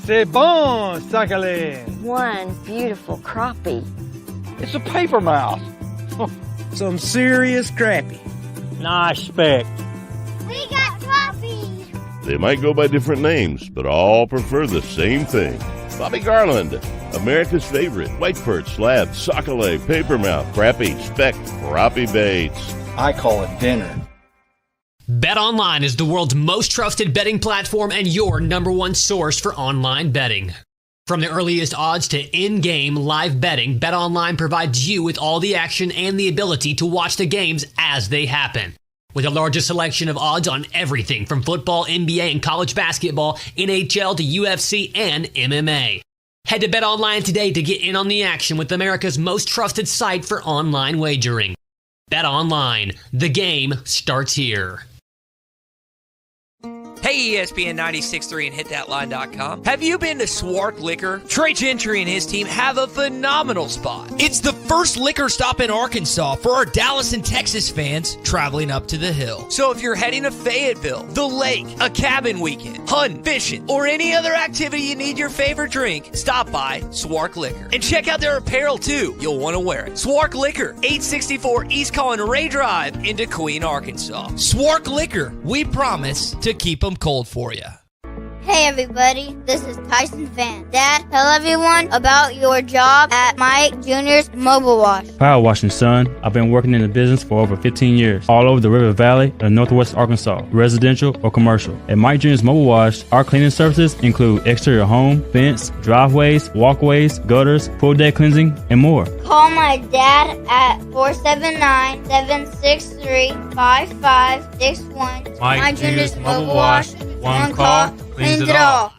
C'est bon, sacalé. One beautiful crappie. It's a paper mouse. Some serious crappie. Nice speck. We got crappies. They might go by different names, but all prefer the same thing. Bobby Garland, America's favorite white perch, slab, sockeye, papermouth, crappie, speck, crappie baits. I call it dinner. BetOnline is the world's most trusted betting platform and your number one source for online betting. From the earliest odds to in-game live betting, BetOnline provides you with all the action and the ability to watch the games as they happen. With the largest selection of odds on everything from football, NBA, and college basketball, NHL to UFC and MMA. Head to BetOnline today to get in on the action with America's most trusted site for online wagering. BetOnline, the game starts here. Hey, ESPN 96.3 and hitthatline.com. Have you been to Swark Liquor? Trey Gentry and his team have a phenomenal spot. It's the first liquor stop in Arkansas for our Dallas and Texas fans traveling up to the hill. So if you're heading to Fayetteville, the lake, a cabin weekend, hunting, fishing, or any other activity you need your favorite drink, stop by Swark Liquor. And check out their apparel too. You'll want to wear it. Swark Liquor, 864 East Collin Ray Drive in Queen, Arkansas. Swark Liquor, we promise to keep them cold for you. Hey everybody, this is Tyson Van. Dad, tell everyone about your job at Mike Jr.'s Mobile Wash. Power washing, son. I've been working in the business for over 15 years, all over the River Valley and Northwest Arkansas, residential or commercial. At Mike Jr.'s Mobile Wash, our cleaning services include exterior home, fence, driveways, walkways, gutters, pool deck cleansing, and more. Call my dad at 479-763-5561. Mike Jr.'s Mobile Wash. One call, cleans it all.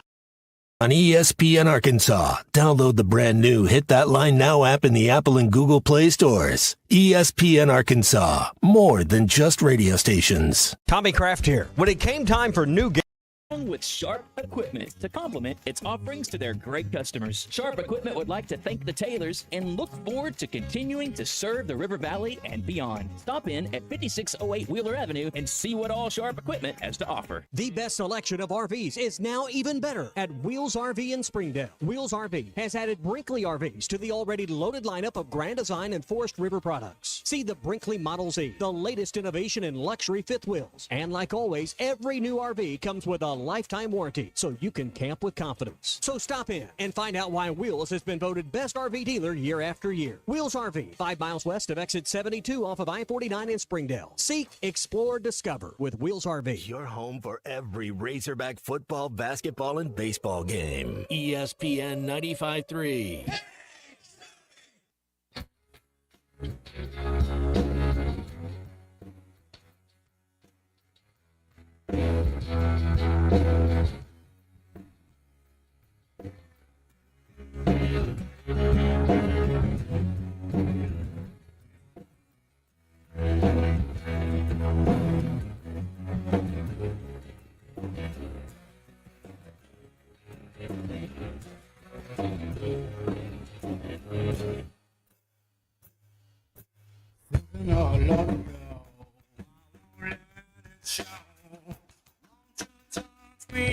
On ESPN Arkansas, download the brand new Hit That Line Now app in the Apple and Google Play stores. ESPN Arkansas, more than just radio stations. Tommy Kraft here. When it came time for new gates, with Sharp Equipment to complement its offerings to their great customers. Sharp Equipment would like to thank the Taylors and look forward to continuing to serve the River Valley and beyond. Stop in at 5608 Wheeler Avenue and see what all Sharp Equipment has to offer. the best selection of RVs is now even better at Wheels RV in Springdale. Wheels RV has added Brinkley RVs to the already loaded lineup of Grand Design and Forest River products. See the Brinkley Model Z, the latest innovation in luxury fifth wheels. And like always, every new RV comes with a lifetime warranty, so you can camp with confidence. So stop in and find out why Wheels has been voted best RV dealer year after year. Wheels RV, 5 miles west of exit 72 off of I-49 in Springdale. Seek, explore, discover with Wheels RV. Your home for every Razorback football, basketball, and baseball game. ESPN 95.3.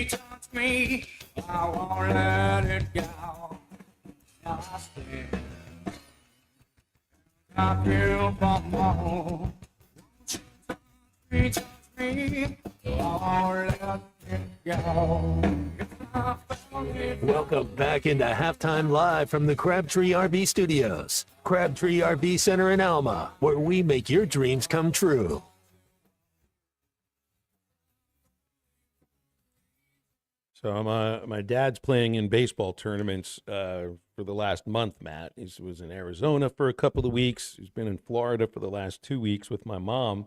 Touch me, I won't let it go. Now I stand I feel from my home. Reach me, all let it go. Welcome back into Halftime Live from the Crabtree RV Studios. Crabtree RV Center in Alma, where we make your dreams come true. So my dad's playing in baseball tournaments for the last month, Matt. He was in Arizona for a couple of weeks. He's been in Florida for the last 2 weeks with my mom.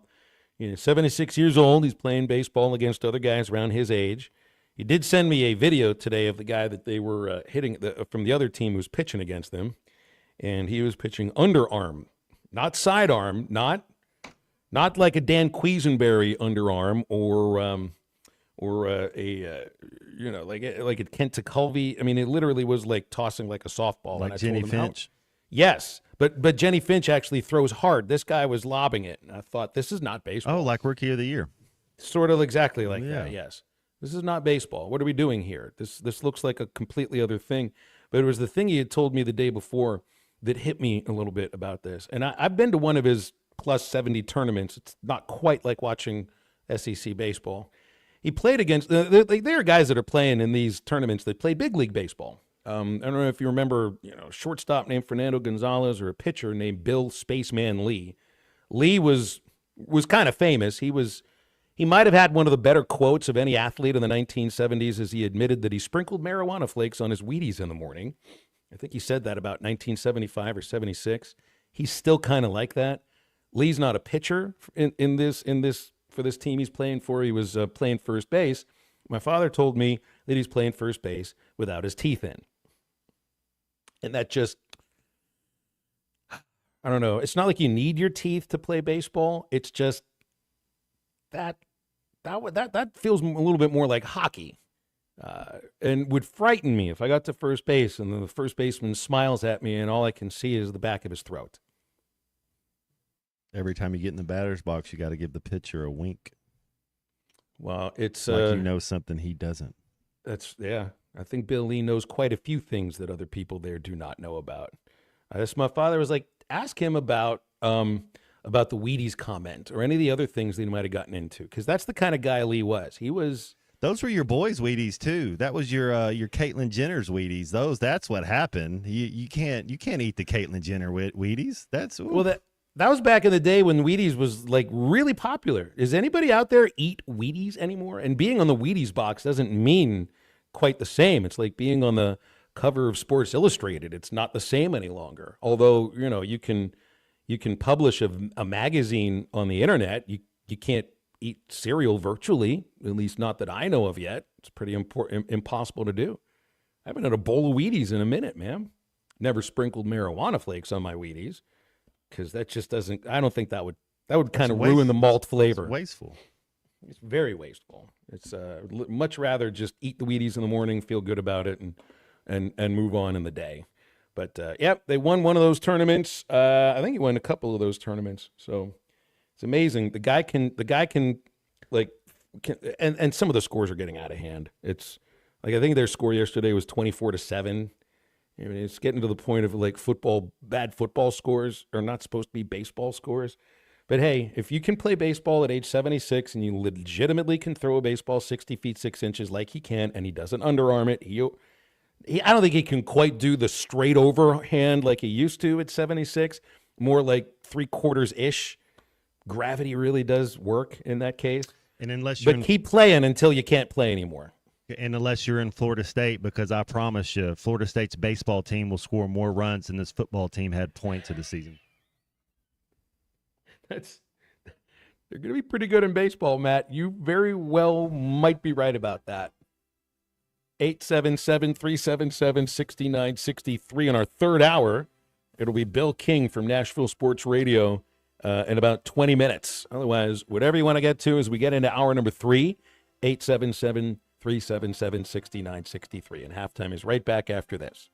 He's 76 years old. He's playing baseball against other guys around his age. He did send me a video today of the guy that they were hitting from the other team who was pitching against them. And he was pitching underarm, not sidearm, not like a Dan Quisenberry underarm or like a Kent Tekulve. I mean, it literally was like tossing like a softball. Like and I Jenny told him Finch? Yes, but Jenny Finch actually throws hard. This guy was lobbing it, and I thought, this is not baseball. Oh, like Rookie of the Year. Sort of exactly like Yeah. that, yes. This is not baseball. What are we doing here? This looks like a completely other thing. But it was the thing he had told me the day before that hit me a little bit about this. And I've been to one of his plus 70 tournaments. It's not quite like watching SEC baseball. He played against, there are guys that are playing in these tournaments that play big league baseball. I don't know if you remember, a shortstop named Fernando Gonzalez or a pitcher named Bill Spaceman Lee. Lee was kind of famous. He might have had one of the better quotes of any athlete in the 1970s as he admitted that he sprinkled marijuana flakes on his Wheaties in the morning. I think he said that about 1975 or 76. He's still kind of like that. Lee's not a pitcher in this for this team he's playing for. He was playing first base. My father told me that he's playing first base without his teeth in. And that just, I don't know. It's not like you need your teeth to play baseball. It's just that feels a little bit more like hockey, and would frighten me if I got to first base and the first baseman smiles at me and all I can see is the back of his throat. Every time you get in the batter's box, you got to give the pitcher a wink. Well, it's like you know something he doesn't. I think Bill Lee knows quite a few things that other people there do not know about. My father was like, ask him about the Wheaties comment or any of the other things that he might have gotten into, because that's the kind of guy Lee was. He was. Those were your boys' Wheaties too. That was your Caitlyn Jenner's Wheaties. That's what happened. You can't eat the Caitlyn Jenner Wheaties. Well, that was back in the day when Wheaties was like really popular. Does anybody out there eat Wheaties anymore? And being on the Wheaties box doesn't mean quite the same. It's like being on the cover of Sports Illustrated. It's not the same any longer. Although, you can publish a magazine on the internet. You can't eat cereal virtually, at least not that I know of yet. It's pretty impossible to do. I haven't had a bowl of Wheaties in a minute, man. Never sprinkled marijuana flakes on my Wheaties, because that just doesn't. I don't think that would kind of ruin the malt flavor. It's wasteful. It's very wasteful. It's much rather just eat the Wheaties in the morning, feel good about it, and move on in the day. But they won one of those tournaments. I think he won a couple of those tournaments. So it's amazing. The guy can and some of the scores are getting out of hand. It's like, I think their score yesterday was 24-7. I mean, it's getting to the point of like bad football scores are not supposed to be baseball scores. But hey, if you can play baseball at age 76 and you legitimately can throw a baseball 60 feet 6 inches like he can, and he doesn't underarm it, I don't think he can quite do the straight overhand like he used to at 76. More like 3/4-ish. Gravity really does work in that case. And keep playing until you can't play anymore. And unless you're in Florida State, because I promise you, Florida State's baseball team will score more runs than this football team had points of the season. They're going to be pretty good in baseball, Matt. You very well might be right about that. 877-377-6963 in our third hour. It'll be Bill King from Nashville Sports Radio in about 20 minutes. Otherwise, whatever you want to get to as we get into hour number 3, 877-377-6963. And halftime is right back after this.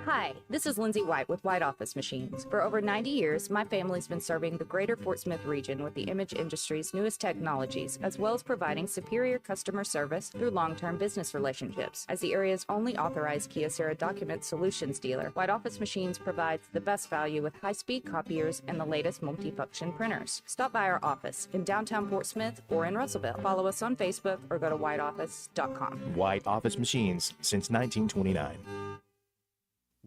Hi, this is Lindsay White with White Office Machines. For over 90 years, my family's been serving the greater Fort Smith region with the image industry's newest technologies, as well as providing superior customer service through long-term business relationships. As the area's only authorized Kyocera document solutions dealer, White Office Machines provides the best value with high-speed copiers and the latest multifunction printers. Stop by our office in downtown Fort Smith or in Russellville. Follow us on Facebook or go to whiteoffice.com. White Office Machines since 1929.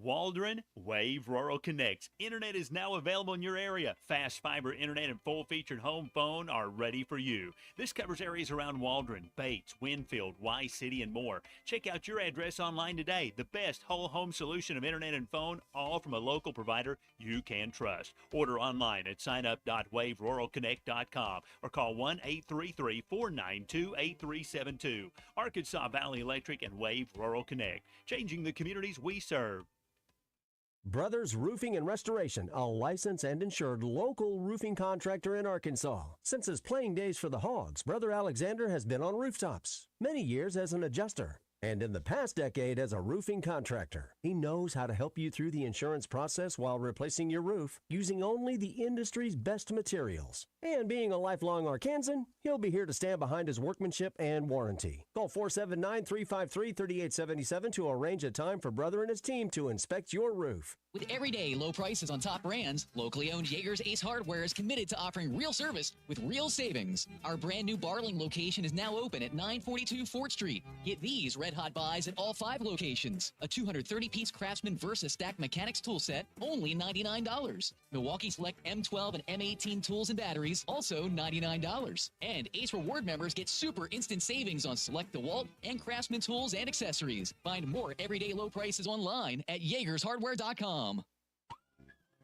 Waldron Wave Rural Connect. Internet is now available in your area. Fast fiber internet and full-featured home phone are ready for you. This covers areas around Waldron, Bates, Winfield, Y-City, and more. Check out your address online today. The best whole home solution of internet and phone, all from a local provider you can trust. Order online at signup.waveruralconnect.com or call 1-833-492-8372. Arkansas Valley Electric and Wave Rural Connect, changing the communities we serve. Brothers Roofing and Restoration, a licensed and insured local roofing contractor in Arkansas. Since his playing days for the Hogs, Brother Alexander has been on rooftops, many years as an adjuster, and in the past decade as a roofing contractor. He knows how to help you through the insurance process while replacing your roof using only the industry's best materials. And being a lifelong Arkansan, he'll be here to stand behind his workmanship and warranty. Call 479-353-3877 to arrange a time for Brother and his team to inspect your roof. With everyday low prices on top brands, locally owned Jaegers Ace Hardware is committed to offering real service with real savings. Our brand new Barling location is now open at 942 Fort Street. Get these red hot buys at all 5 locations. A 230-piece Craftsman Versa Stack Mechanics tool set, only $99. Milwaukee Select M12 and M18 tools and batteries, also $99. And Ace Reward members get super instant savings on select DeWalt and Craftsman tools and accessories. Find more everyday low prices online at JaegersHardware.com.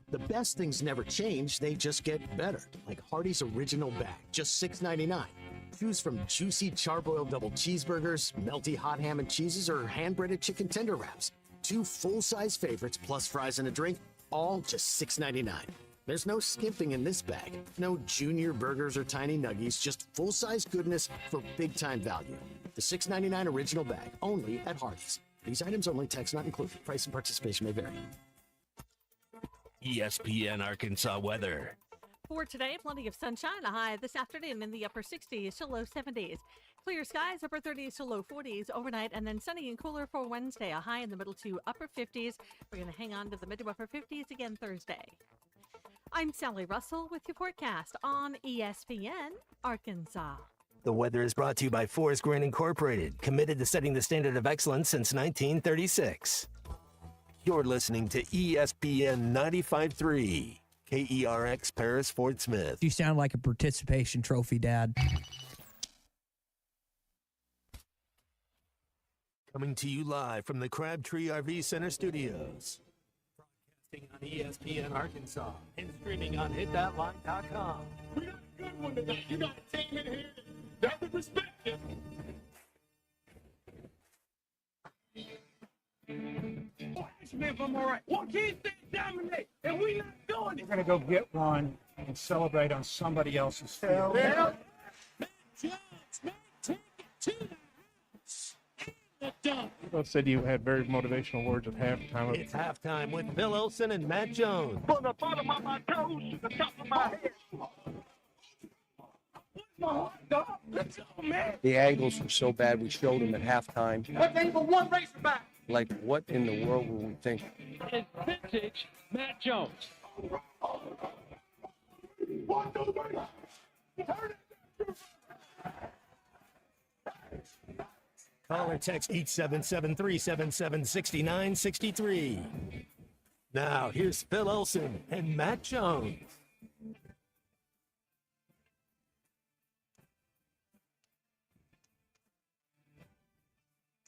The best things never change, they just get better. Like Hardee's Original Bag, just $6.99. Choose from juicy charbroiled double cheeseburgers, melty hot ham and cheeses, or hand-breaded chicken tender wraps. 2 full-size favorites plus fries and a drink, all just $6.99. There's no skimping in this bag. No junior burgers or tiny nuggies, just full-size goodness for big-time value. The $6.99 Original Bag, only at Hardee's. These items only, tax not included. Price and participation may vary. ESPN Arkansas weather. For today, plenty of sunshine, a high this afternoon in the upper 60s to low 70s. Clear skies, upper 30s to low 40s overnight, and then sunny and cooler for Wednesday, a high in the middle to upper 50s. We're going to hang on to the mid to upper 50s again Thursday. I'm Sally Russell with your forecast on ESPN Arkansas. The weather is brought to you by Forest Green Incorporated, committed to setting the standard of excellence since 1936. You're listening to ESPN 95.3, KERX Paris Fort Smith. You sound like a participation trophy, Dad. Coming to you live from the Crabtree RV Center studios. Broadcasting on ESPN Arkansas and streaming on hitthatline.com. We got a good one tonight. You got a team in here that would respect it. Ask me if I'm all right. What can't they dominate? And we not doing it. We're going to go get one and celebrate on somebody else's field. Yeah. Both said you had very motivational words at halftime. It's halftime with Bill Olson and Matt Jones. From the bottom of my toes to the top of my head. My heart, dog. Let's go, man. The angles were so bad we showed them at halftime. What ain't but one racerback? Like, what in the world were we thinking? It's vintage Matt Jones. 1, 2, 3. Turn it. Call or text 877-377-6963. Now, here's Phil Olson and Matt Jones.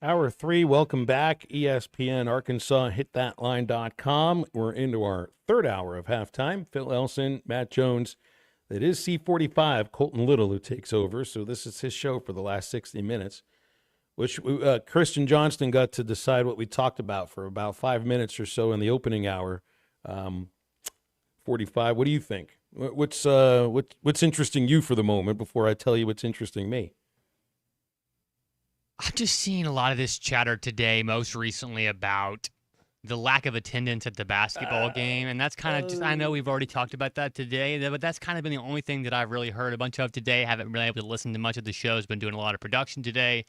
Hour 3, welcome back. ESPN Arkansas, hitthatline.com. We're into our third hour of halftime. Phil Elson, Matt Jones. It is C45, Colton Little, who takes over. So this is his show for the last 60 minutes, which Christian Johnston got to decide what we talked about for about 5 minutes or so in the opening hour. 45, what do you think? What's interesting you for the moment before I tell you what's interesting me? I'm just seeing a lot of this chatter today, most recently about the lack of attendance at the basketball game, and that's kind of just, I know we've already talked about that today, but that's kind of been the only thing that I've really heard a bunch of today. Haven't been able to listen to much of the shows, been doing a lot of production today.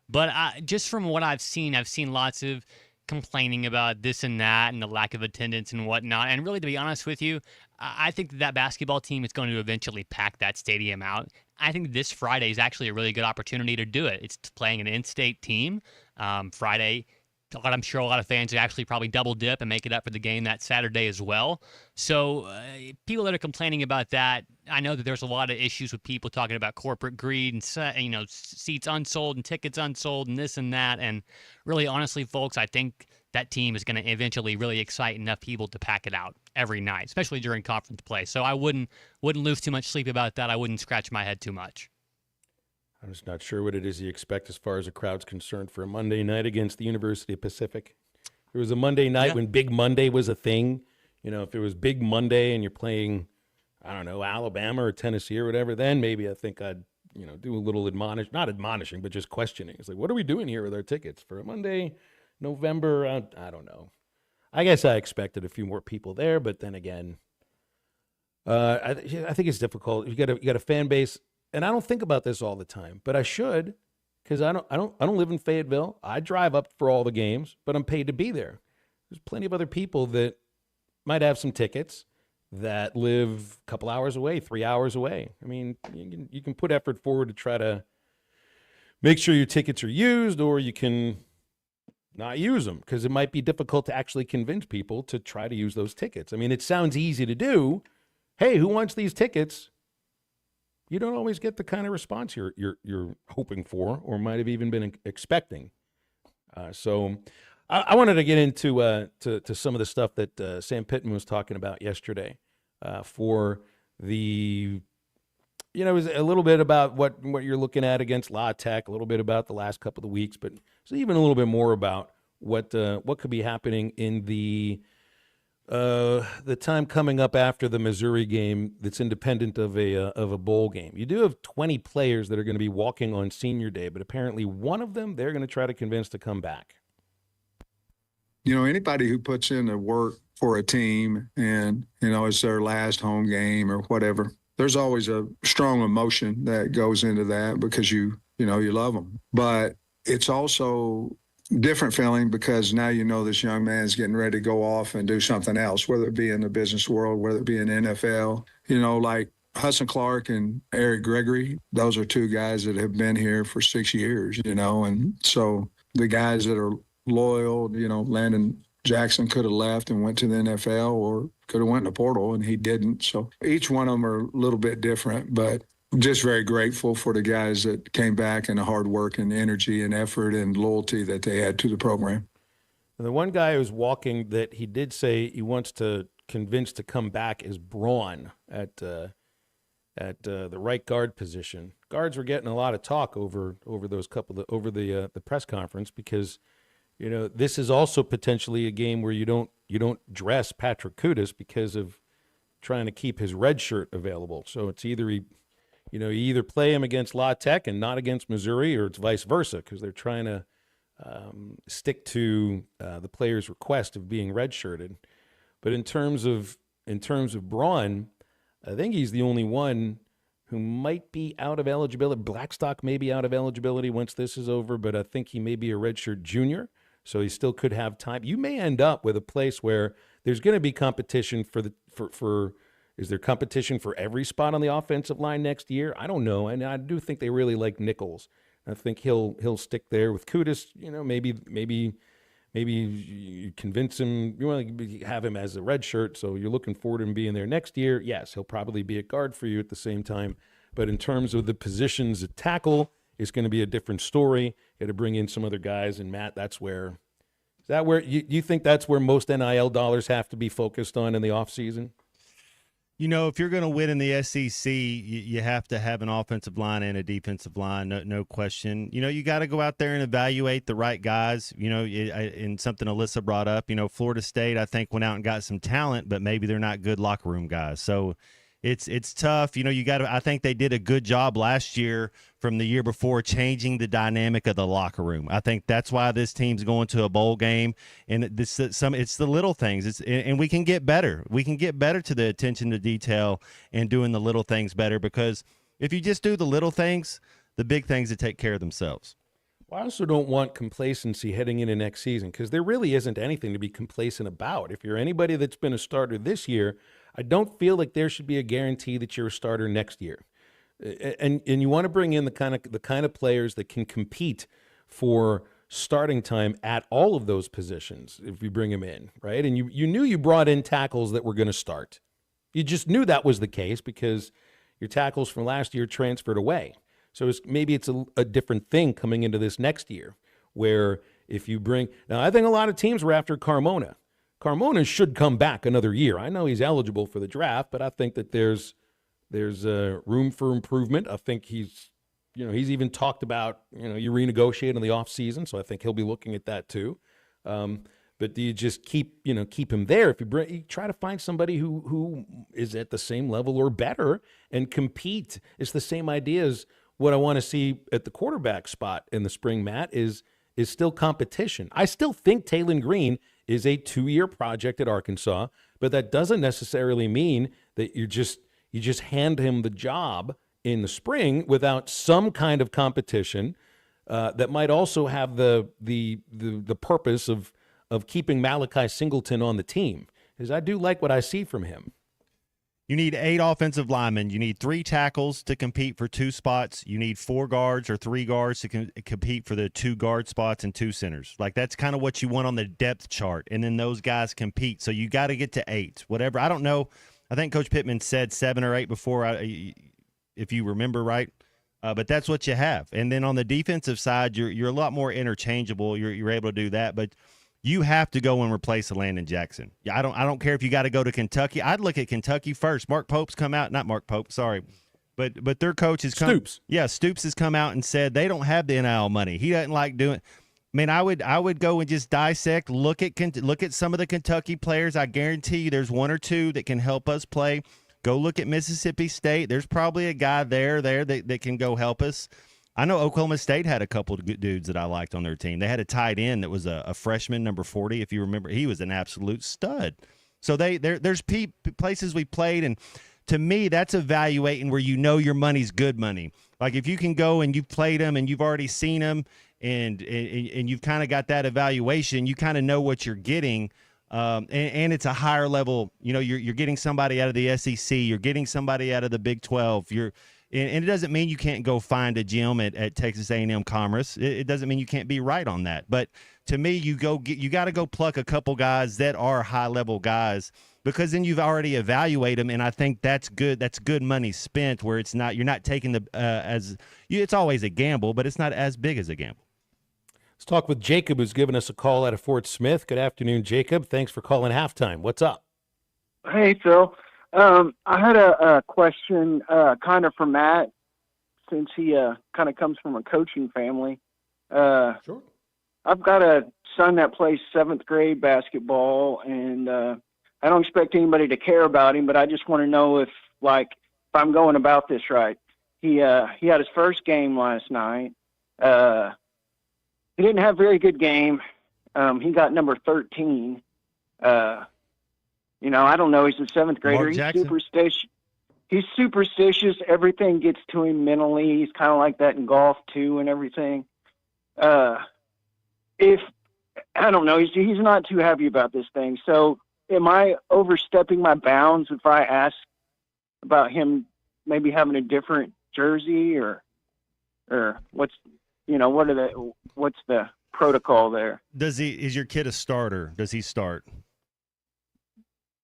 But just from what I've seen lots of complaining about this and that and the lack of attendance and whatnot. And really, to be honest with you, I think that basketball team is going to eventually pack that stadium out. I think this Friday is actually a really good opportunity to do it. It's playing an in-state team Friday. I'm sure a lot of fans would actually probably double dip and make it up for the game that Saturday as well. So people that are complaining about that, I know that there's a lot of issues with people talking about corporate greed and seats unsold and tickets unsold and this and that. And really, honestly, folks, I think that team is going to eventually really excite enough people to pack it out every night, especially during conference play. So I wouldn't lose too much sleep about that. I wouldn't scratch my head too much. I'm just not sure what it is you expect as far as a crowd's concerned for a Monday night against the University of Pacific. There was a Monday night when Big Monday was a thing. If it was Big Monday and you're playing, I don't know, Alabama or Tennessee or whatever, then maybe I think I'd, do a little not admonishing, but just questioning. It's like, what are we doing here with our tickets for a Monday, November? I don't know. I guess I expected a few more people there, but then again, I think it's difficult. You got a fan base. And I don't think about this all the time, but I should, because I don't live in Fayetteville. I drive up for all the games, but I'm paid to be there. There's plenty of other people that might have some tickets that live a couple hours away, 3 hours away. I mean, you can put effort forward to try to make sure your tickets are used, or you can not use them, because it might be difficult to actually convince people to try to use those tickets. I mean, it sounds easy to do. Hey, who wants these tickets? You don't always get the kind of response you're hoping for, or might have even been expecting. So I wanted to get into to some of the stuff that Sam Pittman was talking about yesterday. For the, it was a little bit about what you're looking at against La Tech, a little bit about the last couple of weeks, but it's even a little bit more about what could be happening in the time coming up after the Missouri game that's independent of a bowl game. You do have 20 players that are going to be walking on senior day, but apparently one of them they're going to try to convince to come back. Anybody who puts in the work for a team and, it's their last home game or whatever, there's always a strong emotion that goes into that because you love them. But it's also different feeling because now this young man's getting ready to go off and do something else, whether it be in the business world, whether it be in NFL. Like Hudson Clark and Eric Gregory, those are two guys that have been here for 6 years, and so the guys that are loyal, Landon Jackson could have left and went to the NFL or could have went in the portal, and he didn't. So each one of them are a little bit different, but just very grateful for the guys that came back and the hard work and energy and effort and loyalty that they had to the program. And the one guy who's walking that he did say he wants to convince to come back is Braun at the right guard position. Guards were getting a lot of talk over the press conference because this is also potentially a game where you don't dress Patrick Kutas because of trying to keep his red shirt available. So it's either you either play him against La Tech and not against Missouri, or it's vice versa because they're trying to stick to the player's request of being redshirted. But in terms of Braun, I think he's the only one who might be out of eligibility. Blackstock may be out of eligibility once this is over, but I think he may be a redshirt junior, so he still could have time. You may end up with a place where there's going to be competition for is there competition for every spot on the offensive line next year? I don't know, and I do think they really like Nichols. I think he'll stick there with Kutas. Maybe you convince him. You want to have him as a red shirt, so you're looking forward to him being there next year. Yes, he'll probably be a guard for you at the same time. But in terms of the positions at tackle, it's going to be a different story. Got to bring in some other guys, and Matt, is that where you think that's where most NIL dollars have to be focused on in the offseason? If you're going to win in the SEC, you have to have an offensive line and a defensive line, no question. You got to go out there and evaluate the right guys. And something Alyssa brought up, Florida State, I think, went out and got some talent, but maybe they're not good locker room guys. So it's tough. You know, you got to. I think they did a good job last year from the year before changing the dynamic of the locker room. I think that's why this team's going to a bowl game. And it's the little things. And we can get better. We can get better to the attention to detail and doing the little things better, because if you just do the little things, the big things will take care of themselves. Well, I also don't want complacency heading into next season, because there really isn't anything to be complacent about. If you're anybody that's been a starter this year, I don't feel like there should be a guarantee that you're a starter next year. And you want to bring in the kind of players that can compete for starting time at all of those positions if you bring them in, right? And you knew you brought in tackles that were going to start. You just knew that was the case because your tackles from last year transferred away. So maybe it's a different thing coming into this next year, where if you bring – now, I think a lot of teams were after Carmona. Carmona should come back another year. I know he's eligible for the draft, but I think that there's room for improvement. I think he's even talked about, you renegotiate in the offseason, so I think he'll be looking at that too. But do you just keep him there? If you try to find somebody who is at the same level or better and compete. It's the same idea as what I want to see at the quarterback spot in the spring, Matt, is still competition. I still think Taylon Green is a 2-year project at Arkansas, but that doesn't necessarily mean that you just hand him the job in the spring without some kind of competition that might also have the purpose of keeping Malachi Singleton on the team, because I do like what I see from him. You need 8 offensive linemen. You need 3 tackles to compete for 2 spots. You need 4 guards or 3 guards to compete for the 2 guard spots and 2 centers. Like, that's kind of what you want on the depth chart, and then those guys compete. So you got to get to 8. Whatever. I don't know. I think Coach Pittman said 7 or 8 before, if you remember right. But that's what you have. And then on the defensive side, you're a lot more interchangeable. You're able to do that, but you have to go and replace Landon Jackson. I don't care if you got to go to Kentucky. I'd look at Kentucky first. Mark Pope's come out, not Mark Pope, sorry, but their coach has come. Stoops. Yeah, Stoops has come out and said they don't have the NIL money. He doesn't like doing. I mean, I would go and just dissect, look at some of the Kentucky players. I guarantee you, there's 1 or 2 that can help us play. Go look at Mississippi State. There's probably a guy there that can go help us. I know Oklahoma State had a couple of good dudes that I liked on their team. They had a tight end that was a freshman, number 40, if you remember. He was an absolute stud. So there's places we played, and to me, that's evaluating where your money's good money. Like, if you can go and you've played them and you've already seen them and you've kind of got that evaluation, you kind of know what you're getting. And it's a higher level. You're getting somebody out of the SEC. You're getting somebody out of the Big 12. And it doesn't mean you can't go find a gym at Texas A&M Commerce. It doesn't mean you can't be right on that. But to me, you got to go pluck a couple guys that are high-level guys, because then you've already evaluated them, and I think that's good. That's good money spent, where you're not taking it's always a gamble, but it's not as big as a gamble. Let's talk with Jacob, who's given us a call out of Fort Smith. Good afternoon, Jacob. Thanks for calling Halftime. What's up? Hey, Phil. I had a question kind of for Matt, since he kind of comes from a coaching family. Sure. I've got a son that plays 7th grade basketball, and I don't expect anybody to care about him, but I just want to know if I'm going about this right. He had his first game last night. He didn't have a very good game. He got number 13. I don't know. He's a 7th grader. He's superstitious. He's superstitious. Everything gets to him mentally. He's kind of like that in golf too, and everything. If I don't know, he's not too happy about this thing. So, am I overstepping my bounds if I ask about him maybe having a different jersey, or what's the protocol there? Is your kid a starter? Does he start?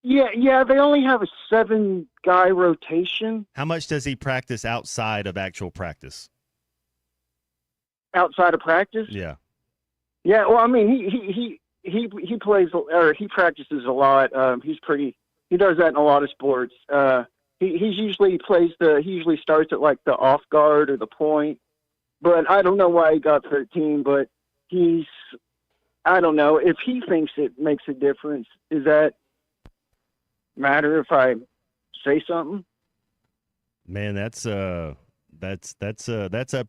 Yeah, they only have a 7-guy rotation. How much does he practice outside of actual practice? Outside of practice? Yeah. Yeah, well, I mean, he plays, or he practices a lot. He does that in a lot of sports. He usually starts at like the off guard or the point. But I don't know why he got 13, but I don't know. If he thinks it makes a difference, does that matter if I say something? Man, that's up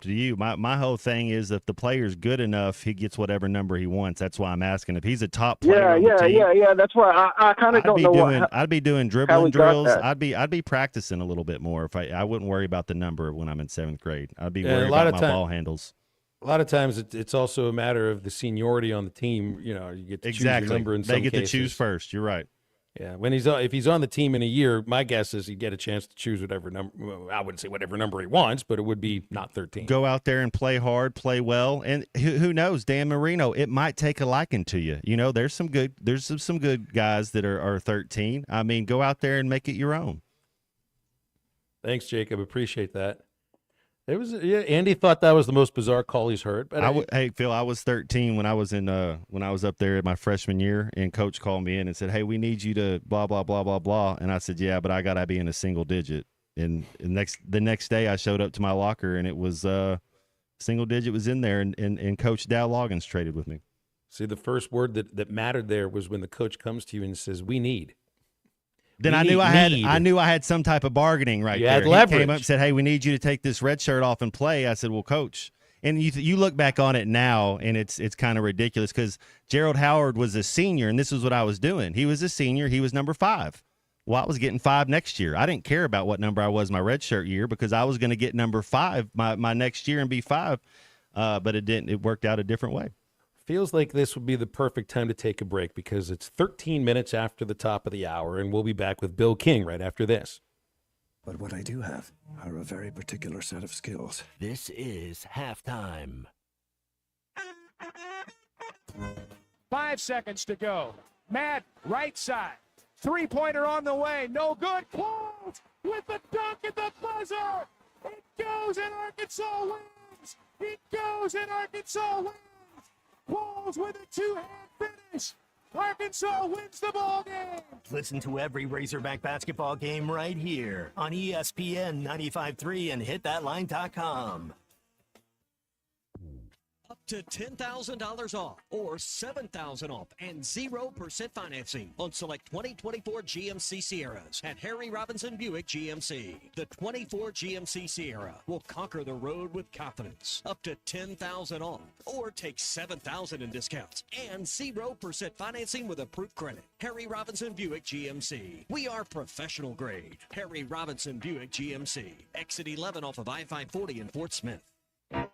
to you. My whole thing is if the player's good enough, he gets whatever number he wants. That's why I'm asking. If he's a top player on the team, yeah. That's why I kind of don't know I'd be doing dribbling drills. I'd be practicing a little bit more. If I wouldn't worry about the number when I'm in 7th grade. I'd be worried about my ball handles. A lot of times it's also a matter of the seniority on the team. You get to choose your number in some cases. They get cases. to choose first. You're right. Yeah, if he's on the team in a year, my guess is he'd get a chance to choose whatever number. Well, I wouldn't say whatever number he wants, but it would be not 13. Go out there and play hard, play well, and who knows, Dan Marino, it might take a liking to you. There's some good guys that are 13. I mean, go out there and make it your own. Thanks, Jacob. Appreciate that. Andy thought that was the most bizarre call he's heard. But hey, Phil, I was 13 when I was up there in my freshman year, and Coach called me in and said, "Hey, we need you to blah blah blah blah blah." And I said, "Yeah, but I gotta be in a single digit." And the next day, I showed up to my locker, and it was single digit was in there, and Coach Dow Loggins traded with me. See, the first word that mattered there was when the coach comes to you and says, "We need." Then I knew I had some type of bargaining right there. Had leverage. He came up and said, "Hey, we need you to take this red shirt off and play." I said, "Well, Coach," and you look back on it now, and it's kind of ridiculous because Gerald Howard was a senior, and this is what I was doing. He was a senior. He was number 5. Well, I was getting 5 next year. I didn't care about what number I was my red shirt year because I was going to get number 5 my next year and be 5, but it didn't. It worked out a different way. Feels like this would be the perfect time to take a break because it's 13 minutes after the top of the hour, and we'll be back with Bill King right after this. But what I do have are a very particular set of skills. This is halftime. 5 seconds to go. Matt, right side. Three-pointer on the way. No good. Qualls with the dunk at the buzzer. It goes and Arkansas wins. It goes and Arkansas wins. Qualls with a 2-hand finish. Arkansas wins the ball game. Listen to every Razorback basketball game right here on ESPN 95.3 and hitthatline.com. Up to $10,000 off or $7,000 off and 0% financing on select 2024 GMC Sierras at Harry Robinson Buick GMC. The 24 GMC Sierra will conquer the road with confidence. Up to $10,000 off or take $7,000 in discounts and 0% financing with approved credit. Harry Robinson Buick GMC. We are professional grade. Harry Robinson Buick GMC. Exit 11 off of I-540 in Fort Smith. Do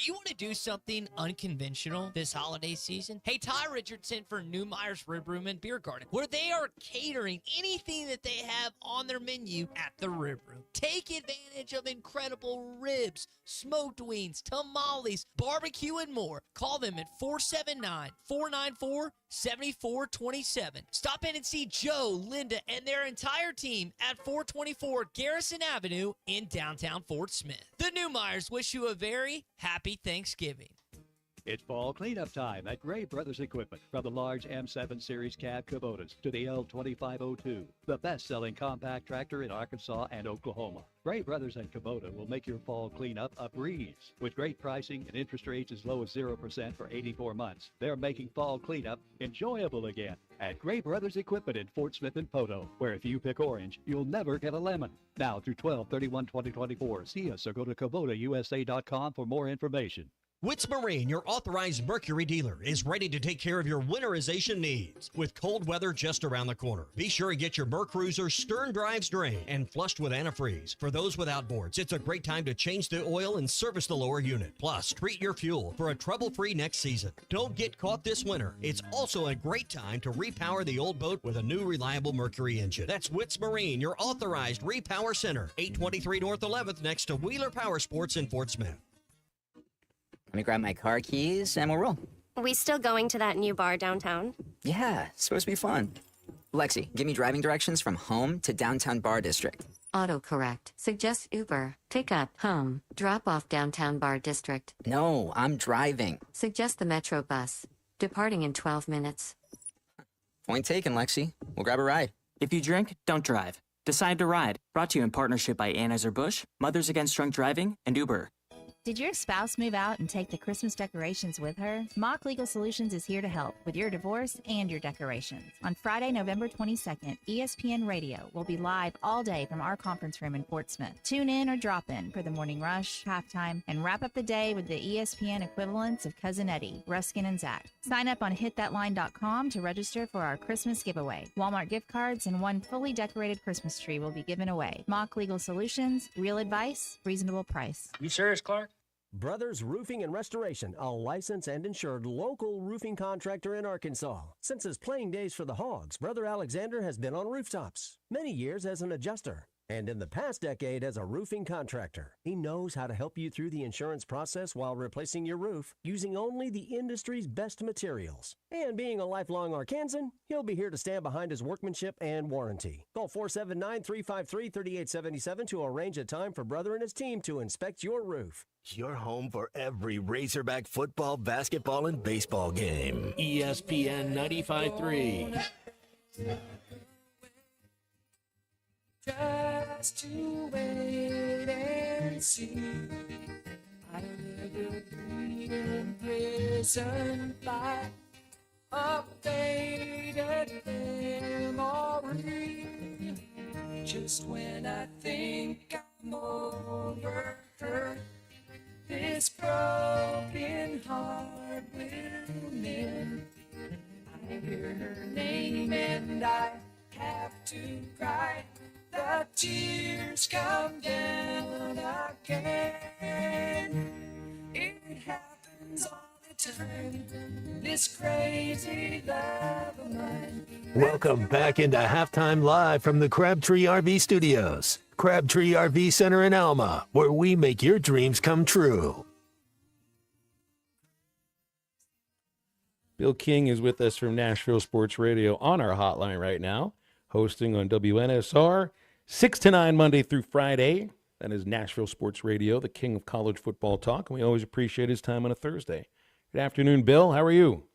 you want to do something unconventional this holiday season? Hey, Ty Richardson for Newmeyer's Rib Room and Beer Garden, where they are catering anything that they have on their menu at the Rib Room. Take advantage of incredible ribs, smoked wings, tamales, barbecue, and more. Call them at 479-494-7427. Stop in and see Joe, Linda, and their entire team at 424 Garrison Avenue in downtown Fort Smith. The Newmeyers wish you a very happy Thanksgiving. It's fall cleanup time at Gray Brothers Equipment. From the large M7 Series cab Kubotas to the L2502, the best-selling compact tractor in Arkansas and Oklahoma. Gray Brothers and Kubota will make your fall cleanup a breeze. With great pricing and interest rates as low as 0% for 84 months, they're making fall cleanup enjoyable again at Gray Brothers Equipment in Fort Smith and Poto, where if you pick orange, you'll never get a lemon. Now through 12/31/2024, see us or go to KubotaUSA.com for more information. Witz Marine, your authorized Mercury dealer, is ready to take care of your winterization needs. With cold weather just around the corner, be sure to get your Mercruiser stern drives drained and flushed with antifreeze. For those with outboards, it's a great time to change the oil and service the lower unit. Plus, treat your fuel for a trouble-free next season. Don't get caught this winter. It's also a great time to repower the old boat with a new reliable Mercury engine. That's Witz Marine, your authorized repower center. 823 North 11th next to Wheeler Power Sports in Fort Smith. Let me grab my car keys and we'll roll. Are we still going to that new bar downtown? Yeah, it's supposed to be fun. Lexi, give me driving directions from home to downtown Bar District. Autocorrect. Suggest Uber. Pick up, home. Drop off downtown Bar District. No, I'm driving. Suggest the Metro bus. Departing in 12 minutes. Point taken, Lexi. We'll grab a ride. If you drink, don't drive. Decide to ride. Brought to you in partnership by Anheuser-Busch, Mothers Against Drunk Driving, and Uber. Did your spouse move out and take the Christmas decorations with her? Mock Legal Solutions is here to help with your divorce and your decorations. On Friday, November 22nd, ESPN Radio will be live all day from our conference room in Fort Smith. Tune in or drop in for the morning rush, halftime, and wrap up the day with the ESPN equivalents of Cousin Eddie, Ruskin, and Zach. Sign up on hitthatline.com to register for our Christmas giveaway. Walmart gift cards and one fully decorated Christmas tree will be given away. Mock Legal Solutions, real advice, reasonable price. You serious, Clark? Brothers Roofing and Restoration, a licensed and insured local roofing contractor in Arkansas. Since his playing days for the Hogs, Brother Alexander has been on rooftops, many years as an adjuster, and in the past decade as a roofing contractor. He knows how to help you through the insurance process while replacing your roof using only the industry's best materials. And being a lifelong Arkansan, he'll be here to stand behind his workmanship and warranty. Call 479-353-3877 to arrange a time for Brother and his team to inspect your roof. Your home for every Razorback football, basketball, and baseball game. ESPN 95.3. Just to wait and see. I never be in prison by a faded memory. Just when I think I'm over her, this broken heart will mend. I hear her name and I have to cry. The tears come down again. It happens all the time. This crazy love of mine. Welcome back into Halftime Live from the Crabtree RV Studios. Crabtree RV Center in Alma, where we make your dreams come true. Bill King is with us from Nashville Sports Radio on our hotline right now, hosting on WNSR, 6 to 9 Monday through Friday. That is Nashville Sports Radio, the king of college football talk, and we always appreciate his time on a Thursday. Good afternoon, Bill. How are you?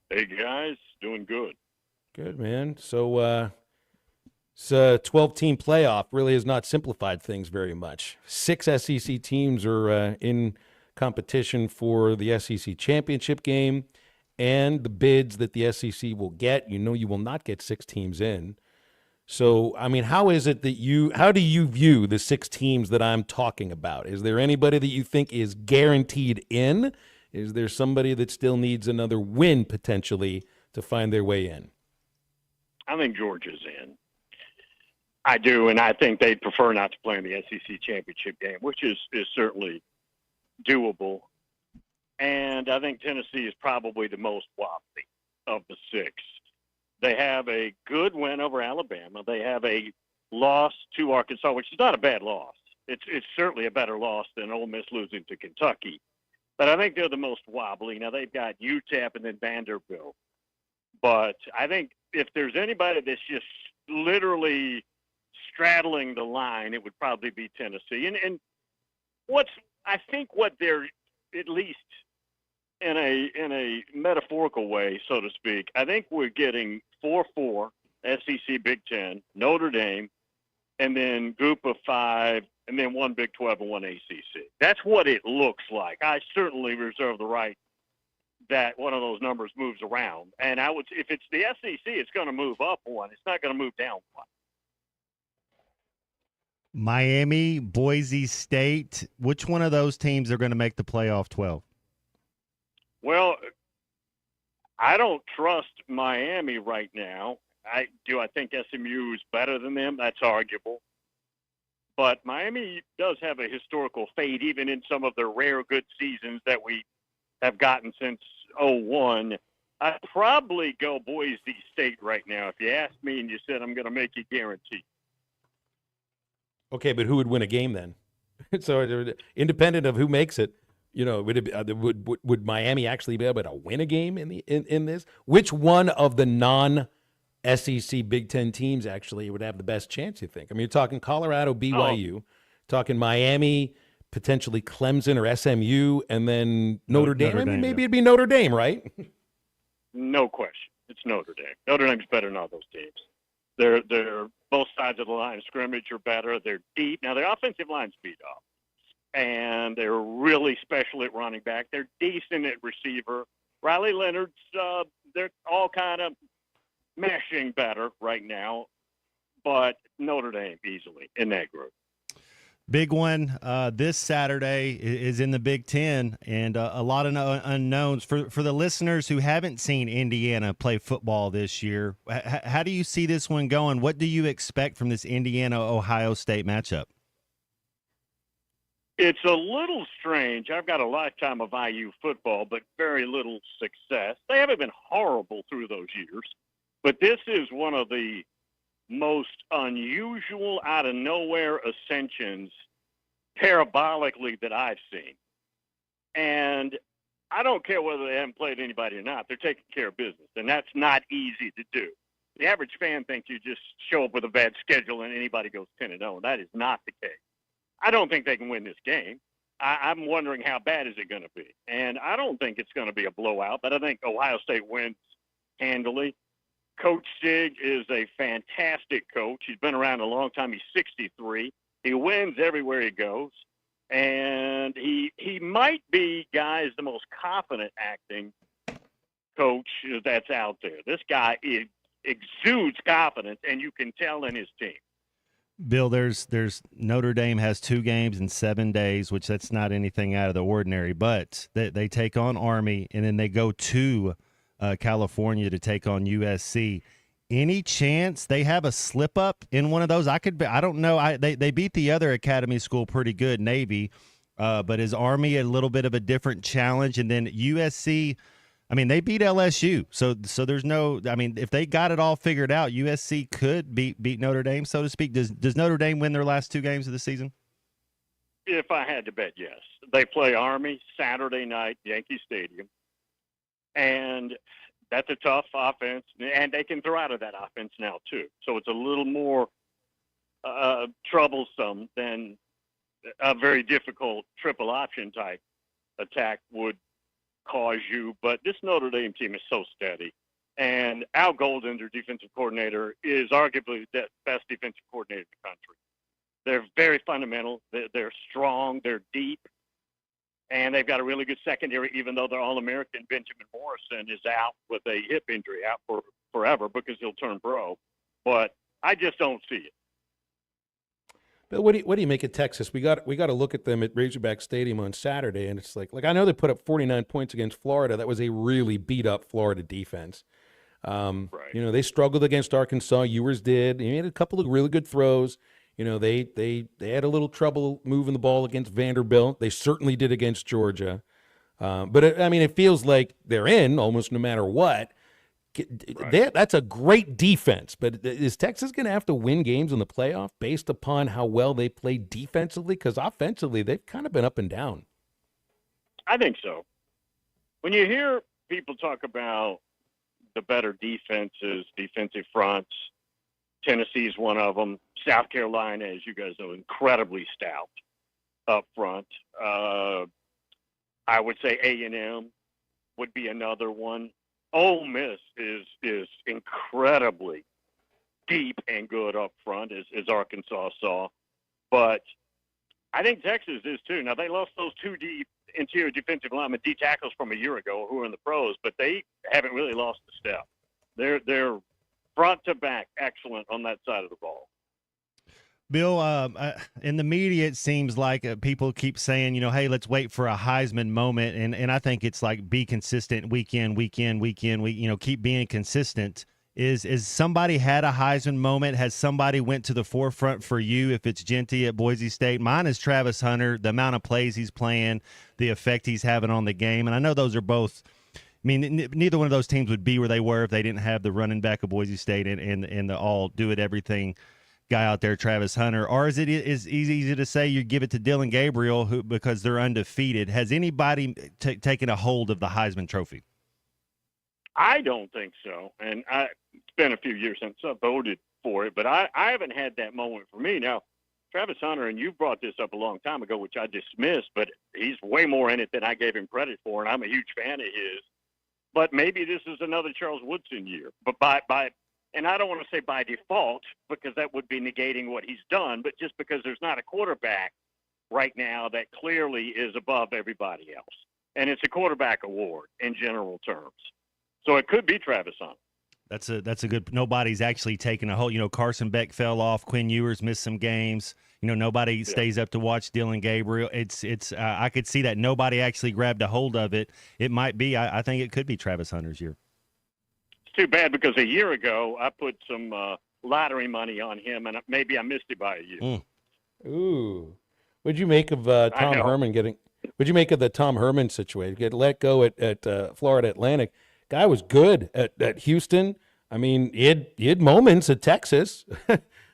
Hey, guys. Doing good. Good, man. So, it's a 12-team playoff really has not simplified things very much. 6 SEC teams are in competition for the SEC championship game and the bids that the SEC will get. You know you will not get 6 teams in. So, I mean, how do you view the 6 teams that I'm talking about? Is there anybody that you think is guaranteed in? Is there somebody that still needs another win potentially to find their way in? I think Georgia's in. I do, and I think they'd prefer not to play in the SEC championship game, which is certainly doable. And I think Tennessee is probably the most wobbly of the 6. They have a good win over Alabama. They have a loss to Arkansas, which is not a bad loss. It's certainly a better loss than Ole Miss losing to Kentucky. But I think they're the most wobbly. Now, they've got UTEP and then Vanderbilt. But I think if there's anybody that's just literally straddling the line, it would probably be Tennessee. And what they're, at least in a metaphorical way, so to speak, I think we're getting 4-4 SEC Big Ten, Notre Dame, and then group of 5, and then 1 Big 12 and 1 ACC. That's what it looks like. I certainly reserve the right that one of those numbers moves around. And if it's the SEC, it's going to move up 1. It's not going to move down 1. Miami, Boise State, which one of those teams are going to make the playoff 12? Well, I don't trust Miami right now. I think SMU is better than them? That's arguable. But Miami does have a historical fade, even in some of the rare good seasons that we have gotten since 2001. I'd probably go Boise State right now. If you asked me and you said I'm going to make you guarantee. Okay, but who would win a game then? So independent of who makes it, would Miami actually be able to win a game in this? Which one of the non-SEC Big Ten teams actually would have the best chance, you think? I mean, you're talking Colorado, BYU, talking Miami, potentially Clemson or SMU, and then Notre Dame. I mean, maybe it'd be Notre Dame, right? No question. It's Notre Dame. Notre Dame's better than all those teams. They're both sides of the line of scrimmage are better. They're deep. Now, their offensive line's beat up. and they're really special at running back. They're decent at receiver. Riley Leonard's, they're all kind of meshing better right now, but Notre Dame easily in that group. Big one this Saturday is in the Big Ten, and a lot of unknowns. For the listeners who haven't seen Indiana play football this year, how do you see this one going? What do you expect from this Indiana-Ohio State matchup? It's a little strange. I've got a lifetime of IU football, but very little success. They haven't been horrible through those years, but this is one of the most unusual out-of-nowhere ascensions parabolically that I've seen. And I don't care whether they haven't played anybody or not. They're taking care of business, and that's not easy to do. The average fan thinks you just show up with a bad schedule and anybody goes 10-0. That is not the case. I don't think they can win this game. I'm wondering how bad is it going to be. And I don't think it's going to be a blowout, but I think Ohio State wins handily. Coach Sig is a fantastic coach. He's been around a long time. He's 63. He wins everywhere he goes. And he might be, guys, the most confident acting coach that's out there. This guy exudes confidence, and you can tell in his team. Bill, there's Notre Dame has 2 games in 7 days, which that's not anything out of the ordinary, but they take on Army, and then they go to California to take on USC. Any chance they have a slip up in one of those? I don't know. They beat the other academy school pretty good, Navy, but is Army a little bit of a different challenge? And then USC, I mean, they beat LSU, so there's no. I mean, if they got it all figured out, USC could beat Notre Dame, so to speak. Does Notre Dame win their last 2 games of the season? If I had to bet, yes. They play Army Saturday night, Yankee Stadium, and that's a tough offense, and they can throw out of that offense now too. So it's a little more troublesome than a very difficult triple option type attack would cause you. But this Notre Dame team is so steady. And Al Golden, their defensive coordinator, is arguably the best defensive coordinator in the country. They're very fundamental. They're strong. They're deep. And they've got a really good secondary, even though their All-American Benjamin Morrison is out with a hip injury, out for forever because he'll turn pro. But I just don't see it. But what do you make of Texas? We got to look at them at Razorback Stadium on Saturday, and it's like I know they put up 49 points against Florida. That was a really beat up Florida defense. Right. You know, they struggled against Arkansas. Ewers did. He made a couple of really good throws. You know, they had a little trouble moving the ball against Vanderbilt. They certainly did against Georgia. But it feels like they're in almost no matter what. Right. That's a great defense. But is Texas going to have to win games in the playoff based upon how well they play defensively? Because offensively, they've kind of been up and down. I think so. When you hear people talk about the better defenses, defensive fronts, Tennessee's one of them. South Carolina, as you guys know, incredibly stout up front. I would say A&M would be another one. Ole Miss is incredibly deep and good up front, as Arkansas saw. But I think Texas is too. Now, they lost those 2 deep interior defensive linemen, D tackles from a year ago who are in the pros, but they haven't really lost a step. They're front to back excellent on that side of the ball. Bill, in the media, it seems like people keep saying, hey, let's wait for a Heisman moment. And I think it's like be consistent week in, keep being consistent. Is somebody had a Heisman moment? Has somebody went to the forefront for you? If it's Genty at Boise State, mine is Travis Hunter, the amount of plays he's playing, the effect he's having on the game. And I know those are both, neither one of those teams would be where they were if they didn't have the running back of Boise State and the all do it everything guy out there, Travis Hunter. Or is it easy to say you give it to Dylan Gabriel because they're undefeated? Has anybody taken a hold of the Heisman Trophy? I don't think so. And it's been a few years since I voted for it, but I haven't had that moment for me. Now, Travis Hunter, and you brought this up a long time ago, which I dismissed, but he's way more in it than I gave him credit for, and I'm a huge fan of his. But maybe this is another Charles Woodson year. But and I don't want to say by default, because that would be negating what he's done, but just because there's not a quarterback right now that clearly is above everybody else. And it's a quarterback award in general terms. So it could be Travis Hunter. That's a good. Nobody's actually taken a hold. Carson Beck fell off. Quinn Ewers missed some games. Nobody stays up to watch Dylan Gabriel. It's. I could see that nobody actually grabbed a hold of it. It might be. I think it could be Travis Hunter's year. It's too bad because a year ago I put some lottery money on him, and maybe I missed it by a year. Ooh, what'd you make of Tom Herman getting? What'd you make of the Tom Herman situation? Get let go at Florida Atlantic. Guy was good at Houston. I mean, he had moments at Texas.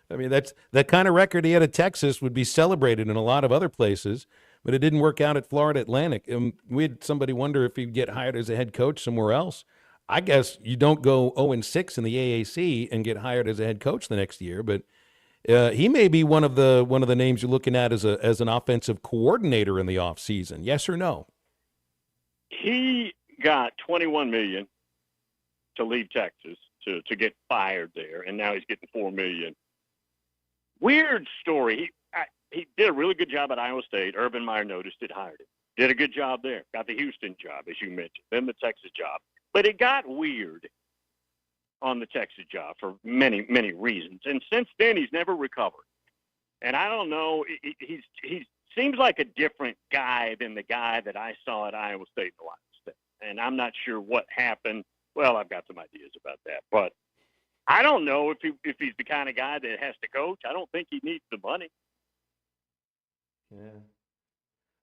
I mean, that's that kind of record he had at Texas would be celebrated in a lot of other places, but it didn't work out at Florida Atlantic. And we had somebody wonder if he'd get hired as a head coach somewhere else. I guess you don't go 0-6 in the AAC and get hired as a head coach the next year, but he may be one of the names you're looking at as an offensive coordinator in the offseason. Yes or no? He got $21 million to leave Texas to get fired there, and now he's getting $4 million. Weird story. He did a really good job at Iowa State. Urban Meyer noticed it, hired him. Did a good job there. Got the Houston job, as you mentioned, then the Texas job. But it got weird on the Texas job for many, many reasons. And since then, he's never recovered. And I don't know, he seems like a different guy than the guy that I saw at Iowa State and Ohio State. And I'm not sure what happened. Well, I've got some ideas about that. But I don't know if he's the kind of guy that has to coach. I don't think he needs the money. Yeah.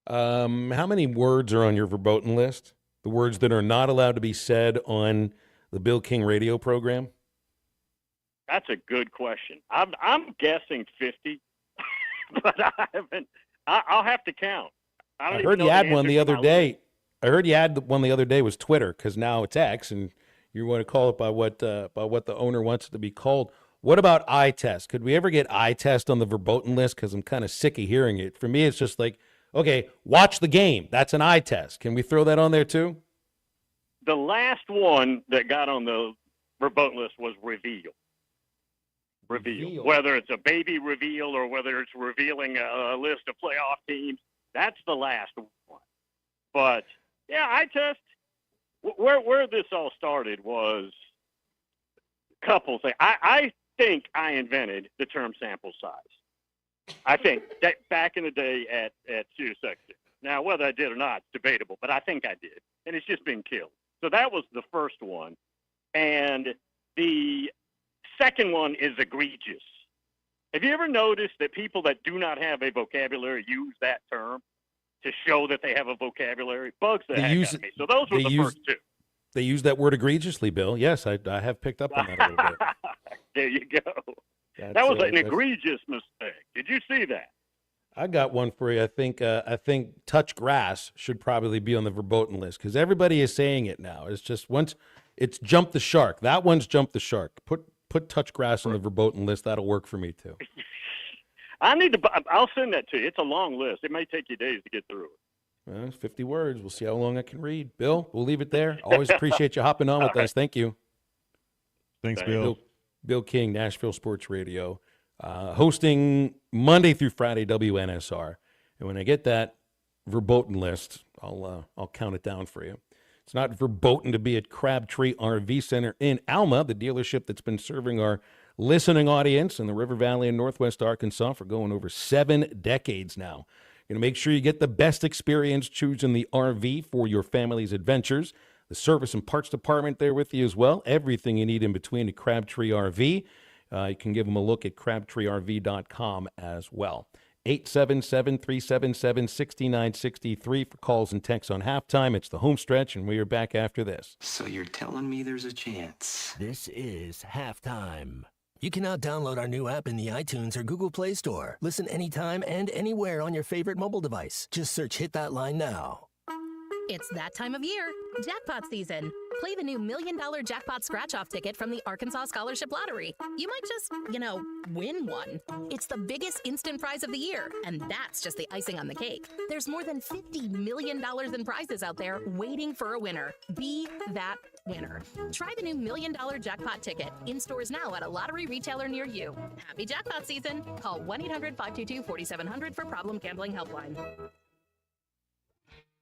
How many words are on your verboten list? The words that are not allowed to be said on the Bill King radio program? That's a good question. I'm guessing 50, but I haven't. I'll have to count. I heard you had one the other day. I heard you had one the other day was Twitter, because now it's X, and you want to call it by what the owner wants it to be called. What about eye test? Could we ever get eye test on the verboten list? Because I'm kind of sick of hearing it. For me, it's just like, okay, watch the game. That's an eye test. Can we throw that on there too? The last one that got on the verboten list was reveal. Whether it's a baby reveal or whether it's revealing a list of playoff teams, that's the last one. But yeah, eye test. Where this all started was a couple things. I think I invented the term sample size. I think that back in the day at Sirius XM. Now, whether I did or not, it's debatable, but I think I did, and it's just been killed. So that was the first one, and the second one is egregious. Have you ever noticed that people that do not have a vocabulary use that term to show that they have a vocabulary? Bugs the heck out of me. So those were the first two. They use that word egregiously, Bill. Yes, I have picked up on that a little bit. There you go. That was an egregious mistake. Did you see that? I got one for you. I think touch grass should probably be on the verboten list because everybody is saying it now. It's just once it's jumped the shark. That one's jumped the shark. Put touch grass on the verboten list. That'll work for me too. I'll send that to you. It's a long list. It may take you days to get through it. Well, 50 words. We'll see how long I can read. Bill, we'll leave it there. Always appreciate you hopping on with us. Thank you. Thanks, Bill. Bill King, Nashville Sports Radio, hosting Monday through Friday WNSR. And when I get that verboten list, I'll count it down for you. It's not verboten to be at Crabtree RV Center in Alma, the dealership that's been serving our listening audience in the River Valley in Northwest Arkansas for going over 7 decades now. You're going to make sure you get the best experience choosing the RV for your family's adventures. The service and parts department there with you as well. Everything you need in between at Crabtree RV. You can give them a look at crabtreerv.com as well. 877-377-6963 for calls and texts on halftime. It's the home stretch, and we are back after this. So you're telling me there's a chance? This is Halftime. You can now download our new app in the iTunes or Google Play Store. Listen anytime and anywhere on your favorite mobile device. Just search Hit That Line now. It's that time of year, jackpot season. Play the new $1 Million Jackpot Scratch-Off ticket from the Arkansas Scholarship Lottery. You might just, win one. It's the biggest instant prize of the year, and that's just the icing on the cake. There's more than $50 million in prizes out there waiting for a winner. Be that winner. Try the new $1 Million Jackpot ticket in stores now at a lottery retailer near you. Happy jackpot season. Call 1-800-522-4700 for Problem Gambling Helpline.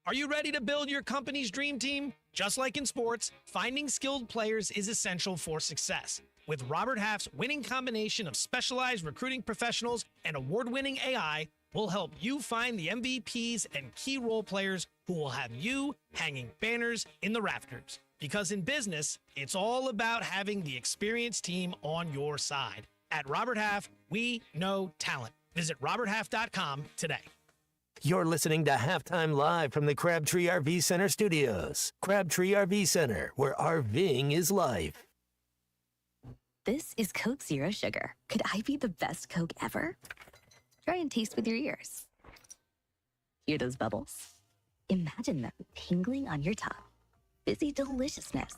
Are you ready to build your company's dream team? Just like in sports, finding skilled players is essential for success. With Robert Half's winning combination of specialized recruiting professionals and award-winning AI, we'll help you find the MVPs and key role players who will have you hanging banners in the rafters. Because in business, it's all about having the experienced team on your side. At Robert Half, we know talent. Visit roberthalf.com today. You're listening to Halftime Live from the Crabtree RV Center studios. Crabtree RV Center, where RVing is life. This is Coke Zero Sugar. Could I be the best Coke ever? Try and taste with your ears. Hear those bubbles? Imagine them tingling on your tongue. Fizzy deliciousness.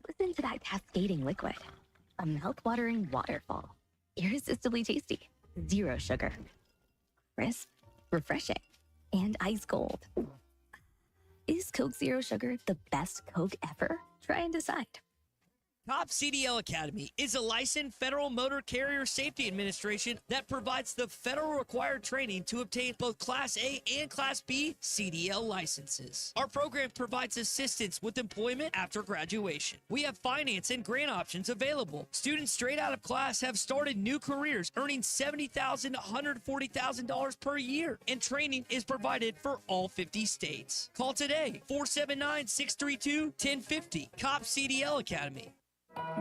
Listen to that cascading liquid. A mouth-watering waterfall. Irresistibly tasty. Zero sugar. Crisp, refreshing, and ice cold. Is Coke Zero Sugar the best Coke ever? Try and decide. Top CDL Academy is a licensed Federal Motor Carrier Safety Administration that provides the federal required training to obtain both Class A and Class B CDL licenses. Our program provides assistance with employment after graduation. We have finance and grant options available. Students straight out of class have started new careers earning $70,000 to $140,000 per year, and training is provided for all 50 states. Call today, 479-632-1050, COP CDL Academy.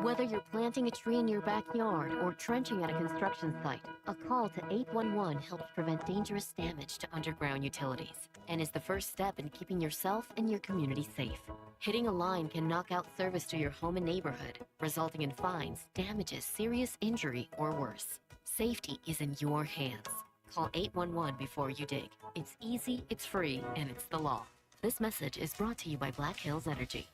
Whether you're planting a tree in your backyard or trenching at a construction site, a call to 811 helps prevent dangerous damage to underground utilities and is the first step in keeping yourself and your community safe. Hitting a line can knock out service to your home and neighborhood, resulting in fines, damages, serious injury, or worse. Safety is in your hands. Call 811 before you dig. It's easy, it's free, and it's the law. This message is brought to you by Black Hills Energy.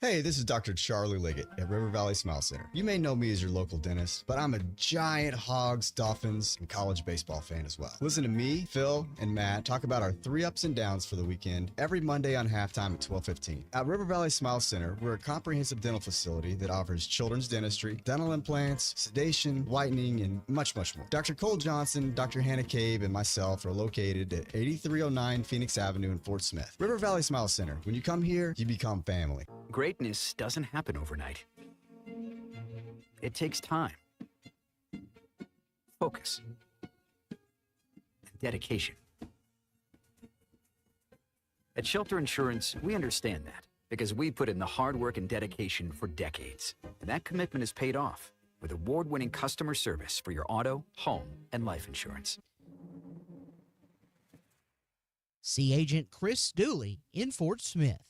Hey, this is Dr. Charlie Liggett at River Valley Smile Center. You may know me as your local dentist, but I'm a giant Hogs, Dolphins, and college baseball fan as well. Listen to me, Phil, and Matt talk about our 3 ups and downs for the weekend every Monday on halftime at 12:15. At River Valley Smile Center, we're a comprehensive dental facility that offers children's dentistry, dental implants, sedation, whitening, and much, much more. Dr. Cole Johnson, Dr. Hannah Cabe, and myself are located at 8309 Phoenix Avenue in Fort Smith. River Valley Smile Center. When you come here, you become family. Greatness doesn't happen overnight. It takes time, focus, and dedication. At Shelter Insurance, we understand that because we put in the hard work and dedication for decades. And that commitment is paid off with award-winning customer service for your auto, home, and life insurance. See Agent Chris Dooley in Fort Smith.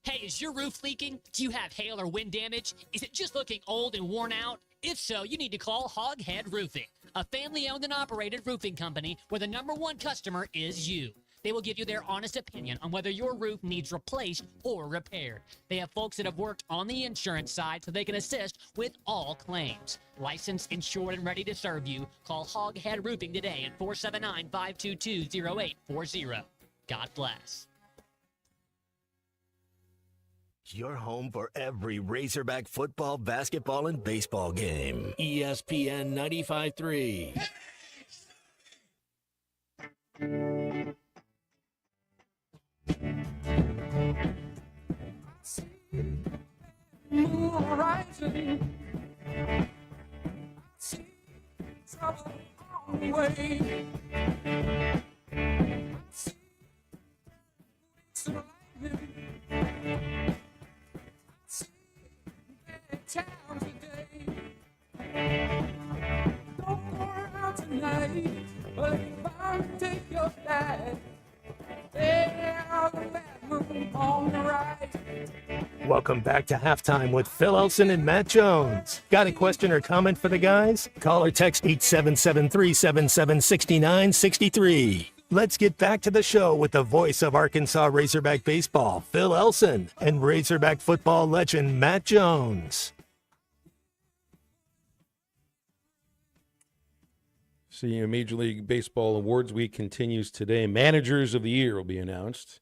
Hey, is your roof leaking? Do you have hail or wind damage? Is it just looking old and worn out? If so, you need to call Hoghead Roofing, a family-owned and operated roofing company where the #1 customer is you. They will give you their honest opinion on whether your roof needs replaced or repaired. They have folks that have worked on the insurance side so they can assist with all claims. Licensed, insured, and ready to serve you. Call Hoghead Roofing today at 479-522-0840. God bless. Your home for every Razorback football, basketball, and baseball game. ESPN 95.3. Moon rising. See trouble on the way. See surviving. See town today. Don't go around tonight, but if I take your flight, there's a bad moon on the right. Welcome back to Halftime with Phil Elson and Matt Jones. Got a question or comment for the guys? Call or text 877-377-6963. Let's get back to the show with the voice of Arkansas Razorback baseball, Phil Elson, and Razorback football legend Matt Jones. See, Major League Baseball Awards Week continues today. Managers of the Year will be announced.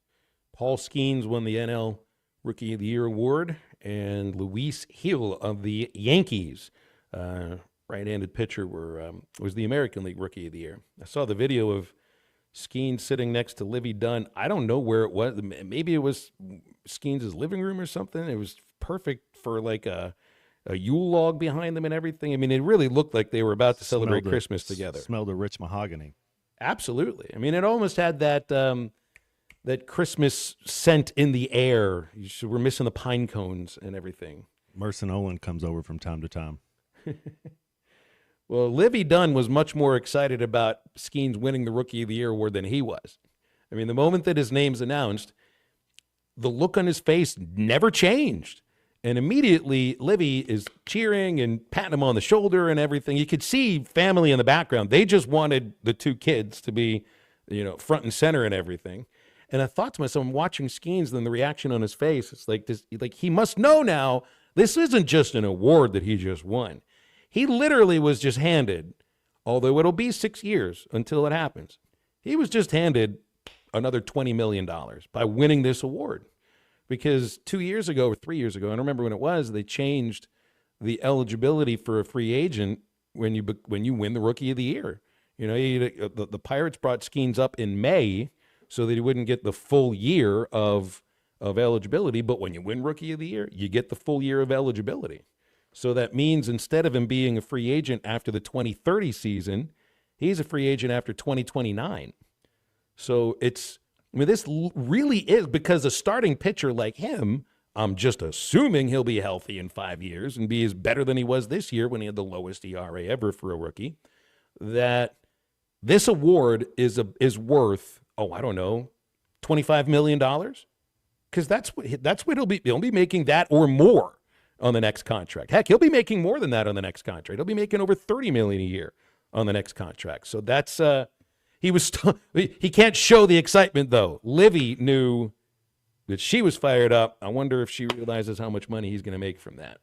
Paul Skeens won the NL Rookie of the Year award, and Luis Gil of the Yankees, right-handed pitcher, was the American League Rookie of the Year. I saw the video of Skeens sitting next to Livy Dunn. I don't know where it was. Maybe it was Skeens' living room or something. It was perfect for like a Yule log behind them and everything. I mean, it really looked like they were about to celebrate Christmas together. Smelled of rich mahogany. Absolutely. I mean, it almost had that that Christmas scent in the air. We're missing the pine cones and everything. Merson Olin comes over from time to time. Well, Livy Dunn was much more excited about Skeens winning the Rookie of the Year award than he was. I mean, the moment that his name's announced, the look on his face never changed. And immediately, Livy is cheering and patting him on the shoulder and everything. You could see family in the background. They just wanted the two kids to be, front and center and everything. And I thought to myself, I'm watching Skeens, and the reaction on his face, it's like this, like he must know now this isn't just an award that he just won. He literally was just handed, although it'll be 6 years until it happens, he was just handed another $20 million by winning this award. Because 2 years ago or 3 years ago, I don't remember when it was, they changed the eligibility for a free agent when you win the Rookie of the Year. The Pirates brought Skeens up in May so that he wouldn't get the full year of eligibility. But when you win Rookie of the Year, you get the full year of eligibility. So that means instead of him being a free agent after the 2030 season, he's a free agent after 2029. So this really is, because a starting pitcher like him, I'm just assuming he'll be healthy in 5 years and be as better than he was this year when he had the lowest ERA ever for a rookie, that this award is worth, $25 million? Because that's what he'll be making, that or more on the next contract. Heck, he'll be making more than that on the next contract. He'll be making over $30 million a year on the next contract. So that's he can't show the excitement though. Livy knew that she was fired up. I wonder if she realizes how much money he's going to make from that.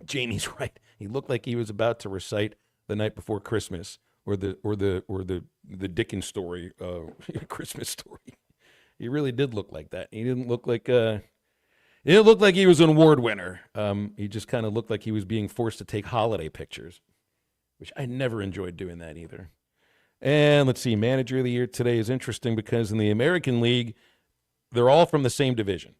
Jamie's right. He looked like he was about to recite The Night Before Christmas or the Dickens story, Christmas story. He really did look like that. He didn't look like he was an award winner. He just kind of looked like he was being forced to take holiday pictures, which I never enjoyed doing that either. And let's see, Manager of the Year today is interesting because in the American League, they're all from the same division.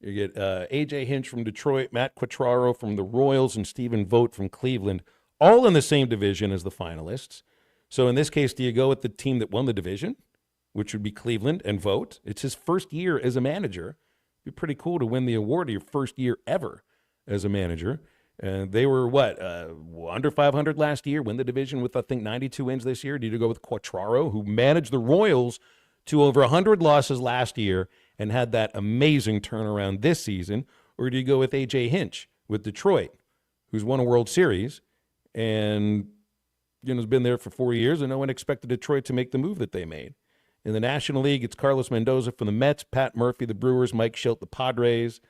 You get A.J. Hinch from Detroit, Matt Quatraro from the Royals, and Stephen Vogt from Cleveland, all in the same division as the finalists. So in this case, do you go with the team that won the division, which would be Cleveland and Vogt? It's his first year as a manager. It'd be pretty cool to win the award of your first year ever as a manager. And they were, under 500 last year, win the division with, I think, 92 wins this year. Do you go with Quatraro, who managed the Royals to over 100 losses last year and had that amazing turnaround this season? Or do you go with A.J. Hinch with Detroit, who's won a World Series and has been there for 4 years, and no one expected Detroit to make the move that they made? In the National League, it's Carlos Mendoza from the Mets, Pat Murphy, the Brewers, Mike Shildt, the Padres.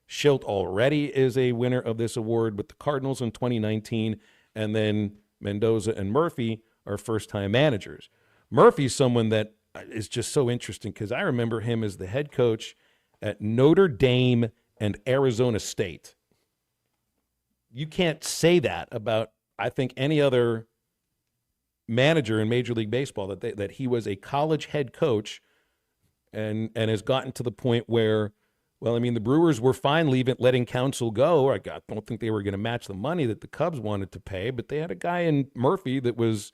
Shildt already is a winner of this award with the Cardinals in 2019, and then Mendoza and Murphy are first-time managers. Murphy's someone that is just so interesting because I remember him as the head coach at Notre Dame and Arizona State. You can't say that about, I think, any other manager in Major League Baseball, that he was a college head coach and has gotten to the point where, the Brewers were fine letting Counsell go. I don't think they were going to match the money that the Cubs wanted to pay, but they had a guy in Murphy that was,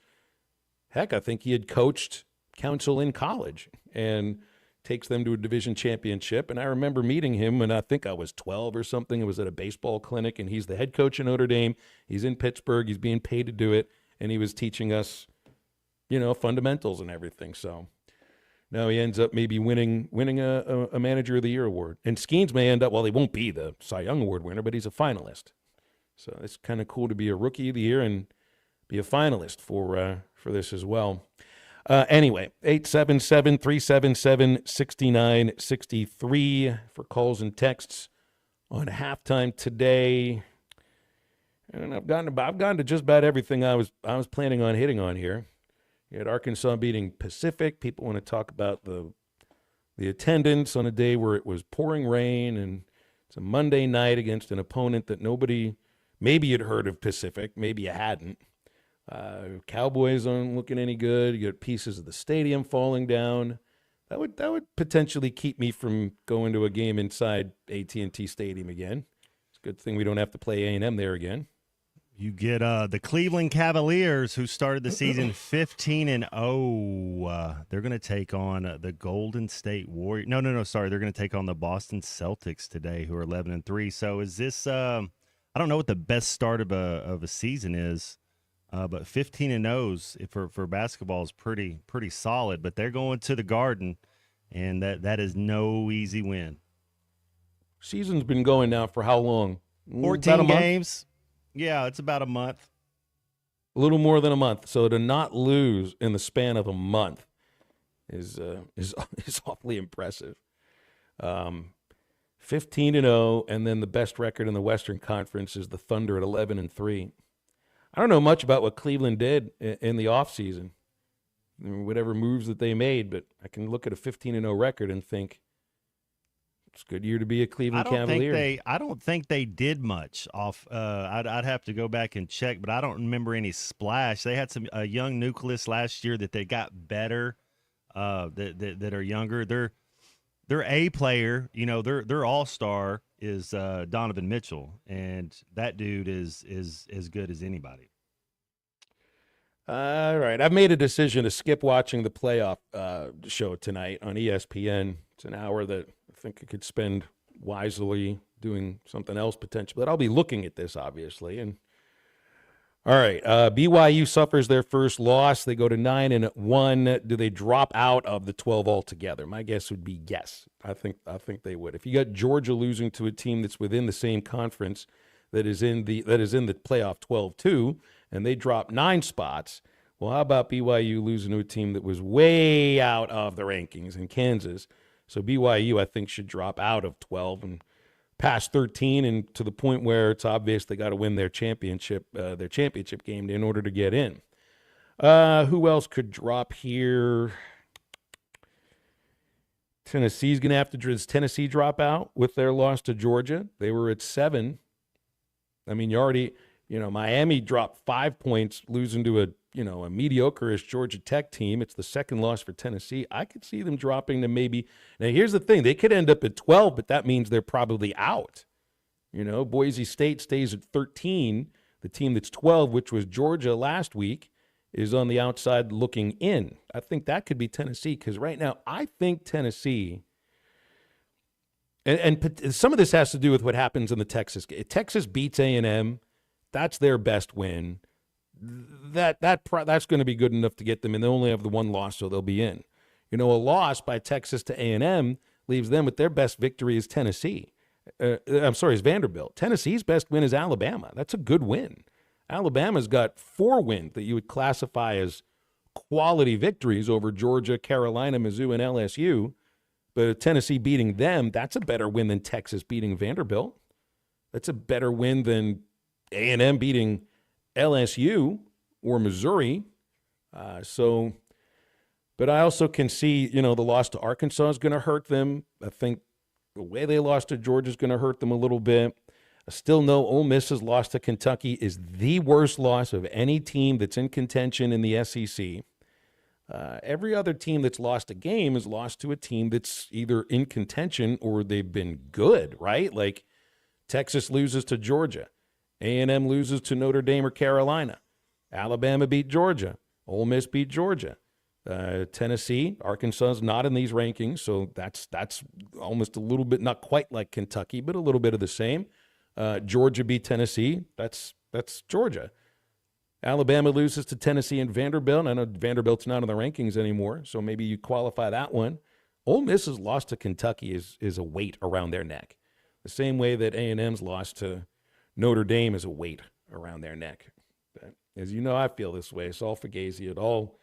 I think he had coached Counsell in college and takes them to a division championship. And I remember meeting him when I think I was 12 or something. It was at a baseball clinic, and he's the head coach of Notre Dame. He's in Pittsburgh. He's being paid to do it, and he was teaching us, fundamentals and everything. So now he ends up maybe winning a Manager of the Year award. And Skeens may end up, he won't be the Cy Young Award winner, but he's a finalist. So it's kind of cool to be a Rookie of the Year and be a finalist for this as well. Anyway, 877-377-6963 for calls and texts on halftime today. And I've gone to just about everything I was planning on hitting on here. You had Arkansas beating Pacific. People want to talk about the attendance on a day where it was pouring rain, and it's a Monday night against an opponent that nobody, maybe you'd heard of Pacific, maybe you hadn't. Cowboys aren't looking any good. You got pieces of the stadium falling down. That would potentially keep me from going to a game inside AT&T Stadium again. It's a good thing we don't have to play A&M there again. You get the Cleveland Cavaliers, who started the season 15-0. They're going to take on the Golden State Warriors. No, sorry. They're going to take on the Boston Celtics today, who are 11-3. So is this I don't know what the best start of a season is, but 15-0s for basketball is pretty solid. But they're going to the Garden, and that is no easy win. Season's been going now for how long? 14 games. Yeah, it's about a month. A little more than a month. So to not lose in the span of a month is awfully impressive. 15-0, and then the best record in the Western Conference is the Thunder at 11-3. I don't know much about what Cleveland did in the offseason, whatever moves that they made, but I can look at a 15-0 record and think, it's a good year to be a Cleveland Cavalier. I don't think they did much off. I'd have to go back and check, but I don't remember any splash. They had a young nucleus last year that they got better. That are younger. Their A player, their all-star is Donovan Mitchell, and that dude is as good as anybody. All right, I've made a decision to skip watching the playoff show tonight on ESPN. It's an hour that I think I could spend wisely doing something else potentially. But I'll be looking at this, obviously. And all right, BYU suffers their first loss. They go to 9-1. Do they drop out of the 12 altogether? My guess would be yes. I think they would. If you got Georgia losing to a team that's within the same conference that is in the playoff 12 too, and they drop 9 spots. Well, how about BYU losing to a team that was way out of the rankings in Kansas? So BYU, I think, should drop out of 12 and past 13, and to the point where it's obvious they got to win their championship game in order to get in. Who else could drop here? Tennessee's going to have to. Does Tennessee drop out with their loss to Georgia? They were at 7. I mean, Miami dropped 5 points, losing to a mediocre-ish Georgia Tech team. It's the second loss for Tennessee. I could see them dropping to maybe. Now, here's the thing. They could end up at 12, but that means they're probably out. Boise State stays at 13. The team that's 12, which was Georgia last week, is on the outside looking in. I think that could be Tennessee, because right now I think Tennessee, and some of this has to do with what happens in the Texas game. Texas beats A&M. That's their best win. That's going to be good enough to get them in. They only have the one loss, so they'll be in. A loss by Texas to A&M leaves them with their best victory is Tennessee. Is Vanderbilt. Tennessee's best win is Alabama. That's a good win. Alabama's got 4 wins that you would classify as quality victories over Georgia, Carolina, Mizzou, and LSU. But Tennessee beating them, that's a better win than Texas beating Vanderbilt. That's a better win than A&M beating LSU or Missouri. But I also can see, the loss to Arkansas is going to hurt them. I think the way they lost to Georgia is going to hurt them a little bit. I still know Ole Miss's loss to Kentucky is the worst loss of any team that's in contention in the SEC. Every other team that's lost a game is lost to a team that's either in contention or they've been good, right? Like Texas loses to Georgia. A&M loses to Notre Dame or Carolina. Alabama beat Georgia. Ole Miss beat Georgia. Tennessee, Arkansas is not in these rankings, so that's almost a little bit, not quite like Kentucky, but a little bit of the same. Georgia beat Tennessee. That's Georgia. Alabama loses to Tennessee and Vanderbilt. I know Vanderbilt's not in the rankings anymore, so maybe you qualify that one. Ole Miss's loss to Kentucky is a weight around their neck, the same way that A&M's loss to Notre Dame is a weight around their neck. But as you know, I feel this way. Saul Fugazi, it all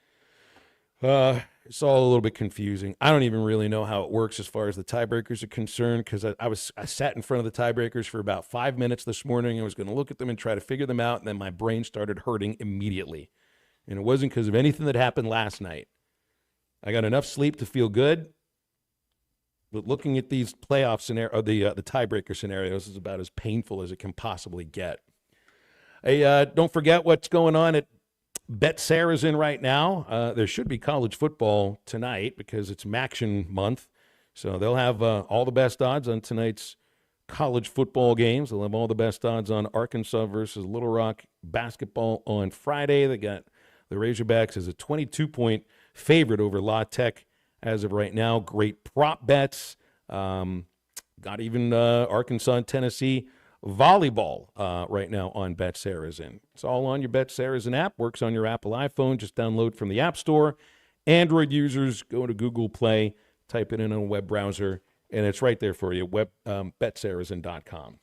It's all a little bit confusing. I don't even really know how it works as far as the tiebreakers are concerned, because I sat in front of the tiebreakers for about 5 minutes this morning. I was going to look at them and try to figure them out, and then my brain started hurting immediately. And it wasn't because of anything that happened last night. I got enough sleep to feel good, but looking at these playoff scenario, the tiebreaker scenarios is about as painful as it can possibly get. Hey, don't forget what's going on at Bet-Sarazen right now. There should be college football tonight because it's Maction month. So they'll have all the best odds on tonight's college football games. They'll have all the best odds on Arkansas versus Little Rock basketball on Friday. They got the Razorbacks as a 22-point favorite over La Tech as of right now. Great prop bets. Got even Arkansas and Tennessee volleyball right now on Bet-Sarazen. It's all on your Bet-Sarazen app. Works on your Apple iPhone. Just download from the App Store. Android users, go to Google Play, type it in a web browser, and it's right there for you, betsarazen.com.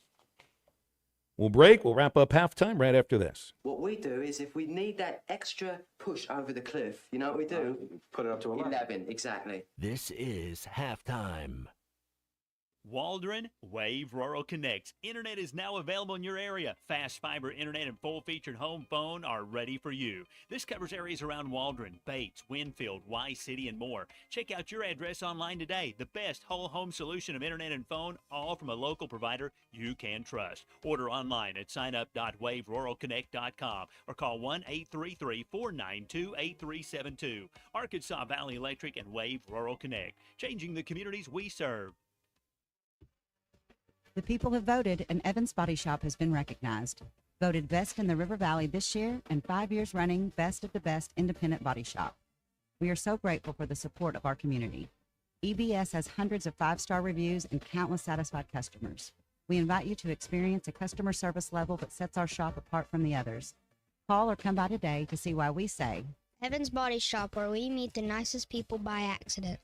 We'll break. We'll wrap up halftime right after this. What we do is if we need that extra push over the cliff, you know what we do? Put it up to 11, exactly. This is halftime. Waldron Wave Rural Connect. Internet is now available in your area. Fast fiber internet and full-featured home phone are ready for you. This covers areas around Waldron, Bates, Winfield, Y-City, and more. Check out your address online today. The best whole home solution of internet and phone, all from a local provider you can trust. Order online at signup.waveruralconnect.com or call 1-833-492-8372. Arkansas Valley Electric and Wave Rural Connect, changing the communities we serve. The people have voted, and Evans Body Shop has been recognized. Voted best in the River Valley this year and 5 years running best of the best independent body shop. We are so grateful for the support of our community. EBS has hundreds of 5-star reviews and countless satisfied customers. We invite you to experience a customer service level that sets our shop apart from the others. Call or come by today to see why we say Evans Body Shop, where we meet the nicest people by accident.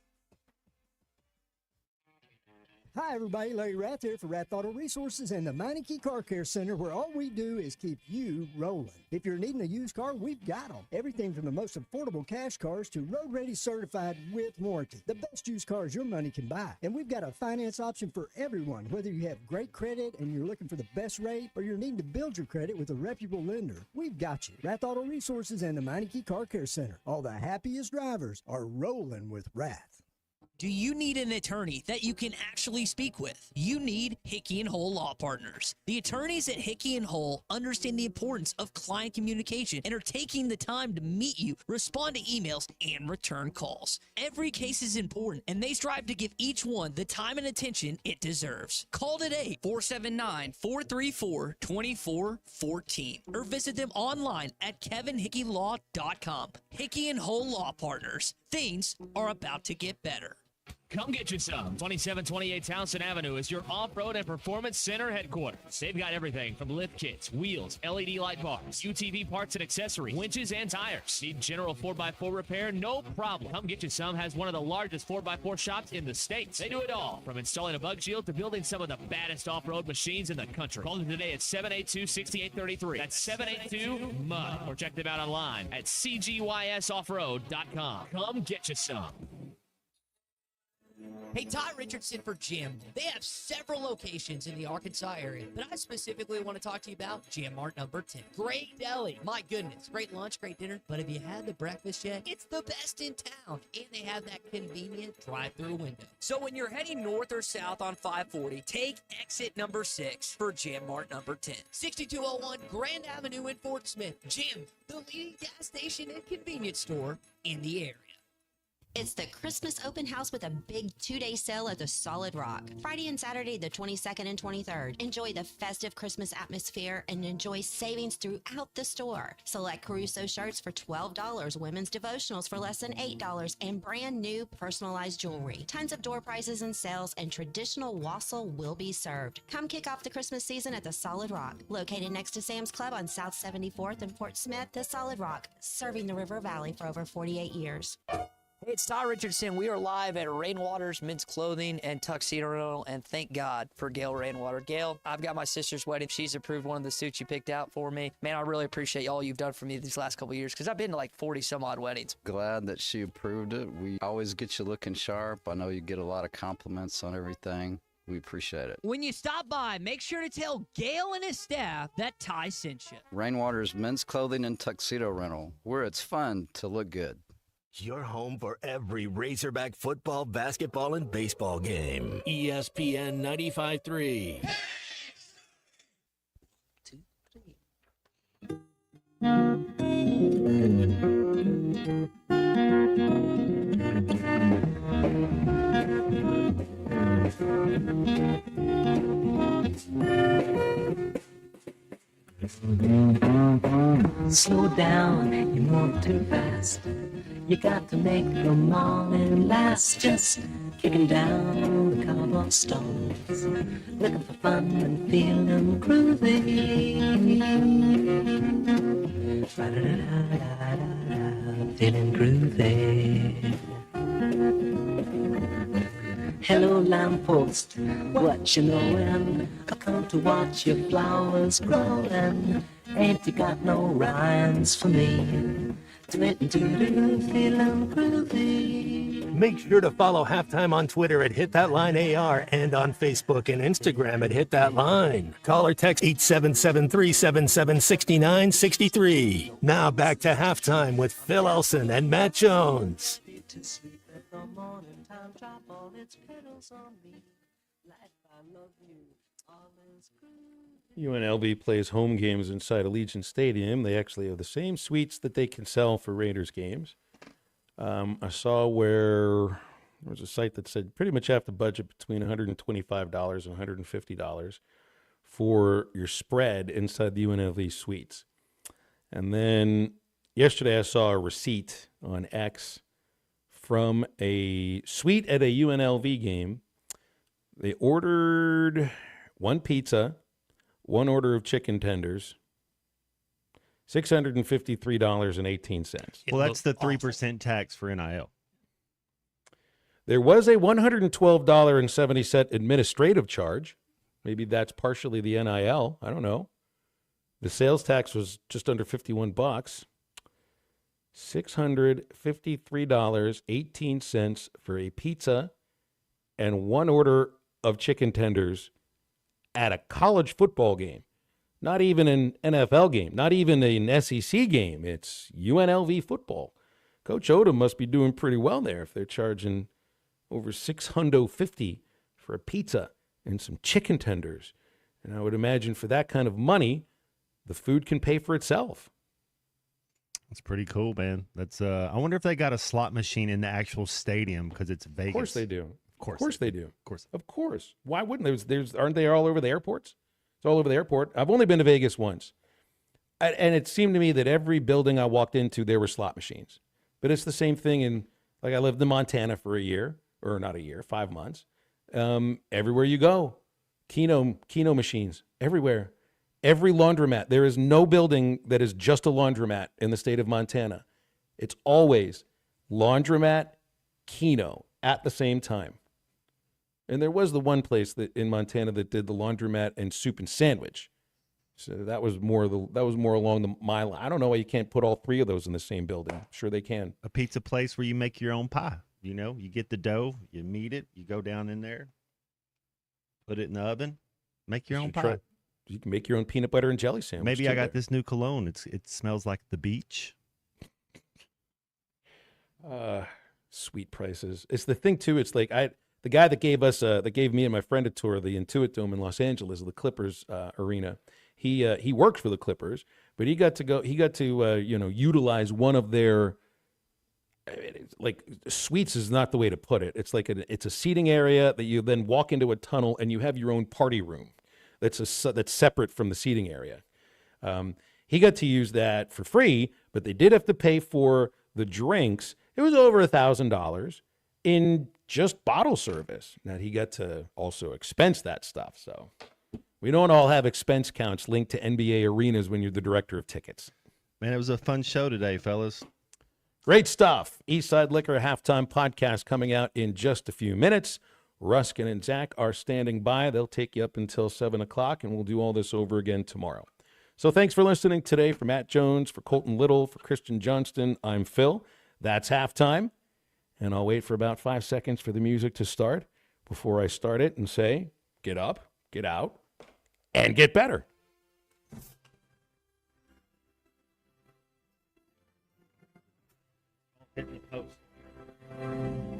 Hi everybody, Larry Rath here for Rath Auto Resources and the Meineke Car Care Center, where all we do is keep you rolling. If you're needing a used car, we've got them. Everything from the most affordable cash cars to road ready certified with warranty. The best used cars your money can buy. And we've got a finance option for everyone, whether you have great credit and you're looking for the best rate or you're needing to build your credit with a reputable lender. We've got you. Rath Auto Resources and the Meineke Car Care Center. All the happiest drivers are rolling with Rath. Do you need an attorney that you can actually speak with? You need Hickey & Hull Law Partners. The attorneys at Hickey & Hull understand the importance of client communication and are taking the time to meet you, respond to emails, and return calls. Every case is important, and they strive to give each one the time and attention it deserves. Call today, 479-434-2414, or visit them online at kevinhickeylaw.com. Hickey & Hull Law Partners. Things are about to get better. Come get you some. 2728 Townsend Avenue is your off-road and performance center headquarters. They've got everything from lift kits, wheels, LED light bars, UTV parts and accessories, winches and tires. Need general 4x4 repair? No problem. Come Get You Some has one of the largest 4x4 shops in the States. They do it all, from installing a bug shield to building some of the baddest off-road machines in the country. Call them today at 782-6833. That's 782-MUD. Or check them out online at cgysoffroad.com. Come get you some. Hey, Ty Richardson for Jim. They have several locations in the Arkansas area, but I specifically want to talk to you about Jim Mart number 10. Great deli. My goodness. Great lunch, great dinner. But have you had the breakfast yet? It's the best in town, and they have that convenient drive-through window. So when you're heading north or south on 540, take exit number 6 for Jim Mart number 10. 6201 Grand Avenue in Fort Smith. Jim, the leading gas station and convenience store in the area. It's the Christmas open house with a big 2-day sale at the Solid Rock. Friday and Saturday, the 22nd and 23rd. Enjoy the festive Christmas atmosphere and enjoy savings throughout the store. Select Caruso shirts for $12, women's devotionals for less than $8, and brand new personalized jewelry. Tons of door prizes and sales, and traditional wassail will be served. Come kick off the Christmas season at the Solid Rock. Located next to Sam's Club on South 74th and Fort Smith, the Solid Rock, serving the River Valley for over 48 years. Hey, it's Ty Richardson. We are live at Rainwater's Men's Clothing and Tuxedo Rental, and thank God for Gail Rainwater. Gail, I've got my sister's wedding. She's approved one of the suits you picked out for me. Man, I really appreciate all you've done for me these last couple of years because I've been to like 40-some-odd weddings. Glad that she approved it. We always get you looking sharp. I know you get a lot of compliments on everything. We appreciate it. When you stop by, make sure to tell Gail and his staff that Ty sent you. Rainwater's Men's Clothing and Tuxedo Rental, where it's fun to look good. Your home for every Razorback football, basketball, and baseball game. ESPN 95.3. Slow down, you move too fast. You got to make the morning last. Just kicking down the cobblestones, looking for fun and feeling groovy. Feeling groovy. Hello lamppost, what you knowin'? I come to watch your flowers growin'. Ain't you got no rhymes for me? Feeling groovy. Make sure to follow Halftime on Twitter at Hit That Line AR and on Facebook and Instagram at Hit That Line. Call or text 877-377-6963. Now back to Halftime with Phil Elson and Matt Jones. UNLV plays home games inside Allegiant Stadium. They actually have the same suites that they can sell for Raiders games. I saw where there was a site that said pretty much have to budget between $125 and $150 for your spread inside the UNLV suites. And then yesterday I saw a receipt on X from a suite at a UNLV game. They ordered one pizza, one order of chicken tenders, $653.18. Well, that's the 3% tax for NIL. There was a $112.70 administrative charge. Maybe that's partially the NIL. I don't know. The sales tax was just under $51. $653.18 for a pizza and one order of chicken tenders at a college football game. Not even an NFL game, not even an SEC game. It's UNLV football. Coach Odom must be doing pretty well there if they're charging over $650 for a pizza and some chicken tenders. And I would imagine for that kind of money, the food can pay for itself. That's pretty cool, man. That's I wonder if they got a slot machine in the actual stadium because it's Vegas. Of course they do. Of course they do. Of course. Of course. Why wouldn't there's aren't they all over the airports? It's all over the airport. I've only been to Vegas once. And it seemed to me that every building I walked into, there were slot machines. But it's the same thing in, like I lived in Montana for a year, or not a year, 5 months. Everywhere you go, Keno machines, everywhere. Every laundromat. There is no building that is just a laundromat in the state of Montana. It's always laundromat, Keno at the same time. And there was the one place that in Montana that did the laundromat and soup and sandwich. So that was more along the mile. I don't know why you can't put all three of those in the same building. Sure they can. A pizza place where you make your own pie. You know, you get the dough, you knead it, you go down in there, put it in the oven, make your own pie. You can make your own peanut butter and jelly sandwich. Maybe I got this new cologne. It smells like the beach. Sweet prices. It's the thing too. It's like the guy that gave me and my friend a tour of the Intuit Dome in Los Angeles, the Clippers arena. He worked for the Clippers, but he got to utilize one of their like suites is not the way to put it. It's like it's a seating area that you then walk into a tunnel and you have your own party room. That's separate from the seating area. He got to use that for free, but they did have to pay for the drinks. It was over $1,000 in just bottle service. Now he got to also expense that stuff. So we don't all have expense counts linked to NBA arenas when you're the director of tickets. Man, it was a fun show today, fellas. Great stuff. Eastside Liquor Halftime Podcast coming out in just a few minutes. Ruskin and Zach are standing by. They'll take you up until 7 o'clock, and we'll do all this over again tomorrow. So thanks for listening today. For Matt Jones, for Colton Little, for Christian Johnston, I'm Phil. That's halftime. And I'll wait for about 5 seconds for the music to start before I start it and say, get up, get out, and get better. Hit the post.